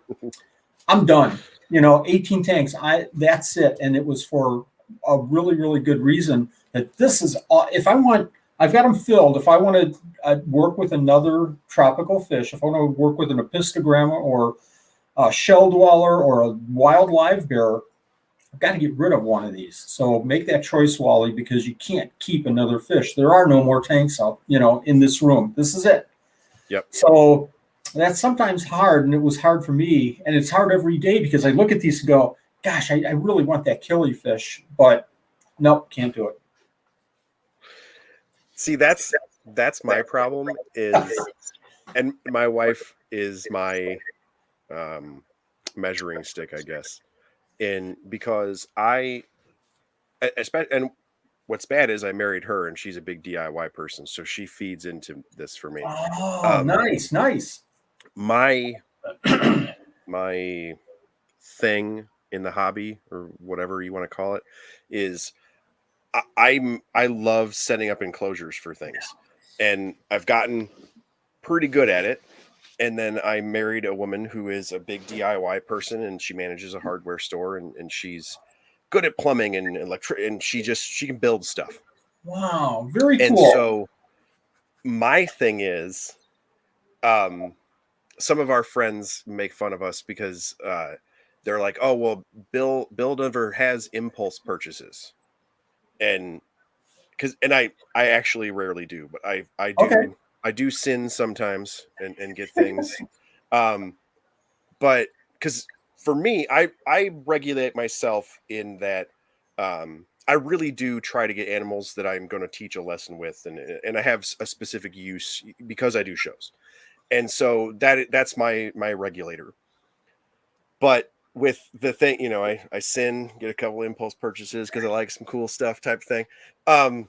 I'm done. 18 tanks. That's it. And it was for a really, really good reason that this is, if I want I've got them filled. If I want to work with another tropical fish, if I want to work with an apistogramma or a shell dweller or a wild live bearer, I've got to get rid of one of these. So make that choice, Wally, because you can't keep another fish. There are no more tanks out, in this room. This is it. Yep. So that's sometimes hard, and it was hard for me, and it's hard every day because I look at these and go, "Gosh, I really want that killifish, but nope, can't do it." See, that's my problem is, and my wife is my measuring stick, I guess. In because I especially, and what's bad is I married her and she's a big DIY person, so she feeds into this for me. Oh, Um nice, nice. my my thing in the hobby or whatever you want to call it is I love setting up enclosures for things. And I've gotten pretty good at it. And then I married a woman who is a big DIY person and she manages a hardware store and she's good at plumbing and electric and she can build stuff. Wow, very And cool. so my thing is um some of our friends make fun of us because they're like, "Oh, well, Bill never has impulse purchases." And I actually rarely do, but Okay. I do sin sometimes and get things. Um but because for me, I regulate myself in that I really do try to get animals that I'm going to teach a lesson with, and I have a specific use because I do shows, and so that's my regulator. But with the thing, I sin, get a couple impulse purchases because I like some cool stuff type thing. Um,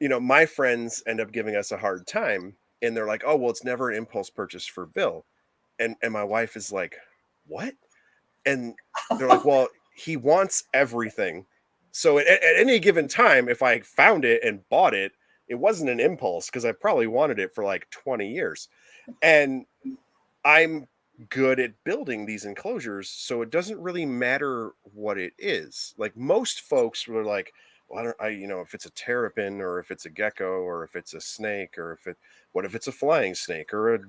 my friends end up giving us a hard time, and they're like, "Oh, well, it's never an impulse purchase for Bill," and my wife is like, "What?" And they're like, "Well, he wants everything." So at any given time, if I found it and bought it, it wasn't an impulse because I probably wanted it for like 20 years. And I'm good at building these enclosures, so it doesn't really matter what it is. Like most folks were like, well, if it's a terrapin or if it's a gecko or if it's a snake or what if it's a flying snake or a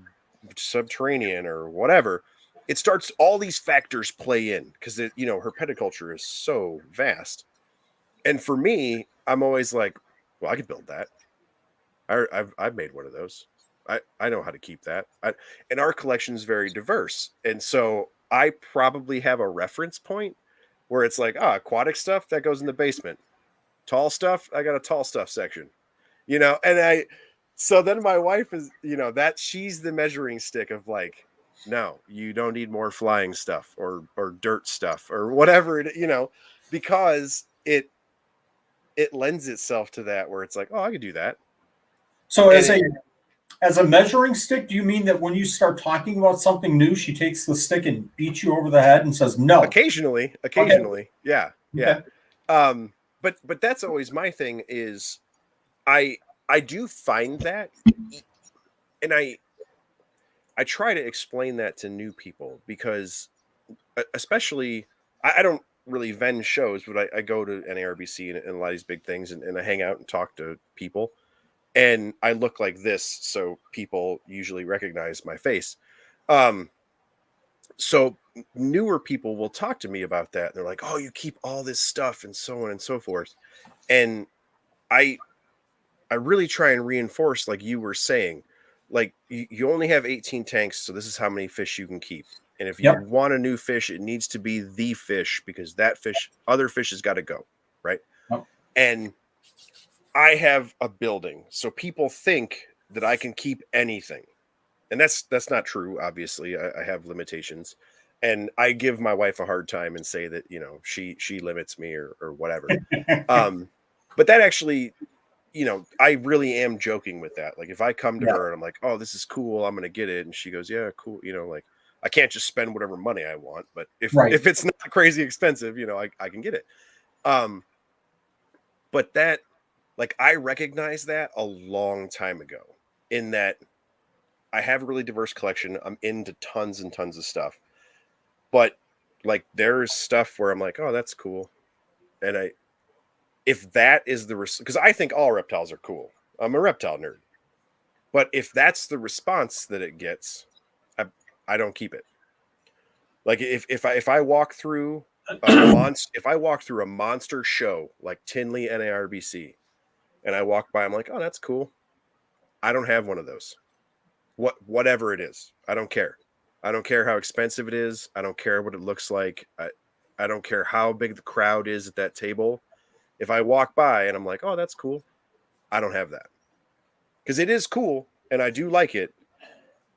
subterranean or whatever. It starts all these factors play in because her pediculture is so vast. And for me, I'm always like, well, I could build that. I've made one of those. I know how to keep that. And our collection is very diverse, and so I probably have a reference point where it's like, aquatic stuff that goes in the basement. Tall stuff, I got a tall stuff section, And so then my wife is, that she's the measuring stick of like, no, you don't need more flying stuff or dirt stuff or whatever because it lends itself to that where it's like, oh, I could do that, So and it as a measuring stick, do you mean that when you start talking about something new, she takes the stick and beats you over the head and says no? Okay. occasionally, yeah, yeah. Okay. Um, but that's always my thing is I I do find that, and I try to explain that to new people because especially I don't really vend shows, but I go to an ARBC and a lot of these big things and I hang out and talk to people and I look like this, so people usually recognize my face. Um, so newer people will talk to me about that. They're like, "Oh, you keep all this stuff and so on and so forth." And I I really try and reinforce like you were saying, like you only have 18 tanks, so this is how many fish you can keep. And if you Yep. want a new fish, it needs to be the fish because that other fish has got to go, right? Yep. And I have a building, so people think that I can keep anything. And that's not true. Obviously, I have limitations, and I give my wife a hard time and say that she limits me or whatever. Um, but that actually, I really am joking with that. Like if I come to Yeah. her and I'm like, "Oh, this is cool. I'm gonna get it," and she goes, "Yeah, cool." Like I can't just spend whatever money I want, but Right. if it's not crazy expensive, I can get it. Um, but that like I recognize that a long time ago in that I have a really diverse collection. I'm into tons and tons of stuff. But like there's stuff where I'm like, "Oh, that's cool." And if that is because I think all reptiles are cool. I'm a reptile nerd. But if that's the response that it gets, I don't keep it. Like if I walk through if I walk through a monster show like Tinley NARBC and I walk by, I'm like, oh, that's cool. I don't have one of those. Whatever it is, I don't care. I don't care how expensive it is. I don't care what it looks like. I don't care how big the crowd is at that table. If I walk by and I'm like, oh, that's cool, I don't have that. Because it is cool and I do like it,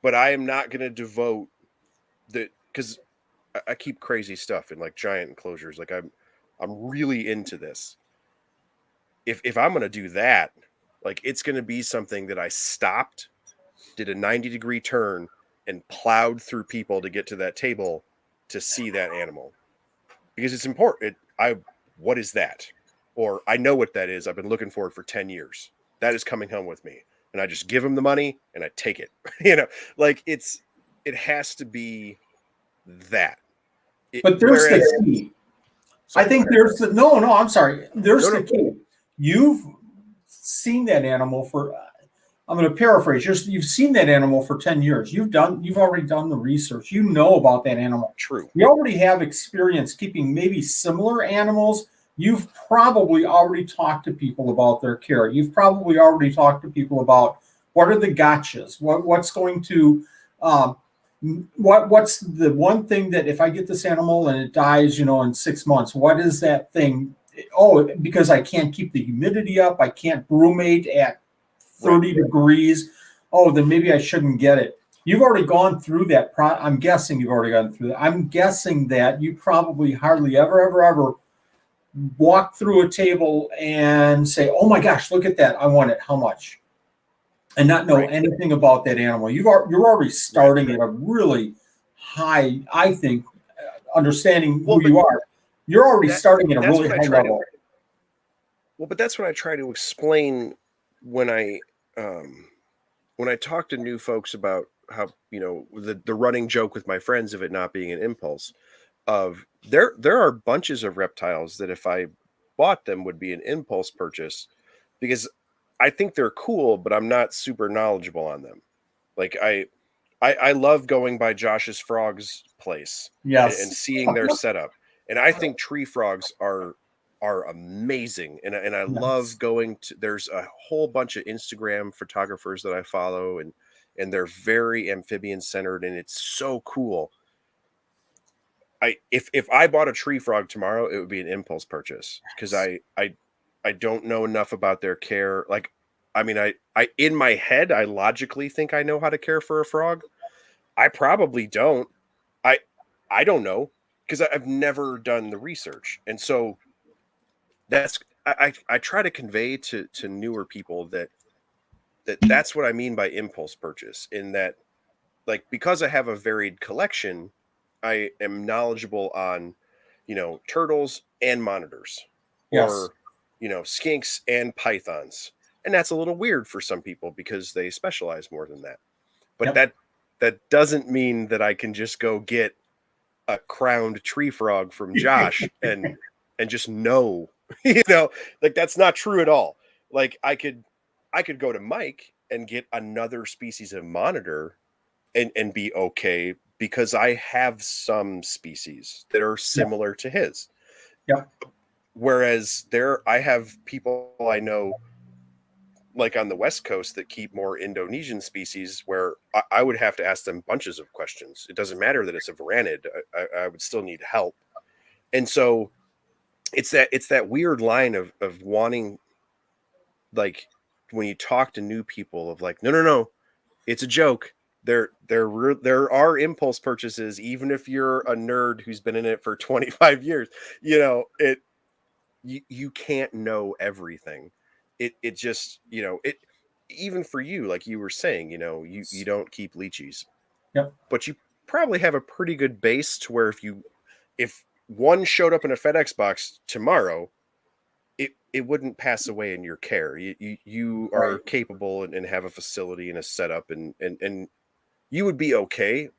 but I am not going to devote the, because I keep crazy stuff in like giant enclosures. Like I'm really into this. If I'm going to do that, like it's going to be something that I stopped, did a 90-degree turn, and plowed through people to get to that table to see that animal, because it's important. What is that? Or I know what that is. I've been looking for it for 10 years. That is coming home with me, and I just give them the money and I take it. Like it has to be that. But there's the key. I think there's the no. I'm sorry. There's the key. You've seen that animal for. I'm going to paraphrase. You've seen that animal for 10 years. You've already done the research. You know about that animal. True. You already have experience keeping maybe similar animals. You've probably already talked to people about their care. You've probably already talked to people about what are the gotchas. What's going to what's the one thing that if I get this animal and it dies, in 6 months, what is that thing? Oh, because I can't keep the humidity up. I can't brumate at 30 degrees. Oh, then maybe I shouldn't get it. You've already gone through that. I'm guessing you've already gone through that. I'm guessing that you probably hardly ever walk through a table and say, oh my gosh, look at that. I want it. How much? And not know anything about that animal. You're already starting at a really high, I think, understanding who you are. You're already starting at a really high level. But that's what I try to explain when I talk to new folks about how, the running joke with my friends of it not being an impulse, of there are bunches of reptiles that if I bought them would be an impulse purchase, because I think they're cool, but I'm not super knowledgeable on them. Like I love going by Josh's Frogs place and seeing their setup. And I think tree frogs are amazing. And I love going to, there's a whole bunch of Instagram photographers that I follow, and they're very amphibian centered, and it's so cool. If I bought a tree frog tomorrow, it would be an impulse purchase, because I don't know enough about their care. Like, I mean, I in my head, I logically think I know how to care for a frog. I probably don't. I don't know, because I've never done the research. And so I try to convey to newer people that's what I mean by impulse purchase, in that, like, because I have a varied collection, I am knowledgeable on, turtles and monitors, or, skinks and pythons. And that's a little weird for some people because they specialize more than that. But that doesn't mean that I can just go get a crowned tree frog from Josh and just know, like, that's not true at all. Like, I could go to Mike and get another species of monitor and be okay, because I have some species that are similar to his. Yeah. Whereas I have people I know, like on the West Coast, that keep more Indonesian species, where I would have to ask them bunches of questions. It doesn't matter that it's a varanid. I would still need help. And so it's that weird line of wanting, like, when you talk to new people, of like, no, it's a joke. There are impulse purchases, even if you're a nerd who's been in it for 25 years. You can't know everything. It just, it, even for you, like you were saying, you don't keep leechies. Yep. But you probably have a pretty good base to where if one showed up in a FedEx box tomorrow, it wouldn't pass away in your care. You are capable and have a facility and a setup, and you would be okay.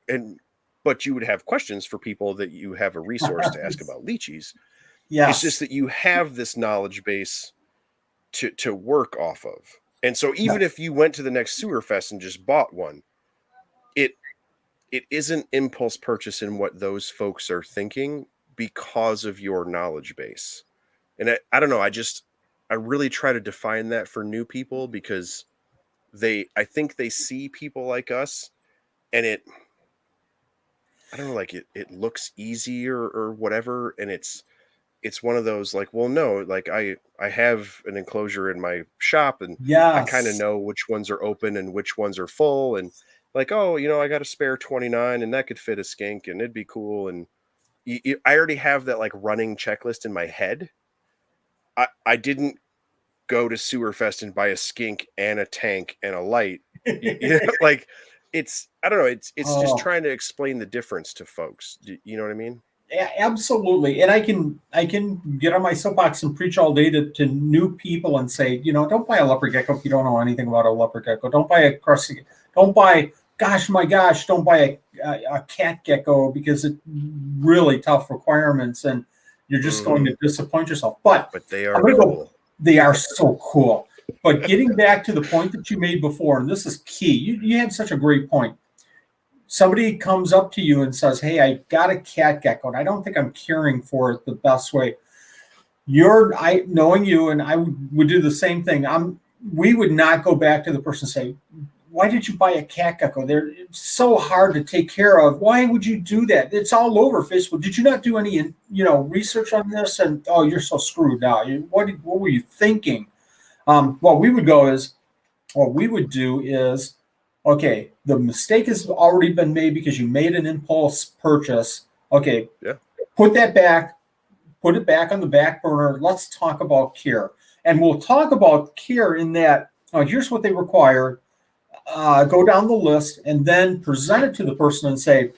But you would have questions for people that you have a resource to ask about leechies. Yes. It's just that you have this knowledge base to work off of. And so even if you went to the next sewer fest and just bought one, it isn't impulse purchase in what those folks are thinking because of your knowledge base. And I don't know, I really try to define that for new people because I think they see people like us and I don't know, like it looks easy or whatever. And it's one of those like, well, no, like I have an enclosure in my shop and I kind of Yes. know which ones are open and which ones are full. And like, oh, I got a spare 29 and that could fit a skink and it'd be cool. And I already have that like running checklist in my head. I didn't go to Sewerfest and buy a skink and a tank and a light. Like I don't know. It's just Oh, trying to explain the difference to folks. You know what I mean? absolutely. And I can get on my soapbox and preach all day to new people and say, don't buy a leopard gecko if you don't know anything about a leopard gecko. Don't buy a crested. Don't buy. Gosh, my gosh, don't buy a cat gecko because it's really tough requirements and you're just going to disappoint yourself. But They I'm are going to go. cool. They are so cool. But getting back to the point that you made before, and this is key. You had such a great point. Somebody comes up to you and says, "Hey, I got a cat gecko, and I don't think I'm caring for it the best way." Knowing you, and I would do the same thing. We would not go back to the person and say, "Why did you buy a cat gecko? It's so hard to take care of. Why would you do that? It's all over Facebook. Did you not do any, research on this?" And oh, you're so screwed now. What were you thinking? What we would do is, okay, the mistake has already been made because you made an impulse purchase. Okay, Yeah. put that back, put it back on the back burner. Let's talk about care. And we'll talk about care in that, here's what they require. Go down the list and then present it to the person and say,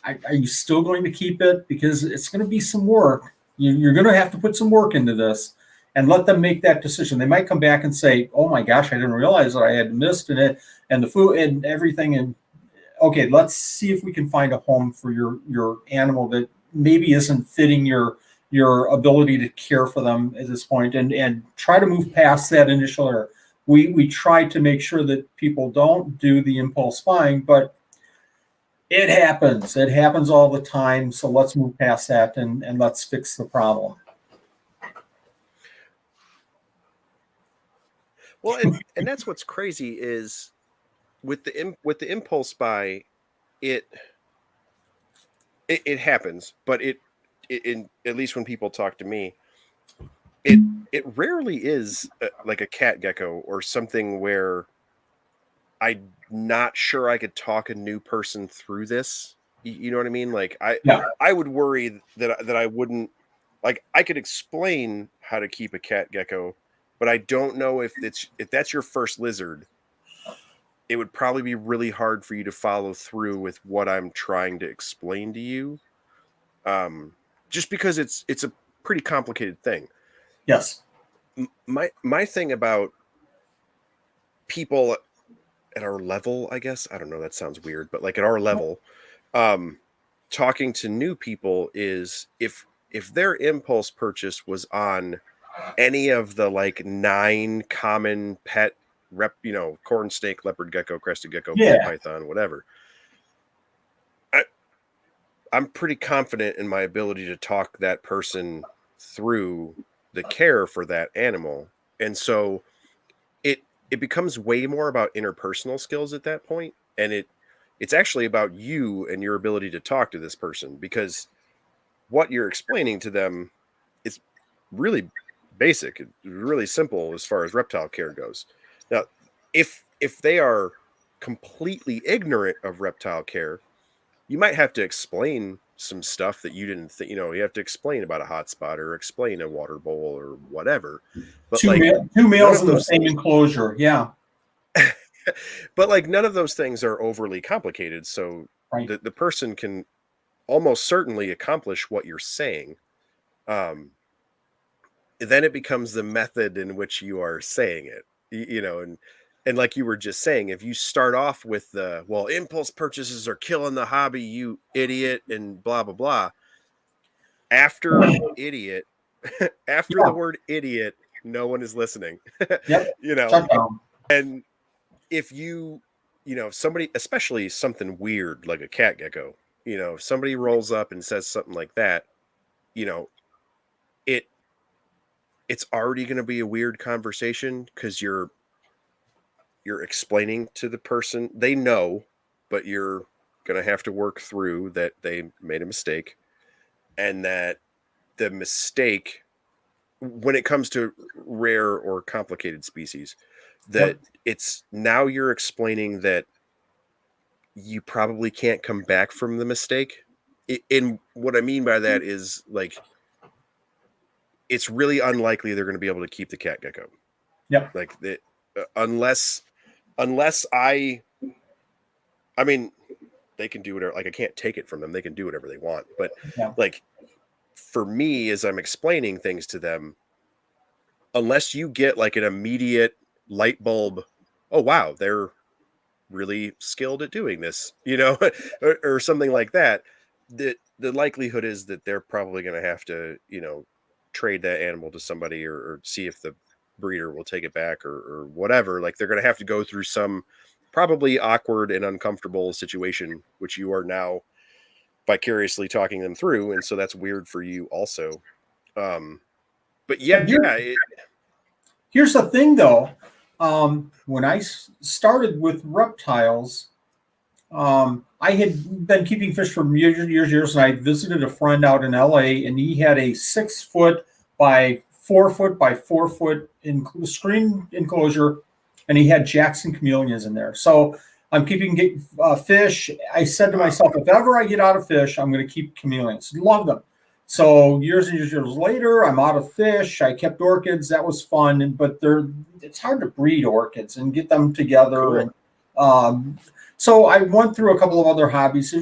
are you still going to keep it? Because it's going to be some work. You're going to have to put some work into this and let them make that decision. They might come back and say, oh my gosh, I didn't realize that I had missed it and the food and everything. And okay, let's see if we can find a home for your animal that maybe isn't fitting your ability to care for them at this point and try to move past that initial error. We try to make sure that people don't do the impulse buying, but it happens. It happens all the time. So let's move past that and let's fix the problem. Well, and that's what's crazy is with the impulse buy, it happens, but in at least when people talk to me, it rarely is like a cat gecko or something where I'm not sure I could talk a new person through this. You know what I mean? Like Yeah. I would worry that I wouldn't like I could explain how to keep a cat gecko, but I don't know if that's your first lizard. It would probably be really hard for you to follow through with what I'm trying to explain to you. Just because it's a pretty complicated thing. Yes. My thing about people at our level, I guess, I don't know, that sounds weird, but like at our level, um, talking to new people is if their impulse purchase was on any of the like 9 common pet corn snake, leopard gecko, crested gecko, ball Yeah. python, whatever. I'm pretty confident in my ability to talk that person through the care for that animal. And so it becomes way more about interpersonal skills at that point, and it's actually about you and your ability to talk to this person, because what you're explaining to them is really basic, really simple as far as reptile care goes. Now, if they are completely ignorant of reptile care, you might have to explain some stuff that you didn't think, you have to explain about a hotspot or explain a water bowl or whatever. But like Two none males of in the those same things, enclosure. Yeah. but like none of those things are overly complicated. So Right. the person can almost certainly accomplish what you're saying. Um, then it becomes the method in which you are saying it, and like you were just saying, if you start off with the, well, impulse purchases are killing the hobby, you idiot, and blah blah blah, after idiot, after the Yeah. word idiot, no one is listening. Yep. You know, Shut down. and if somebody, especially something weird like a cat gecko, if somebody rolls up and says something like that, you know, it it's already going to be a weird conversation because you're explaining to the person they know, but you're going to have to work through that they made a mistake, and that the mistake, when it comes to rare or complicated species, that Yep. it's now you're explaining that you probably can't come back from the mistake. In what I mean by that is, like, it's really unlikely they're going to be able to keep the cat gecko. Yep. Like that, unless I mean, they can do whatever. Like, I can't take it from them. They can do whatever they want. But Yeah. like, for me, as I'm explaining things to them, unless you get like an immediate light bulb, oh wow, they're really skilled at doing this, or something like that, the likelihood is that they're probably going to have to, trade that animal to somebody, or see if the breeder will take it back, or whatever. Like, they're going to have to go through some probably awkward and uncomfortable situation, which you are now vicariously talking them through. And so that's weird for you also. Um, but yeah, But here's the thing, though. When I started with reptiles, I had been keeping fish for years, and I visited a friend out in LA, and he had a 6 foot by 4 foot by 4 foot screen enclosure, and he had Jackson chameleons in there. So I'm keeping fish. I said to wow. myself, if ever I get out of fish, I'm going to keep chameleons. Love them. So years and years later, I'm out of fish. I kept orchids. That was fun, but it's hard to breed orchids and get them together. Cool. And so I went through a couple of other hobbies.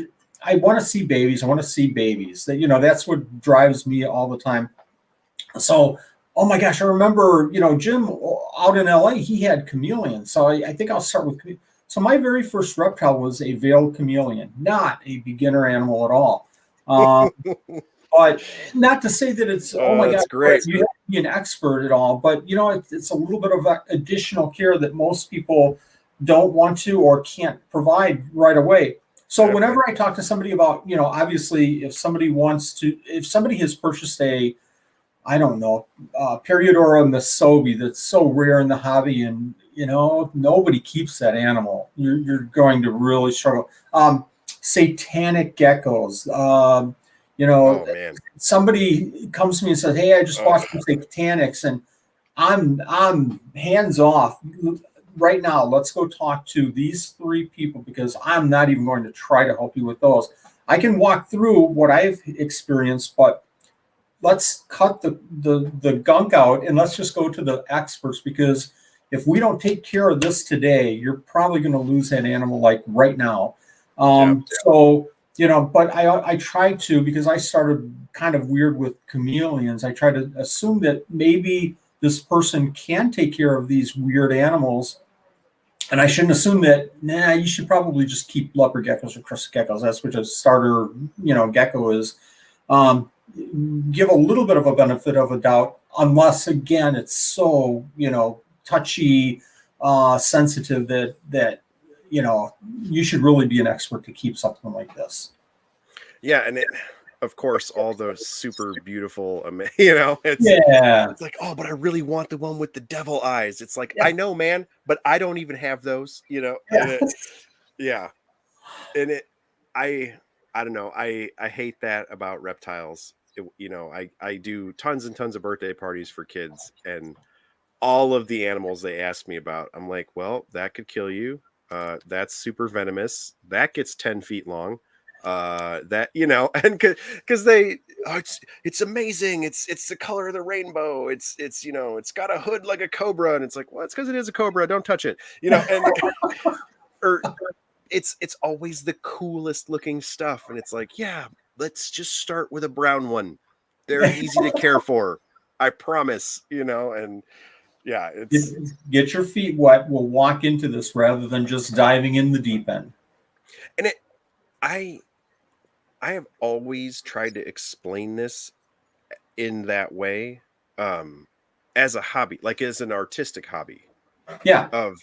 I want to see babies. I want to see babies. That's what drives me all the time. So, oh my gosh, I remember, Jim out in LA, he had chameleons. So I think I'll start with chameleons. So my very first reptile was a veiled chameleon, not a beginner animal at all. But not to say that it's, oh my God, That's great. you have to be an expert at all. But, it's a little bit of additional care that most people don't want to or can't provide right away. So Okay. whenever I talk to somebody about, obviously if somebody has purchased I don't know, Periodora Misobi that's so rare in the hobby, and nobody keeps that animal. You're going to really struggle. Satanic geckos. Oh man. Somebody comes to me and says, "Hey, I just bought some satanics," and I'm hands off right now. Let's go talk to these 3 people because I'm not even going to try to help you with those. I can walk through what I've experienced, but let's cut the gunk out and let's just go to the experts, because if we don't take care of this today, you're probably going to lose that animal like right now. Yeah. So but I try to, because I started kind of weird with chameleons. I try to assume that maybe this person can take care of these weird animals, and I shouldn't assume that. Nah, you should probably just keep leopard geckos or crested geckos. That's what a starter gecko is. Um, Give a little bit of a benefit of a doubt, unless again it's so touchy, sensitive that you should really be an expert to keep something like this. Yeah, and of course, all those super beautiful, Yeah, it's like, oh, but I really want the one with the devil eyes. It's like, yeah, I know, man, but I don't even have those, yeah. yeah, and I, I don't know, I hate that about reptiles. I do tons and tons of birthday parties for kids, and all of the animals they ask me about, I'm like, well, that could kill you. That's super venomous. That gets 10 feet long. That, and because it's amazing. It's the color of the rainbow. It's got a hood like a cobra, and it's like, well, it's because it is a cobra. Don't touch it. And or it's always the coolest looking stuff, and it's like, yeah, let's just start with a brown one. They're easy to care for. I promise. And yeah, Get your feet wet. We'll walk into this rather than just diving in the deep end. and I I have always tried to explain this in that way. Um as a hobby, like as an artistic hobby Yeah. of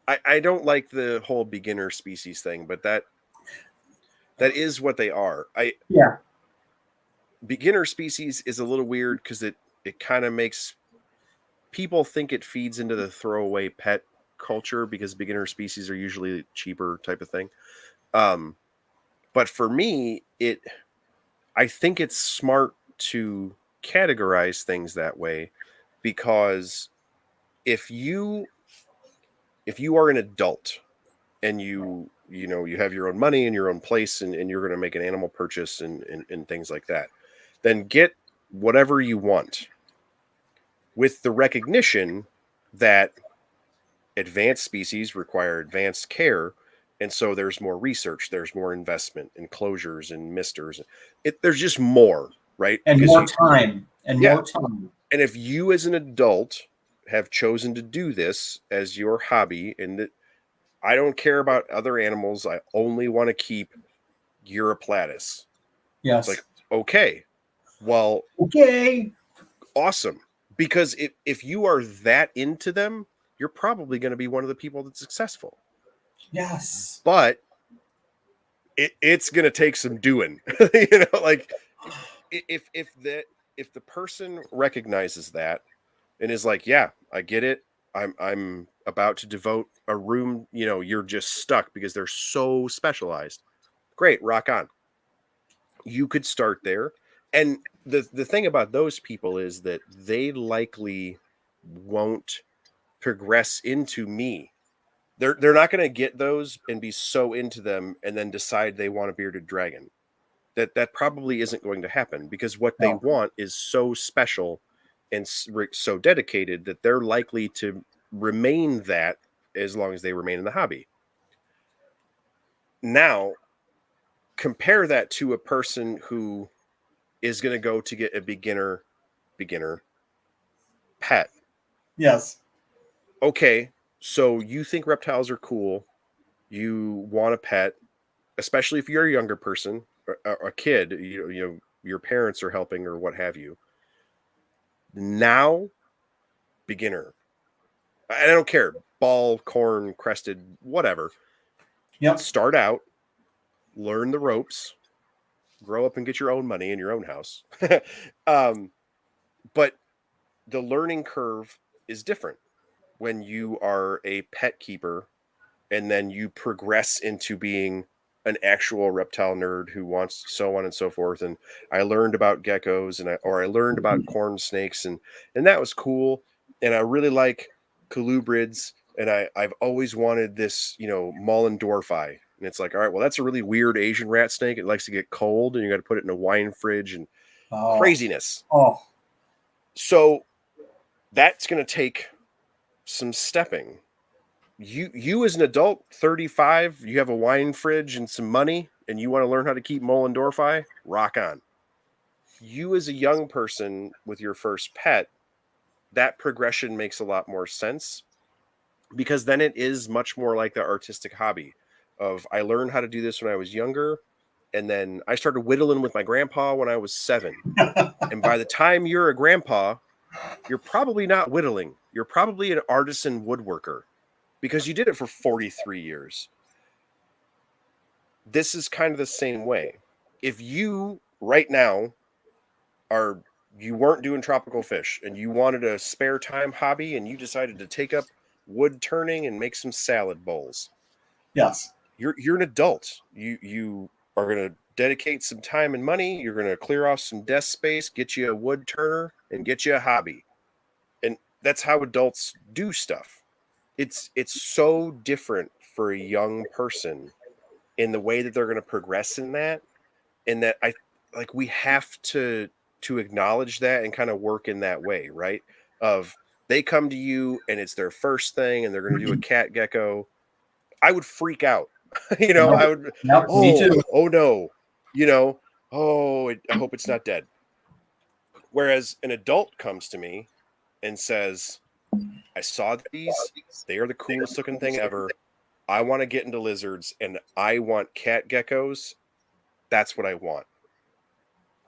I don't like the whole beginner species thing, but that is what they are. Yeah. Beginner species is a little weird because it kind of makes people think it feeds into the throwaway pet culture because beginner species are usually cheaper type of thing. But for me, I think it's smart to categorize things that way because if you are an adult and you have your own money and your own place and you're going to make an animal purchase and things like that, then get whatever you want with the recognition that advanced species require advanced care, and so there's more research, there's more investment, enclosures and misters. There's just more, right? And Because more you, time. And yeah, more time. and if you as an adult have chosen to do this as your hobby, and that I don't care about other animals, I only want to keep Europlatus. It's like, Yes. okay, well, Okay. awesome. Because if you are that into them, you're probably going to be one of the people that's successful. Yes. But it's going to take some doing. Like if the person recognizes that and is like, yeah, I get it. I'm about to devote a room, you're just stuck because they're so specialized. Great, rock on. You could start there. And the thing about those people is that they likely won't progress into me. They're not going to get those and be so into them and then decide they want a bearded dragon. That probably isn't going to happen because what they No. want is so special and so dedicated that they're likely to remain that as long as they remain in the hobby. Now, compare that to a person who is going to go to get a beginner pet. Yes. Okay, so you think reptiles are cool, you want a pet, especially if you're a younger person, a kid, your parents are helping or what have you. Now, beginner. I don't care, ball, corn, crested, whatever. Yep. Start out, learn the ropes, grow up and get your own money in your own house. um, but the learning curve is different when you are a pet keeper and then you progress into being an actual reptile nerd who wants so on and so forth. And I learned about geckos or I learned about corn snakes and that was cool. And I really like colubrids. And I've always wanted this, Mollendorfi. And it's like, all right, well, that's a really weird Asian rat snake. It likes to get cold and you got to put it in a wine fridge and Oh. craziness. Oh. So that's going to take some stepping. You as an adult, 35, you have a wine fridge and some money and you want to learn how to keep Mollendorfi, rock on. You as a young person with your first pet, that progression makes a lot more sense because then it is much more like the artistic hobby of I learned how to do this when I was younger and then I started whittling with my grandpa when I was 7. And by the time you're a grandpa, you're probably not whittling. You're probably an artisan woodworker because you did it for 43 years. This is kind of the same way. If you right now you weren't doing tropical fish and you wanted a spare time hobby and you decided to take up wood turning and make some salad bowls, Yes. you're an adult. You are going to dedicate some time and money. You're going to clear off some desk space, get you a wood turner, and get you a hobby. And that's how adults do stuff. It's so different for a young person in the way that they're going to progress in that, and that I like we have to acknowledge that and kind of work in that way, right? Of they come to you and it's their first thing and they're going to do a cat gecko. I would freak out. Yep. I would, Yep. Me oh, too. oh no, you know, I hope it's not dead. Whereas an adult comes to me and says, I saw these, they are the coolest looking thing ever. I want to get into lizards and I want cat geckos. That's what I want.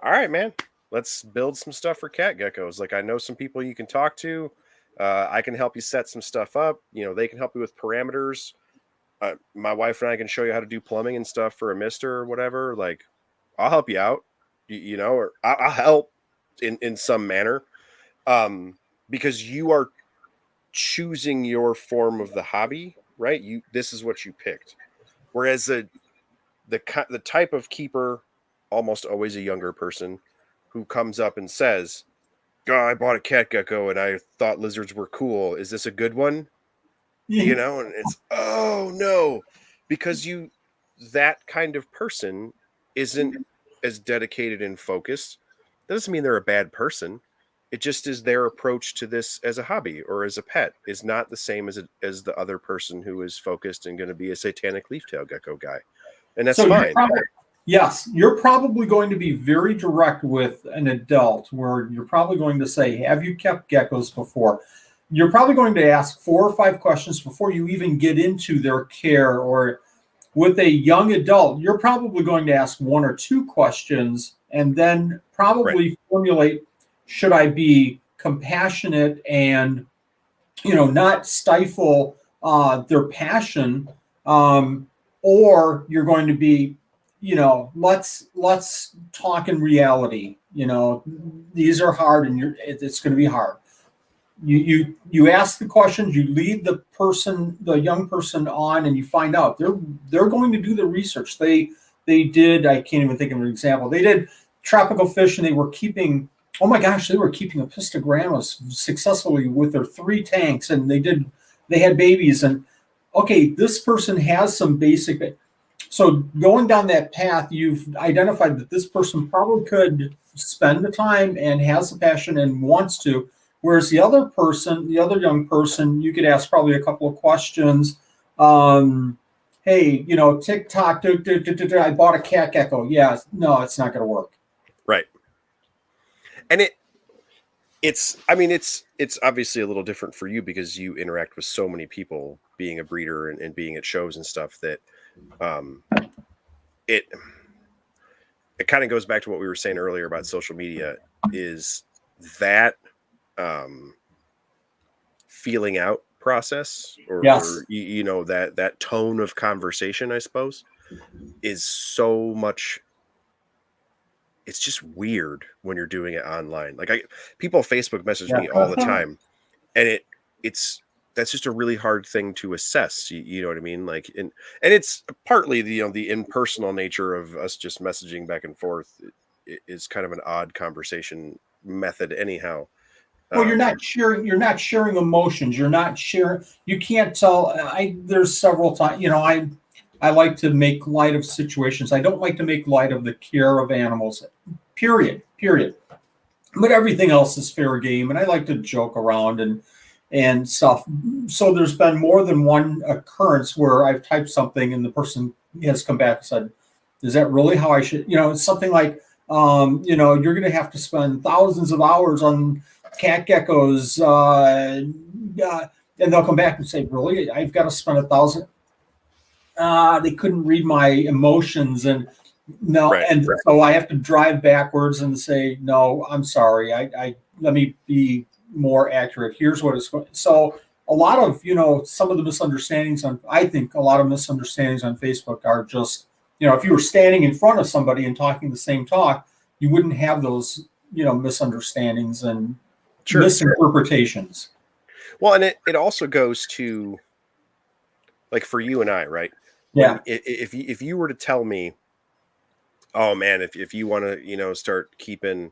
All right, man. let's build some stuff for cat geckos. Like, I know some people you can talk to. I can help you set some stuff up. They can help you with parameters. My wife and I can show you how to do plumbing and stuff for a mister or whatever. Like, I'll help you out, or I'll help in some manner. Because you are choosing your form of the hobby, right? This is what you picked. Whereas the type of keeper, almost always a younger person, who comes up and says, "Oh, I bought a cat gecko and I thought lizards were cool. Is this a good one?" And it's, oh no, because that kind of person isn't as dedicated and focused. That doesn't mean they're a bad person. It just is their approach to this as a hobby or as a pet is not the same as the other person who is focused and going to be a satanic leaf-tail gecko guy. And that's So fine. yes, you're probably going to be very direct with an adult where you're probably going to say, have you kept geckos before? You're probably going to ask 4 or 5 questions before you even get into their care. Or with a young adult, you're probably going to ask 1 or 2 questions and then probably formulate, should I be compassionate and not stifle their passion, or you're going to be, let's talk in reality. These are hard, and it's going to be hard. You ask the questions, you lead the young person on, and you find out they're going to do the research. They did. I can't even think of an example. They did tropical fish, and they were keeping. Oh my gosh, they were keeping apistogrammas successfully with their 3 tanks, and they had babies. And okay, this person has some basic. So going down that path, you've identified that this person probably could spend the time and has the passion and wants to. Whereas the other young person, you could ask probably a couple of questions. Hey, TikTok, I bought a cat gecko. Yeah, no, it's not going to work. Right. And it's obviously a little different for you because you interact with so many people being a breeder and being at shows and stuff that it kind of goes back to what we were saying earlier about social media is that feeling out process or that tone of conversation, I suppose, is so much. It's just weird when you're doing it online. Like people Facebook message me all the time, and that's just a really hard thing to assess. You know what I mean? Like, and it's partly the impersonal nature of us just messaging back and forth is kind of an odd conversation method anyhow. Well, you're not sharing. You're not sharing emotions. You're not sharing. You can't tell. There's several times. I like to make light of situations. I don't like to make light of the care of animals. Period. But everything else is fair game, and I like to joke around and stuff. So there's been more than one occurrence where I've typed something and the person has come back and said, "Is that really how I should?" It's something like, you're going to have to spend thousands of hours on cat geckos, and they'll come back and say, "Really, I've got to spend 1,000." They couldn't read my emotions, and so I have to drive backwards and say, "No, I'm sorry. I let me be more accurate. Here's what it's going." So a lot of some of the misunderstandings I think a lot of misunderstandings on Facebook are just if you were standing in front of somebody and talking the same talk, you wouldn't have those misunderstandings and misinterpretations. Well, and it also goes to, like, for you and I, right? Yeah. If you were to tell me, oh man, if you want to start keeping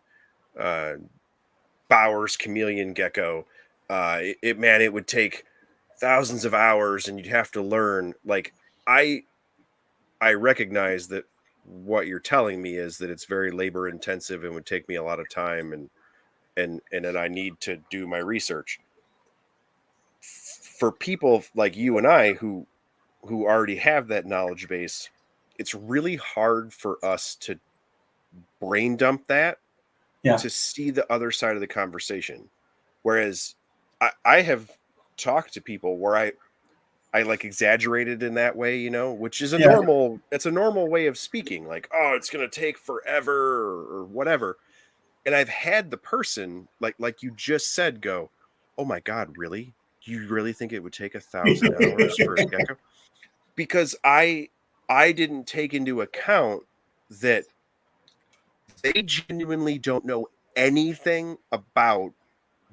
Bauer's chameleon gecko, it would take thousands of hours and you'd have to learn. Like, I recognize that what you're telling me is that it's very labor intensive and would take me a lot of time and that I need to do my research. For people like you and I who already have that knowledge base, it's really hard for us to brain dump that to see the other side of the conversation. Whereas I have talked to people where I like exaggerated in that way, which is it's a normal way of speaking. Like, oh, it's going to take forever or whatever. And I've had the person like you just said go, oh my God, really? You really think it would take 1,000 hours for a gecko? Because I didn't take into account that they genuinely don't know anything about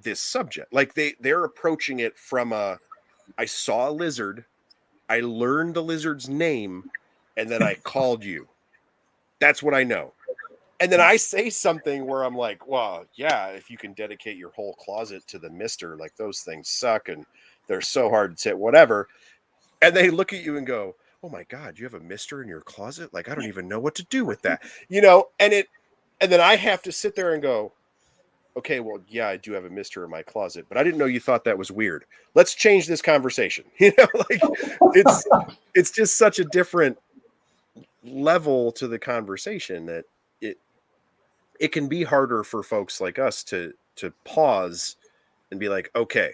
this subject. Like they're approaching it from I saw a lizard, I learned the lizard's name, and then I called you. That's what I know. And then I say something where I'm like, well, yeah, if you can dedicate your whole closet to the mister, like those things suck and they're so hard to hit, whatever. And they look at you and go, oh my God, you have a mister in your closet? Like, I don't even know what to do with that. And then I have to sit there and go, okay, well, yeah, I do have a mister in my closet, but I didn't know you thought that was weird. Let's change this conversation. Like it's just such a different level to the conversation that it can be harder for folks like us to pause and be like, okay,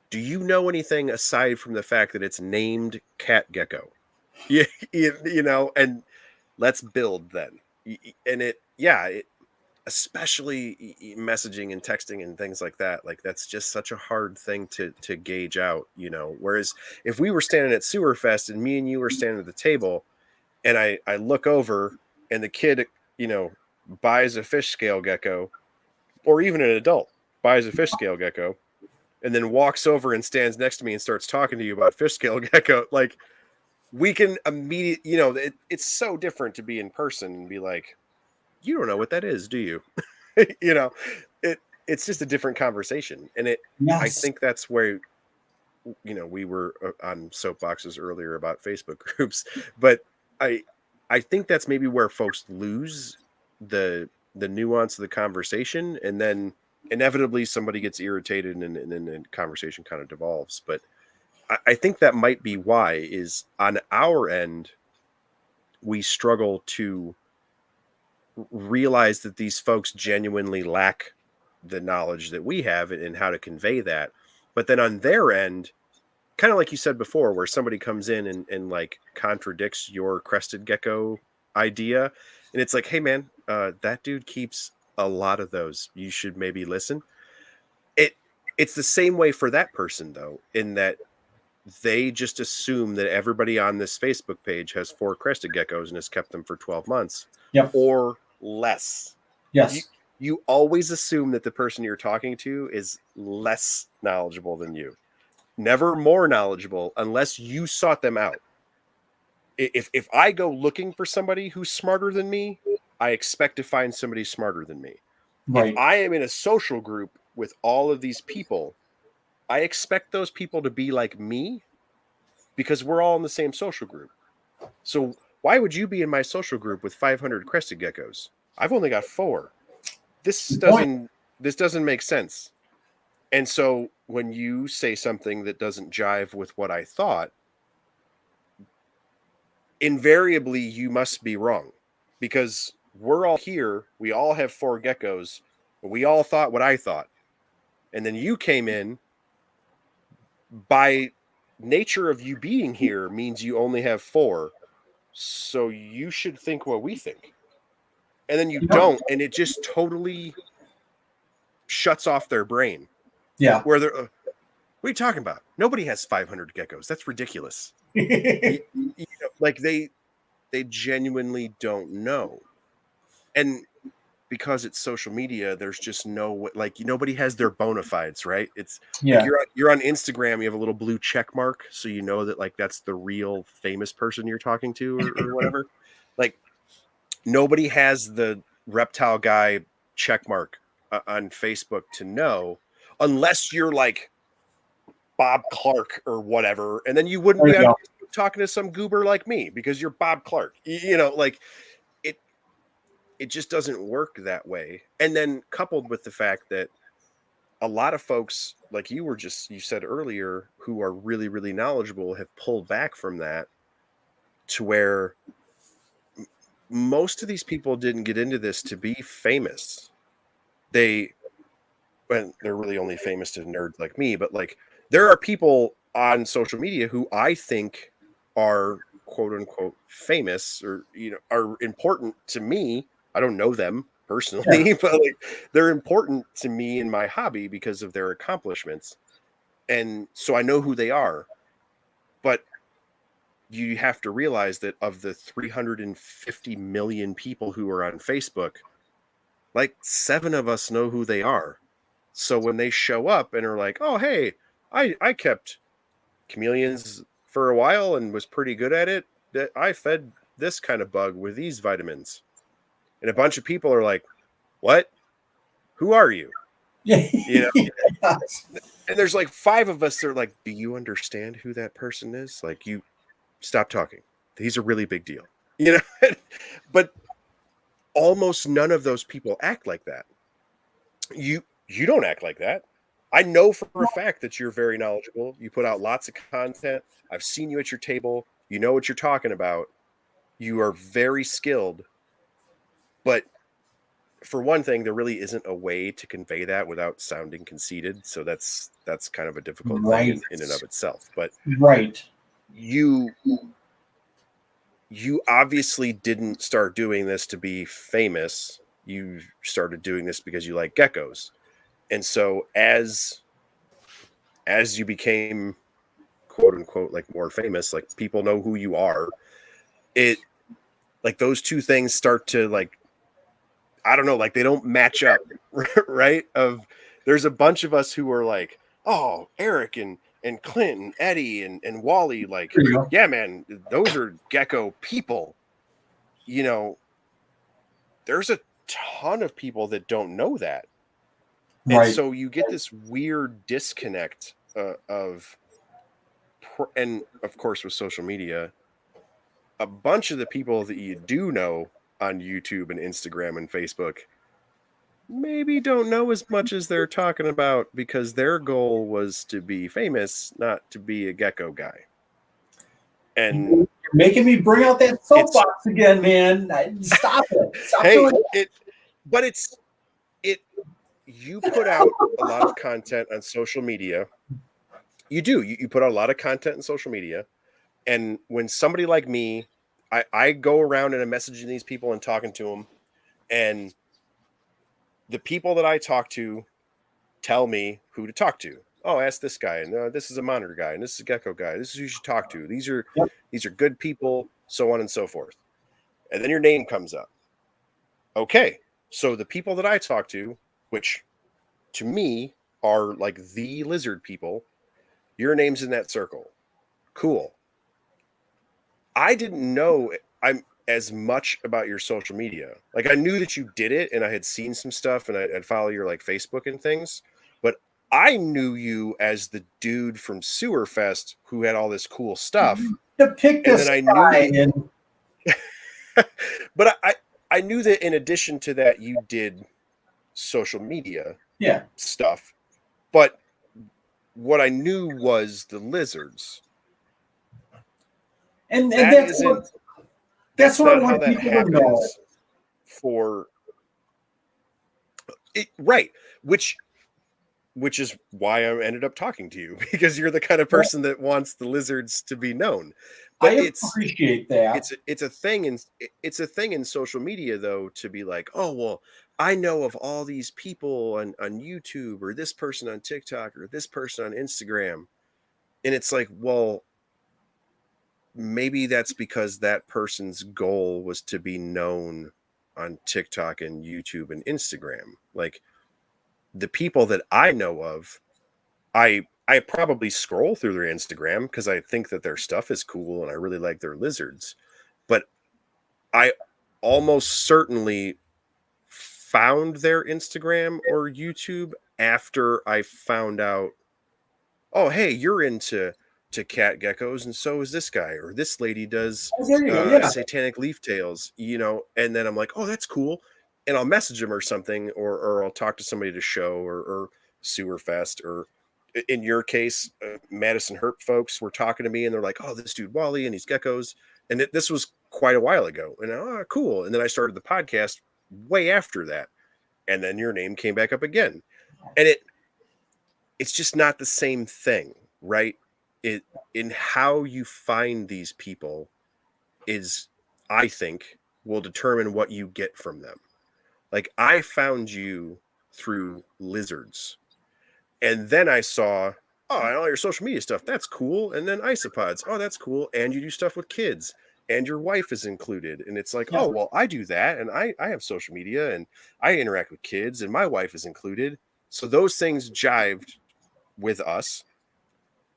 do you know anything aside from the fact that it's named cat gecko? Yeah, and let's build then. And especially messaging and texting and things like that, like that's just such a hard thing to gauge out, whereas if we were standing at Sewerfest and me and you were standing at the table and I look over and the kid buys a fish scale gecko, or even an adult buys a fish scale gecko and then walks over and stands next to me and starts talking to you about fish scale gecko, like we can immediately, it's so different to be in person and be like, you don't know what that is, do you? you know, it's just a different conversation. And I Yes. think that's where, we were on soapboxes earlier about Facebook groups, but I think that's maybe where folks lose the nuance of the conversation, and then inevitably somebody gets irritated and then the conversation kind of devolves. But I think that might be why is on our end, we struggle to realize that these folks genuinely lack the knowledge that we have and how to convey that. But then on their end, kind of like you said before, where somebody comes in and like contradicts your crested gecko idea. And it's like, hey man, that dude keeps a lot of those. You should maybe listen. It's the same way for that person though, in that they just assume that everybody on this Facebook page has 4 crested geckos and has kept them for 12 months Yep. or less. Yes. You always assume that the person you're talking to is less knowledgeable than you. Never more knowledgeable unless you sought them out. If I go looking for somebody who's smarter than me, I expect to find somebody smarter than me. If Right. I am in a social group with all of these people, I expect those people to be like me because we're all in the same social group. So why would you be in my social group with 500 crested geckos? I've only got 4. This Good point. doesn't make sense. And so when you say something that doesn't jive with what I thought, invariably you must be wrong, because we're all here. We all have 4 geckos. We all thought what I thought. And then you came in, by nature of you being here means you only have 4. So you should think what we think. And then you Yep. don't. And it just totally shuts off their brain Yeah. where they're, what are you talking about? Nobody has 500 geckos. That's ridiculous. Like they genuinely don't know. And because it's social media, there's just nobody has their bona fides, right? It's like Yeah. you're on Instagram, you have a little blue check mark, so you know that like that's the real famous person you're talking to or whatever. Like nobody has the reptile guy check mark on Facebook to know, unless you're like Bob Clark or whatever, and then you wouldn't There be you on go. Facebook talking to some goober like me because you're Bob Clark. Like it just doesn't work that way. And then coupled with the fact that a lot of folks, like you said earlier, who are really, really knowledgeable have pulled back from that to where most of these people didn't get into this to be famous. They're really only famous to nerds like me, but like there are people on social media who I think are quote unquote famous or are important to me. I don't know them personally, but like they're important to me in my hobby because of their accomplishments. And so I know who they are. But you have to realize that of the 350 million people who are on Facebook, like 7 of us know who they are. So when they show up and are like, "Oh, hey, I kept chameleons for a while and was pretty good at it. That I fed this kind of bug with these vitamins." And a bunch of people are like, "What? Who are you?" You know? Yes. And there's like 5 of us that are like, "Do you understand who that person is? Like, you stop talking. He's a really big deal." You know? But almost none of those people act like that. You don't act like that. I know for a fact that you're very knowledgeable. You put out lots of content. I've seen you at your table. You know what you're talking about. You are very skilled. But for one thing, there really isn't a way to convey that without sounding conceited. So that's kind of a difficult thing Right. in and of itself. But Right. you you obviously didn't start doing this to be famous. You started doing this because you like geckos. And so as you became quote unquote like more famous, like people know who you are, it like those two things start to like, I don't know, like they don't match up. Right? Of there's a bunch of us who are like, "Oh, Eric and Clint and Eddie and Wally, like, There you go. yeah, man, those are gecko people." You know, there's a ton of people that don't know that. And Right. so you get this weird disconnect and of course with social media, a bunch of the people that you do know on YouTube and Instagram and Facebook maybe don't know as much as they're talking about because their goal was to be famous, not to be a gecko guy. And You're making me bring out that it's soapbox again, man. Stop it. Stop hey, doing it. but it you put out a lot of content on social media. You do. You put out a lot of content on social media. And when somebody like me, I go around and I'm messaging these people and talking to them, and the people that I talk to tell me who to talk to. Oh, ask this guy, and this is a monitor guy, and this is a gecko guy. This is who you should talk to. Yep. These are good people, so on and so forth. And then your name comes up. Okay, so the people that I talk to, which to me are like the lizard people, your name's in that circle. Cool. I didn't know I'm as much about your social media. Like I knew that you did it and I had seen some stuff and I'd follow your like Facebook and things, but I knew you as the dude from Sewerfest who had all this cool stuff. To pick And then this I knew guy that and but I knew that in addition to that you did social media yeah. stuff. But what I knew was the lizards. And That isn't that's that's what I not how want that people to know. happens for it, right, which is why I ended up talking to you because you're the kind of Well, person that wants the lizards to be known. But I appreciate that. it's a thing it's a thing in social media though to be like, "Oh, well, I know of all these people on YouTube or this person on TikTok or this person on Instagram." And it's like, "Well, maybe that's because that person's goal was to be known on TikTok and YouTube and Instagram." Like the people that I know of, I probably scroll through their Instagram because I think that their stuff is cool and I really like their lizards. But I almost certainly found their Instagram or YouTube after I found out, oh, hey, you're into to cat geckos, and so is this guy, or this lady does Oh, there you go. Yeah. satanic leaf tails, and then I'm like, oh, that's cool. And I'll message them or something, or I'll talk to somebody to show or Sewerfest, or in your case, Madison Herp folks were talking to me and they're like, oh, this dude Wally and these geckos. And this was quite a while ago. And cool. And then I started the podcast way after that. And then your name came back up again. And it's just not the same thing, right? It in how you find these people is, I think, will determine what you get from them. Like I found you through lizards. And then I saw, oh, and all your social media stuff, that's cool. And then isopods, oh, that's cool. And you do stuff with kids and your wife is included. And it's like, Yeah. oh, well, I do that. And I have social media and I interact with kids and my wife is included. So those things jived with us.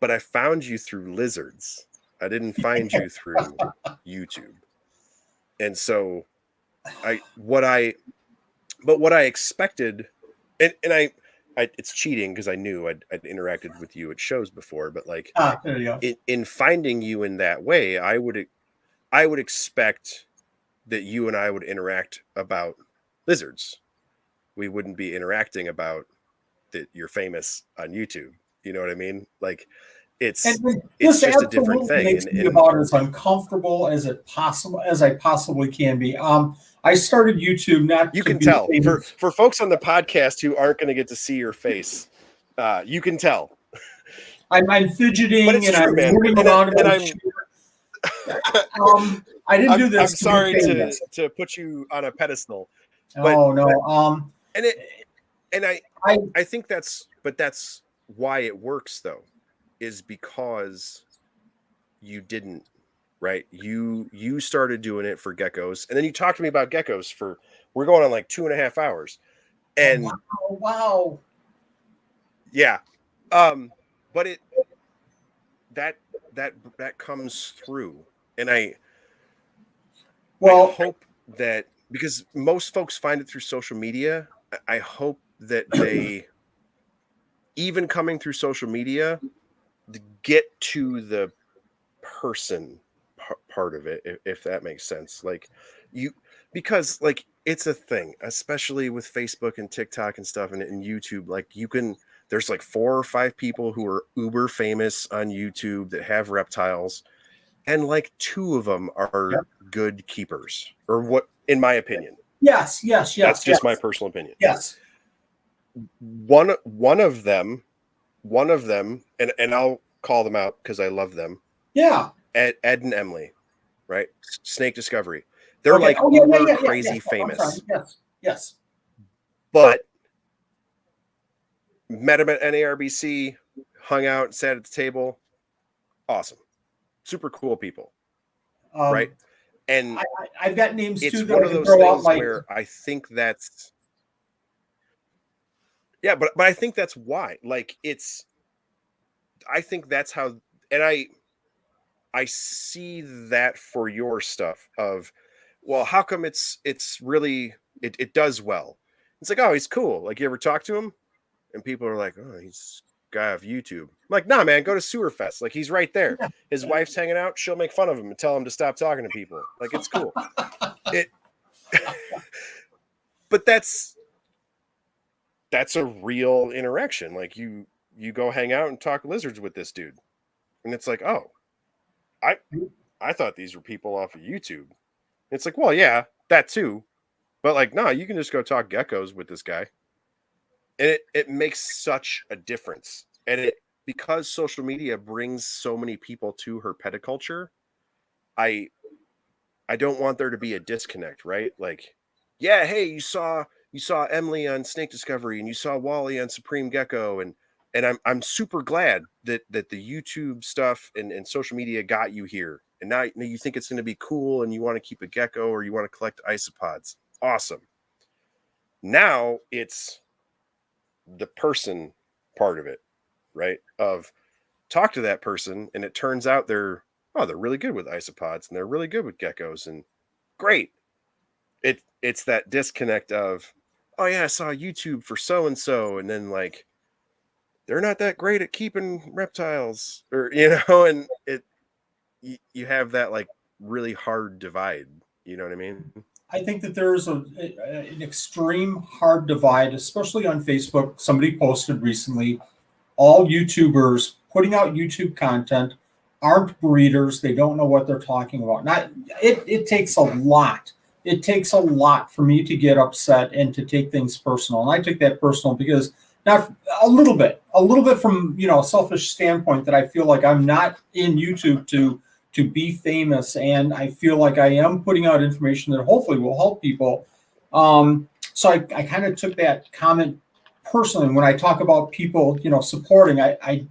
But I found you through lizards. I didn't find you through YouTube. And so what I expected, and I it's cheating because I knew I'd interacted with you at shows before, but like There you go. in finding you in that way, I would expect that you and I would interact about lizards. We wouldn't be interacting about that you're famous on YouTube. You know what I mean? Like it's just a different thing. Makes me about as uncomfortable as I possibly can be. I started YouTube not. You can tell for folks on the podcast who aren't going to get to see your face. You can tell. I'm fidgeting and true, I'm moving around. I didn't do this. I'm sorry to put you on a pedestal. Oh no. I think that's why it works though, is because you didn't, right? You started doing it for geckos, and then you talked to me about geckos we're going on like 2.5 hours. And wow. Yeah. But that comes through. And I hope that, because most folks find it through social media, I hope that they, even coming through social media, get to the person part of it, if that makes sense. Like because like it's a thing, especially with Facebook and TikTok and stuff and YouTube. Like there's like 4 or 5 people who are uber famous on YouTube that have reptiles, and like 2 of them are good keepers, or what, in my opinion. Yes. That's just my personal opinion. Yes. One of them, and I'll call them out because I love them. Yeah. Ed and Emily, right? Snake Discovery. They're crazy famous. Yes. But met them at NARBC, hung out, sat at the table. Awesome. Super cool people. Right? And I've got names it's too. One of those things where I think that's, yeah, but I think that's why. Like I think that's how, and I see that for your stuff of, well, how come it's really, it does well? It's like, oh, he's cool. Like, you ever talk to him? And people are like, oh, he's a guy off YouTube. I'm like, nah, man, go to Sewerfest. Like, he's right there. His wife's hanging out. She'll make fun of him and tell him to stop talking to people. Like, it's cool. But that's a real interaction. Like, you go hang out and talk lizards with this dude. And it's like, oh, I thought these were people off of YouTube. It's like, well, yeah, that too. But like, no, you can just go talk geckos with this guy. And it makes such a difference. And because social media brings so many people to her pediculture, I don't want there to be a disconnect, right? Like, yeah, hey, you saw Emily on Snake Discovery, and you saw Wally on Supreme Gecko, and I'm super glad that the YouTube stuff and social media got you here. And now you think it's going to be cool and you want to keep a gecko or you want to collect isopods. Awesome. Now it's the person part of it, right? Of talk to that person, and it turns out they're really good with isopods and they're really good with geckos, and great. It's that disconnect of, oh yeah, I saw YouTube for so-and-so, and then like, they're not that great at keeping reptiles, or, and you have that like really hard divide. You know what I mean? I think that there's an extreme hard divide, especially on Facebook. Somebody posted recently, all YouTubers putting out YouTube content aren't breeders. They don't know what they're talking about. It takes a lot. It takes a lot for me to get upset and to take things personal. And I took that personal because, not a little bit from a selfish standpoint, that I feel like I'm not in YouTube to be famous, and I feel like I am putting out information that hopefully will help people. So I kind of took that comment personally. When I talk about people, supporting, I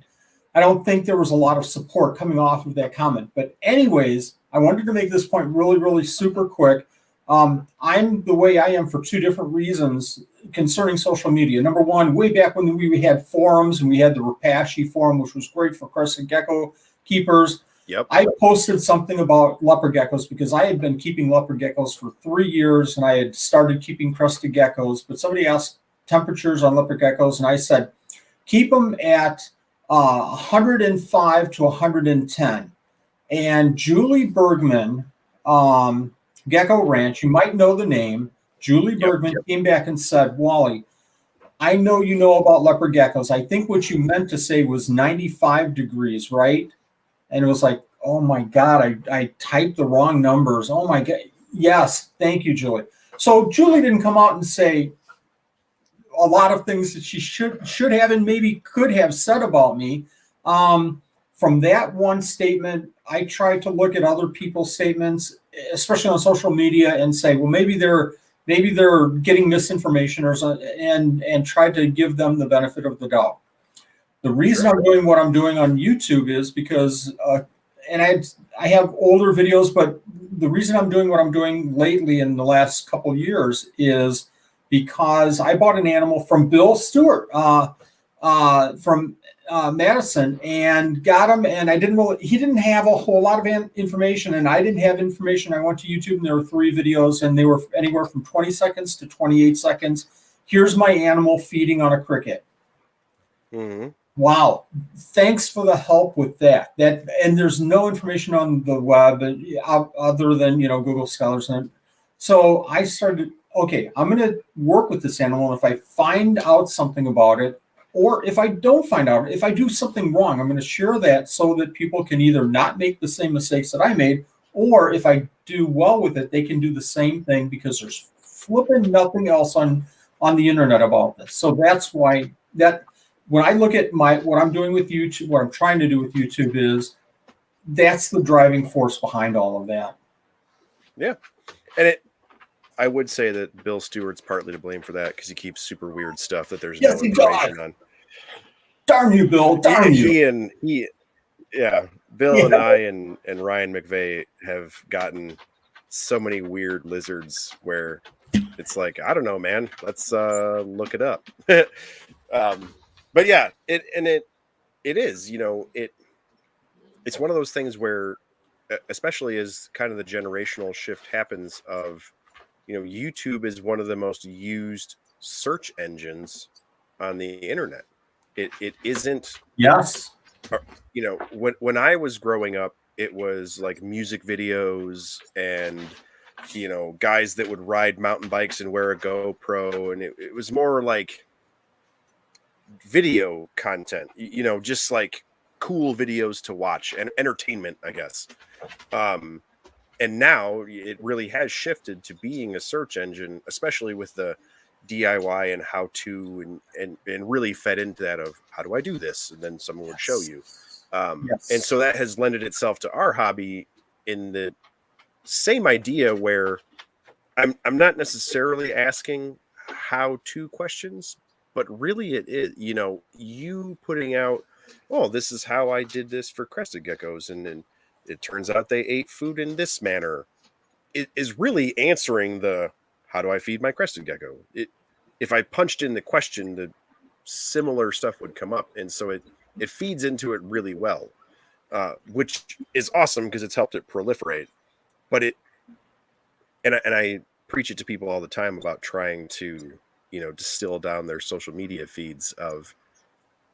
don't think there was a lot of support coming off of that comment. But anyways, I wanted to make this point really, really super quick. I'm the way I am for two different reasons concerning social media. Number one, way back when we had forums and we had the Rapashi forum, which was great for crested gecko keepers. Yep. I posted something about leopard geckos because I had been keeping leopard geckos for 3 years and I had started keeping crested geckos. But somebody asked temperatures on leopard geckos, and I said, keep them at 105 to 110. And Julie Bergman, Gecko Ranch, you might know the name. Julie Bergman came back and said, Wally, I know you know about leopard geckos. I think what you meant to say was 95 degrees, right? And it was like, oh my God, I typed the wrong numbers. Oh my God. Yes, thank you, Julie. So Julie didn't come out and say a lot of things that she should have and maybe could have said about me. From that one statement, I tried to look at other people's statements, especially on social media, and say, well, maybe they're getting misinformation and try to give them the benefit of the doubt. The reason I'm doing what I'm doing on YouTube is because, and I have older videos, but the reason I'm doing what I'm doing lately in the last couple of years is because I bought an animal from Bill Stewart from Madison and got him, and he didn't have a whole lot of information, and I didn't have information. I went to YouTube, and there were 3 videos, and they were anywhere from 20 seconds to 28 seconds. Here's my animal feeding on a cricket. Mm-hmm. Wow. Thanks for the help with that. And there's no information on the web other than, Google Scholars. So I started, okay, I'm going to work with this animal. And if I find out something about it, or if I don't find out, if I do something wrong, I'm going to share that so that people can either not make the same mistakes that I made, or if I do well with it, they can do the same thing, because there's flipping nothing else on the internet about this. So that's why when I look at what I'm doing with YouTube, what I'm trying to do with YouTube is that's the driving force behind all of that. Yeah. And I would say that Bill Stewart's partly to blame for that, because he keeps super weird stuff that there's no information on. Darn you, Bill. Darn you. Bill and I and Ryan McVeigh have gotten so many weird lizards where it's like, I don't know, man, let's look it up. But yeah, it is, it's one of those things where, especially as kind of the generational shift happens of, YouTube is one of the most used search engines on the internet. It isn't. Yes. When I was growing up, it was like music videos and, guys that would ride mountain bikes and wear a GoPro. And it was more like video content, just like cool videos to watch and entertainment, I guess. And now it really has shifted to being a search engine, especially with the DIY and how to and really fed into that of how do I do this? And then someone would show you. Yes. And so that has lended itself to our hobby in the same idea where I'm not necessarily asking how-to questions, but really it is, you putting out, oh, this is how I did this for crested geckos. And then it turns out they ate food in this manner. It is really answering the, how do I feed my crested gecko? If I punched in the question, the similar stuff would come up. And so it feeds into it really well, which is awesome because it's helped it proliferate. But and I preach it to people all the time about trying to, distill down their social media feeds of,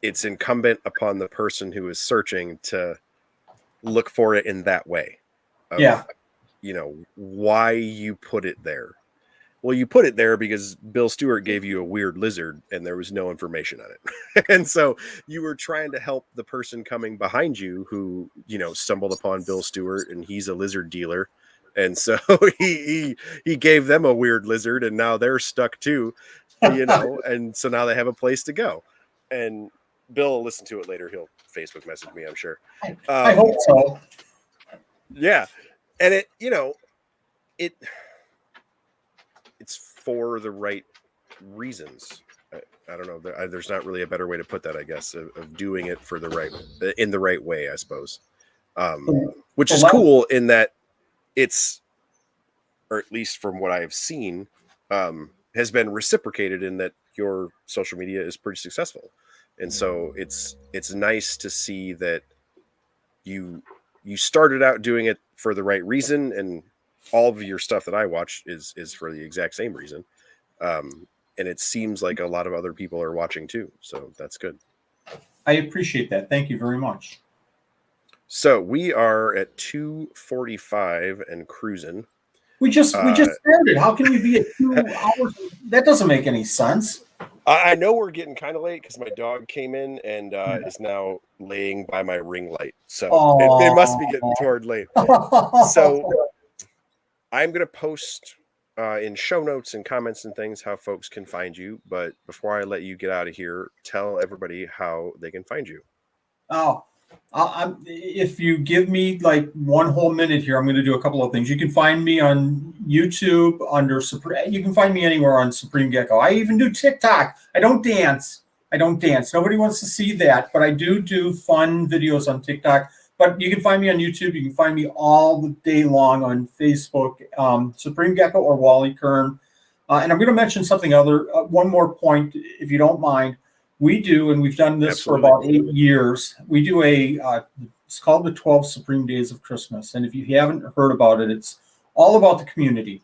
it's incumbent upon the person who is searching to look for it in that way. Of, why you put it there. Well, you put it there because Bill Stewart gave you a weird lizard and there was no information on it. And so you were trying to help the person coming behind you who, stumbled upon Bill Stewart, and he's a lizard dealer. And so he gave them a weird lizard, and now they're stuck too, and so now they have a place to go. And Bill will listen to it later. He'll Facebook message me, I'm sure. I hope so. Yeah. And it's for the right reasons. I don't know. There's not really a better way to put that, I guess, of doing it for in the right way, I suppose. Which is cool in that it's, or at least from what I've seen, has been reciprocated in that your social media is pretty successful. And so it's nice to see that you started out doing it for the right reason, and all of your stuff that I watch is for the exact same reason. And it seems like a lot of other people are watching too, so that's good. I appreciate that. Thank you very much. So we are at 2:45 and cruising. We just started. How can we be at 2 hours? That doesn't make any sense. I know we're getting kind of late because my dog came in and is now laying by my ring light. So it must be getting toward late. So I'm going to post in show notes and comments and things how folks can find you. But before I let you get out of here, tell everybody how they can find you. Oh, if you give me like 1 whole minute here, I'm going to do a couple of things. You can find me on YouTube under Supreme. You can find me anywhere on Supreme Gecko. I even do TikTok. I don't dance. Nobody wants to see that, but I do fun videos on TikTok. But you can find me on YouTube. You can find me all the day long on Facebook, Supreme Gecko or Wally Kern. And I'm going to mention something other. One more point, if you don't mind. We do, and we've done this Absolutely. for about 8 years. We do it's called the 12 Supreme Days of Christmas. And if you haven't heard about it, it's all about the community.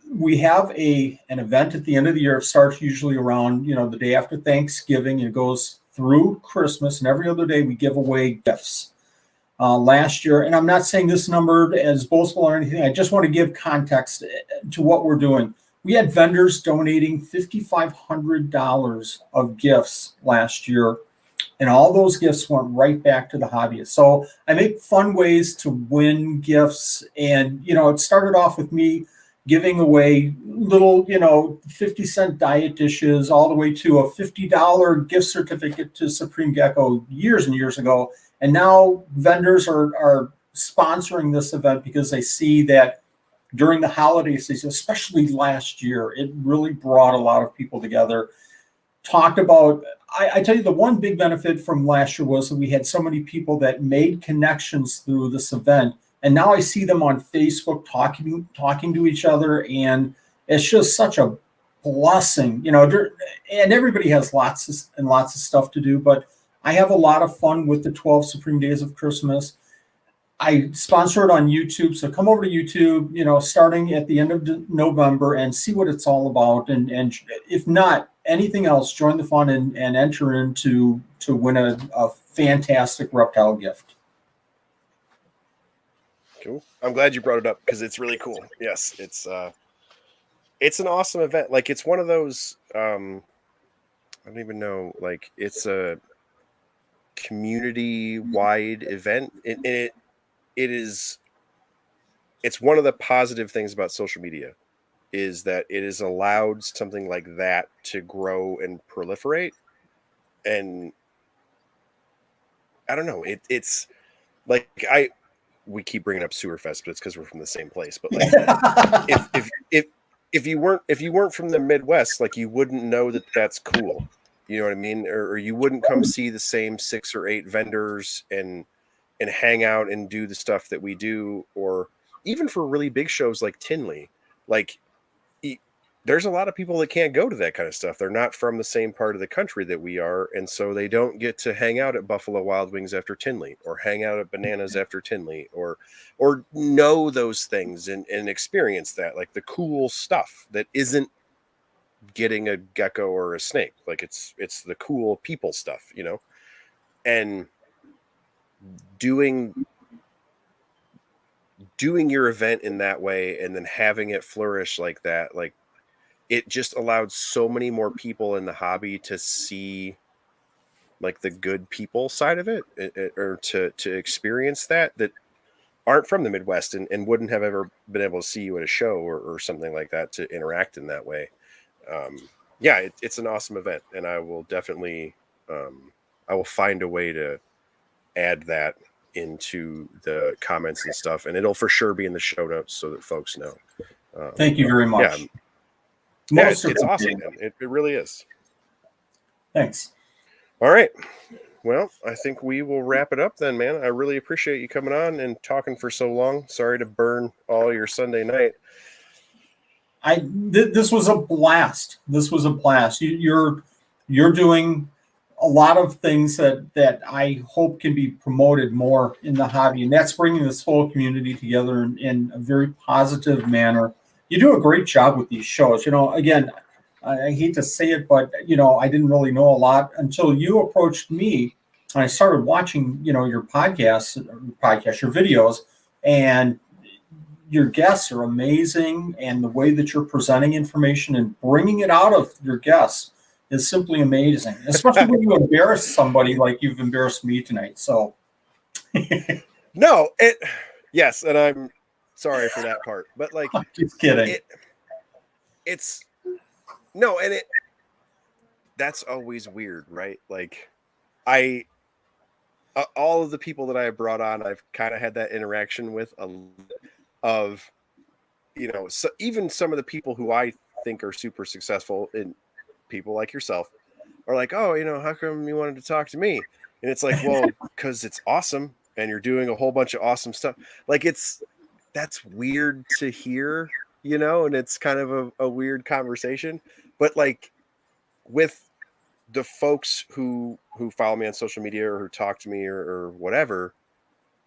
We have an event at the end of the year. It starts usually around, the day after Thanksgiving, and it goes through Christmas. And every other day we give away gifts. Last year, and I'm not saying this number as boastful or anything. I just want to give context to what we're doing. We had vendors donating $5,500 of gifts last year, and all those gifts went right back to the hobbyists. So I make fun ways to win gifts, and it started off with me giving away little 50-cent diet dishes, all the way to a $50 gift certificate to Supreme Gecko years and years ago. And now vendors are sponsoring this event because they see that during the holiday season, especially last year, it really brought a lot of people together. Talked about, I tell you, the one big benefit from last year was that we had so many people that made connections through this event. And now I see them on Facebook talking to each other. And it's just such a blessing, and everybody has lots of stuff to do. But I have a lot of fun with the 12 Supreme Days of Christmas. I sponsor it on YouTube, so come over to YouTube, starting at the end of November, and see what it's all about. And if not anything else, join the fun and enter in to win a fantastic reptile gift. Cool. I'm glad you brought it up because it's really cool. Yes, it's an awesome event. Like, it's one of those. I don't even know. Like, it's a community-wide event. It's one of the positive things about social media is that it has allowed something like that to grow and proliferate. And I don't know, it's like, we keep bringing up Sewerfest, but it's because we're from the same place. But like, if you weren't from the Midwest, like, you wouldn't know that that's cool. You know what I mean? Or you wouldn't come see the same 6 or 8 vendors and hang out and do the stuff that we do. Or even for really big shows like Tinley, like, there's a lot of people that can't go to that kind of stuff. They're not from the same part of the country that we are, and so they don't get to hang out at Buffalo Wild Wings after Tinley, or hang out at Bananas after Tinley, or know those things and experience that, like, the cool stuff that isn't getting a gecko or a snake. Like, it's the cool people stuff, and doing your event in that way, and then having it flourish like that, like, it just allowed so many more people in the hobby to see, like, the good people side of it, or to experience that aren't from the Midwest and wouldn't have ever been able to see you at a show or something like that, to interact in that way. Yeah, it's an awesome event, and I will definitely, I will find a way to add that into the comments and stuff, and it'll for sure be in the show notes so that folks know. Thank you very much. Yeah, Yeah, it's awesome, man. It really is. Thanks. All right. Well, I think we will wrap it up then, man. I really appreciate you coming on and talking for so long. Sorry to burn all your Sunday night. This was a blast. This was a blast. You're doing a lot of things that I hope can be promoted more in the hobby, and that's bringing this whole community together in a very positive manner. You do a great job with these shows. Again, I hate to say it, but I didn't really know a lot until you approached me. And I started watching, your your videos, and your guests are amazing, and the way that you're presenting information and bringing it out of your guests is simply amazing, especially when you embarrass somebody like you've embarrassed me tonight. So No, yes, and I'm sorry for that part, but like, just kidding. It's no, and that's always weird, right? Like, all of the people that I brought on, I've kind of had that interaction with of, so even some of the people who I think are super successful, and people like yourself are like, oh, how come you wanted to talk to me? And it's like, well, because it's awesome and you're doing a whole bunch of awesome stuff. Like, that's weird to hear, and it's kind of a weird conversation. But like, with the folks who follow me on social media or who talk to me or whatever,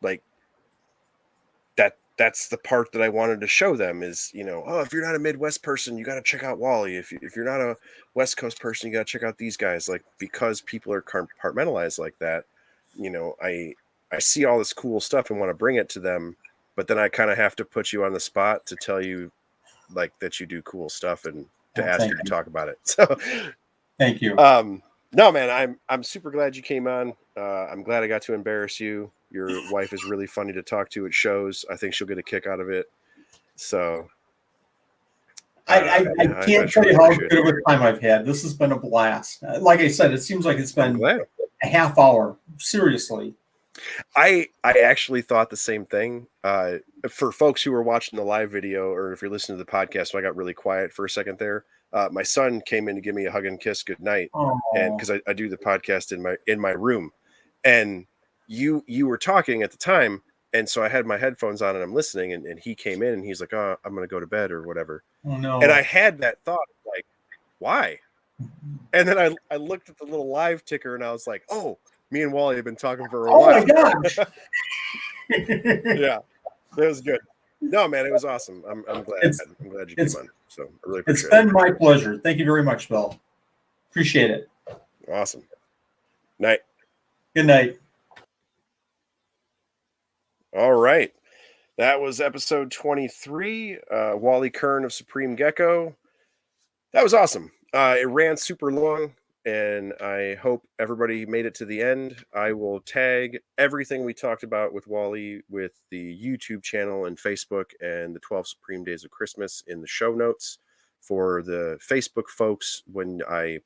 like, that's the part that I wanted to show them is, oh, if you're not a Midwest person, you got to check out Wally. If you're not a West Coast person, you got to check out these guys. Like, because people are compartmentalized like that, I see all this cool stuff and want to bring it to them, but then I kind of have to put you on the spot to tell you, like, that you do cool stuff and to ask you to talk about it. So thank you. No, man, I'm super glad you came on. I'm glad I got to embarrass you. Your wife is really funny to talk to at shows. I think she'll get a kick out of it. So I can't tell you how good of a time I've had. This has been a blast. Like I said, it seems like it's been a half hour. Seriously. I actually thought the same thing. For folks who were watching the live video, or if you're listening to the podcast, so I got really quiet for a second there. My son came in to give me a hug and kiss goodnight, and because I do the podcast in my room, and you were talking at the time, and so I had my headphones on and I'm listening, and he came in and he's like, "Oh, I'm gonna go to bed or whatever." Oh no! And I had that thought, like, why? And then I looked at the little live ticker and I was like, "Oh, me and Wally have been talking for a while." Oh my gosh! Yeah, that was good. No, man, it was awesome. I'm glad. I'm glad you came on. So I really appreciate it. It's been my pleasure. Thank you very much, Bill. Appreciate it. Awesome. Night. Good night. All right. That was episode 23. Wally Kern of Supreme Gecko. That was awesome. It ran super long, and I hope everybody made it to the end. I will tag everything we talked about with Wally with the YouTube channel and Facebook and the 12 Supreme Days of Christmas in the show notes for the Facebook folks. When I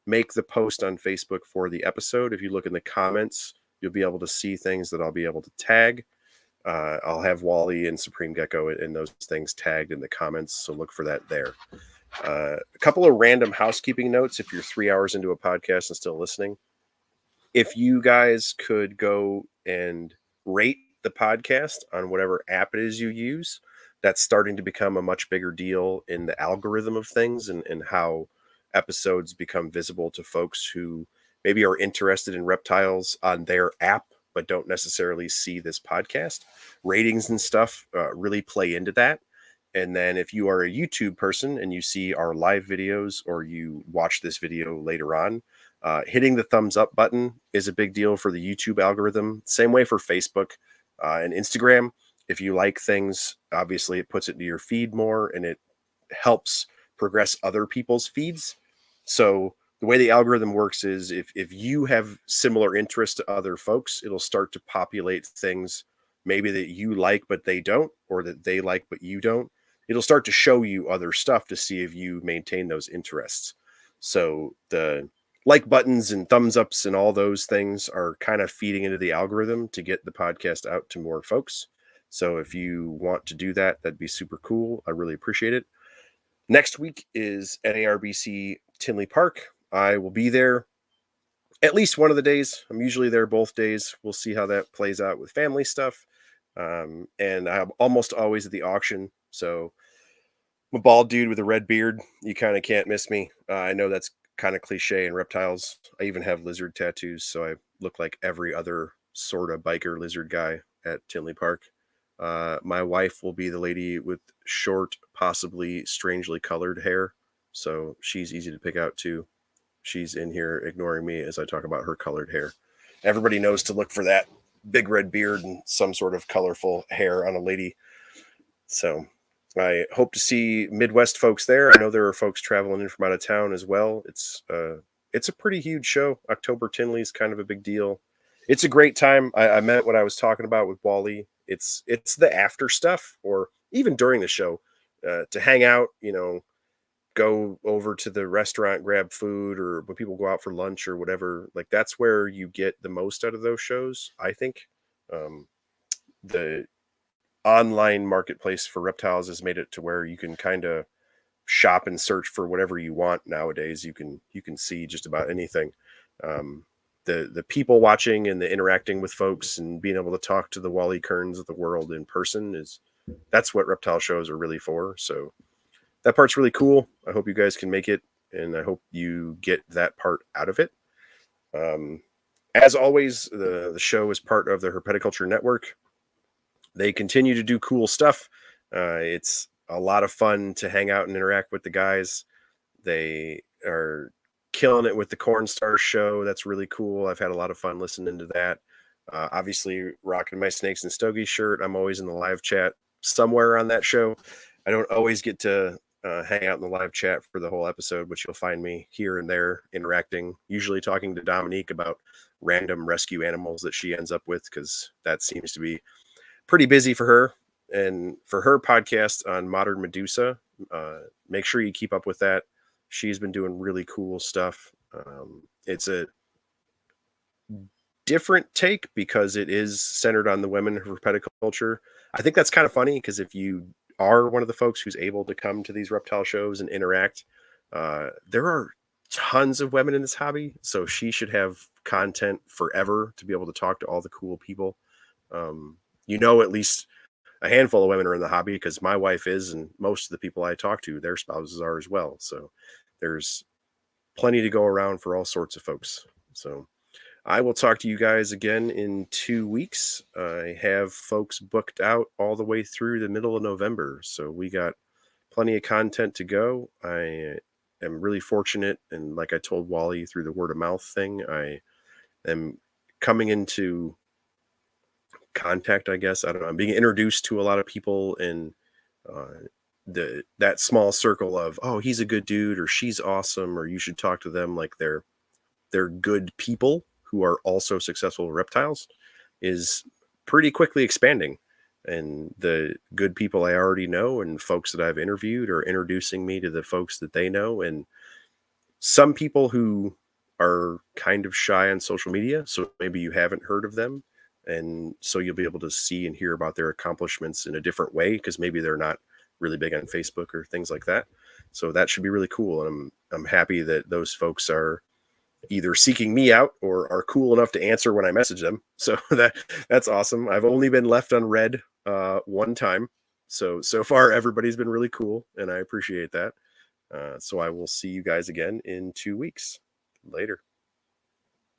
make the post on Facebook for the episode, if you look in the comments, you'll be able to see things that I'll be able to tag. I'll have Wally and Supreme Gecko and those things tagged in the comments, so look for that there. A couple of random housekeeping notes if you're 3 hours into a podcast and still listening. If you guys could go and rate the podcast on whatever app it is you use, that's starting to become a much bigger deal in the algorithm of things and how episodes become visible to folks who maybe are interested in reptiles on their app but don't necessarily see this podcast. Ratings and stuff really play into that. And then if you are a YouTube person and you see our live videos or you watch this video later on, hitting the thumbs up button is a big deal for the YouTube algorithm. Same way for Facebook and Instagram. If you like things, obviously it puts it into your feed more and it helps progress other people's feeds. So the way the algorithm works is if you have similar interests to other folks, it'll start to populate things maybe that you like but they don't, or that they like but you don't. It'll start to show you other stuff to see if you maintain those interests. So the like buttons and thumbs ups and all those things are kind of feeding into the algorithm to get the podcast out to more folks. So if you want to do that, that'd be super cool. I really appreciate it. Next week is NARBC Tinley Park. I will be there at least one of the days. I'm usually there both days. We'll see how that plays out with family stuff. And I'm almost always at the auction. So I'm a bald dude with a red beard. You kind of can't miss me. I know that's kind of cliche in reptiles. I even have lizard tattoos, so I look like every other sort of biker lizard guy at Tinley Park. My wife will be the lady with short, possibly strangely colored hair. So she's easy to pick out too. She's in here ignoring me as I talk about her colored hair. Everybody knows to look for that big red beard and some sort of colorful hair on a lady. So I hope to see Midwest folks there. I know there are folks traveling in from out of town as well. It's a pretty huge show. October Tinley is kind of a big deal. It's a great time. I meant what I was talking about with Wally. It's the after stuff, or even during the show, to hang out. Go over to the restaurant, grab food, or when people go out for lunch or whatever. Like that's where you get the most out of those shows. I think the online marketplace for reptiles has made it to where you can kind of shop and search for whatever you want nowadays. You can see just about anything. The people watching and the interacting with folks and being able to talk to the Wally Kerns of the world in person that's what reptile shows are really for. So that part's really cool. I hope you guys can make it, and I hope you get that part out of it. As always, the show is part of the Herpeticulture Network. They continue to do cool stuff. It's a lot of fun to hang out and interact with the guys. They are killing it with the Corn Stars show. That's really cool. I've had a lot of fun listening to that. Obviously, rocking my Snakes and Stogies shirt. I'm always in the live chat somewhere on that show. I don't always get to hang out in the live chat for the whole episode, but you'll find me here and there interacting, usually talking to Dominique about random rescue animals that she ends up with, because that seems to be pretty busy for her. And for her podcast on Modern Medusa, make sure you keep up with that. She's been doing really cool stuff. It's a different take because it is centered on the women of herpeticulture. I think that's kind of funny because if you are one of the folks who's able to come to these reptile shows and interact, there are tons of women in this hobby. So she should have content forever to be able to talk to all the cool people. At least a handful of women are in the hobby because my wife is, and most of the people I talk to, their spouses are as well. So there's plenty to go around for all sorts of folks. So I will talk to you guys again in 2 weeks. I have folks booked out all the way through the middle of November. So we got plenty of content to go. I am really fortunate. And like I told Wally through the word of mouth thing, I am coming into contact, I guess. I don't know. I'm being introduced to a lot of people in that small circle of, oh, he's a good dude, or she's awesome, or you should talk to them like they're good people who are also successful reptiles, is pretty quickly expanding. And the good people I already know and folks that I've interviewed are introducing me to the folks that they know, and some people who are kind of shy on social media, so maybe you haven't heard of them, and so you'll be able to see and hear about their accomplishments in a different way because maybe they're not really big on Facebook or things like that. So that should be really cool, and I'm happy that those folks are either seeking me out or are cool enough to answer when I message them. So that's awesome. I've only been left unread one time. So far everybody's been really cool, and I appreciate that. So I will see you guys again in 2 weeks. Later.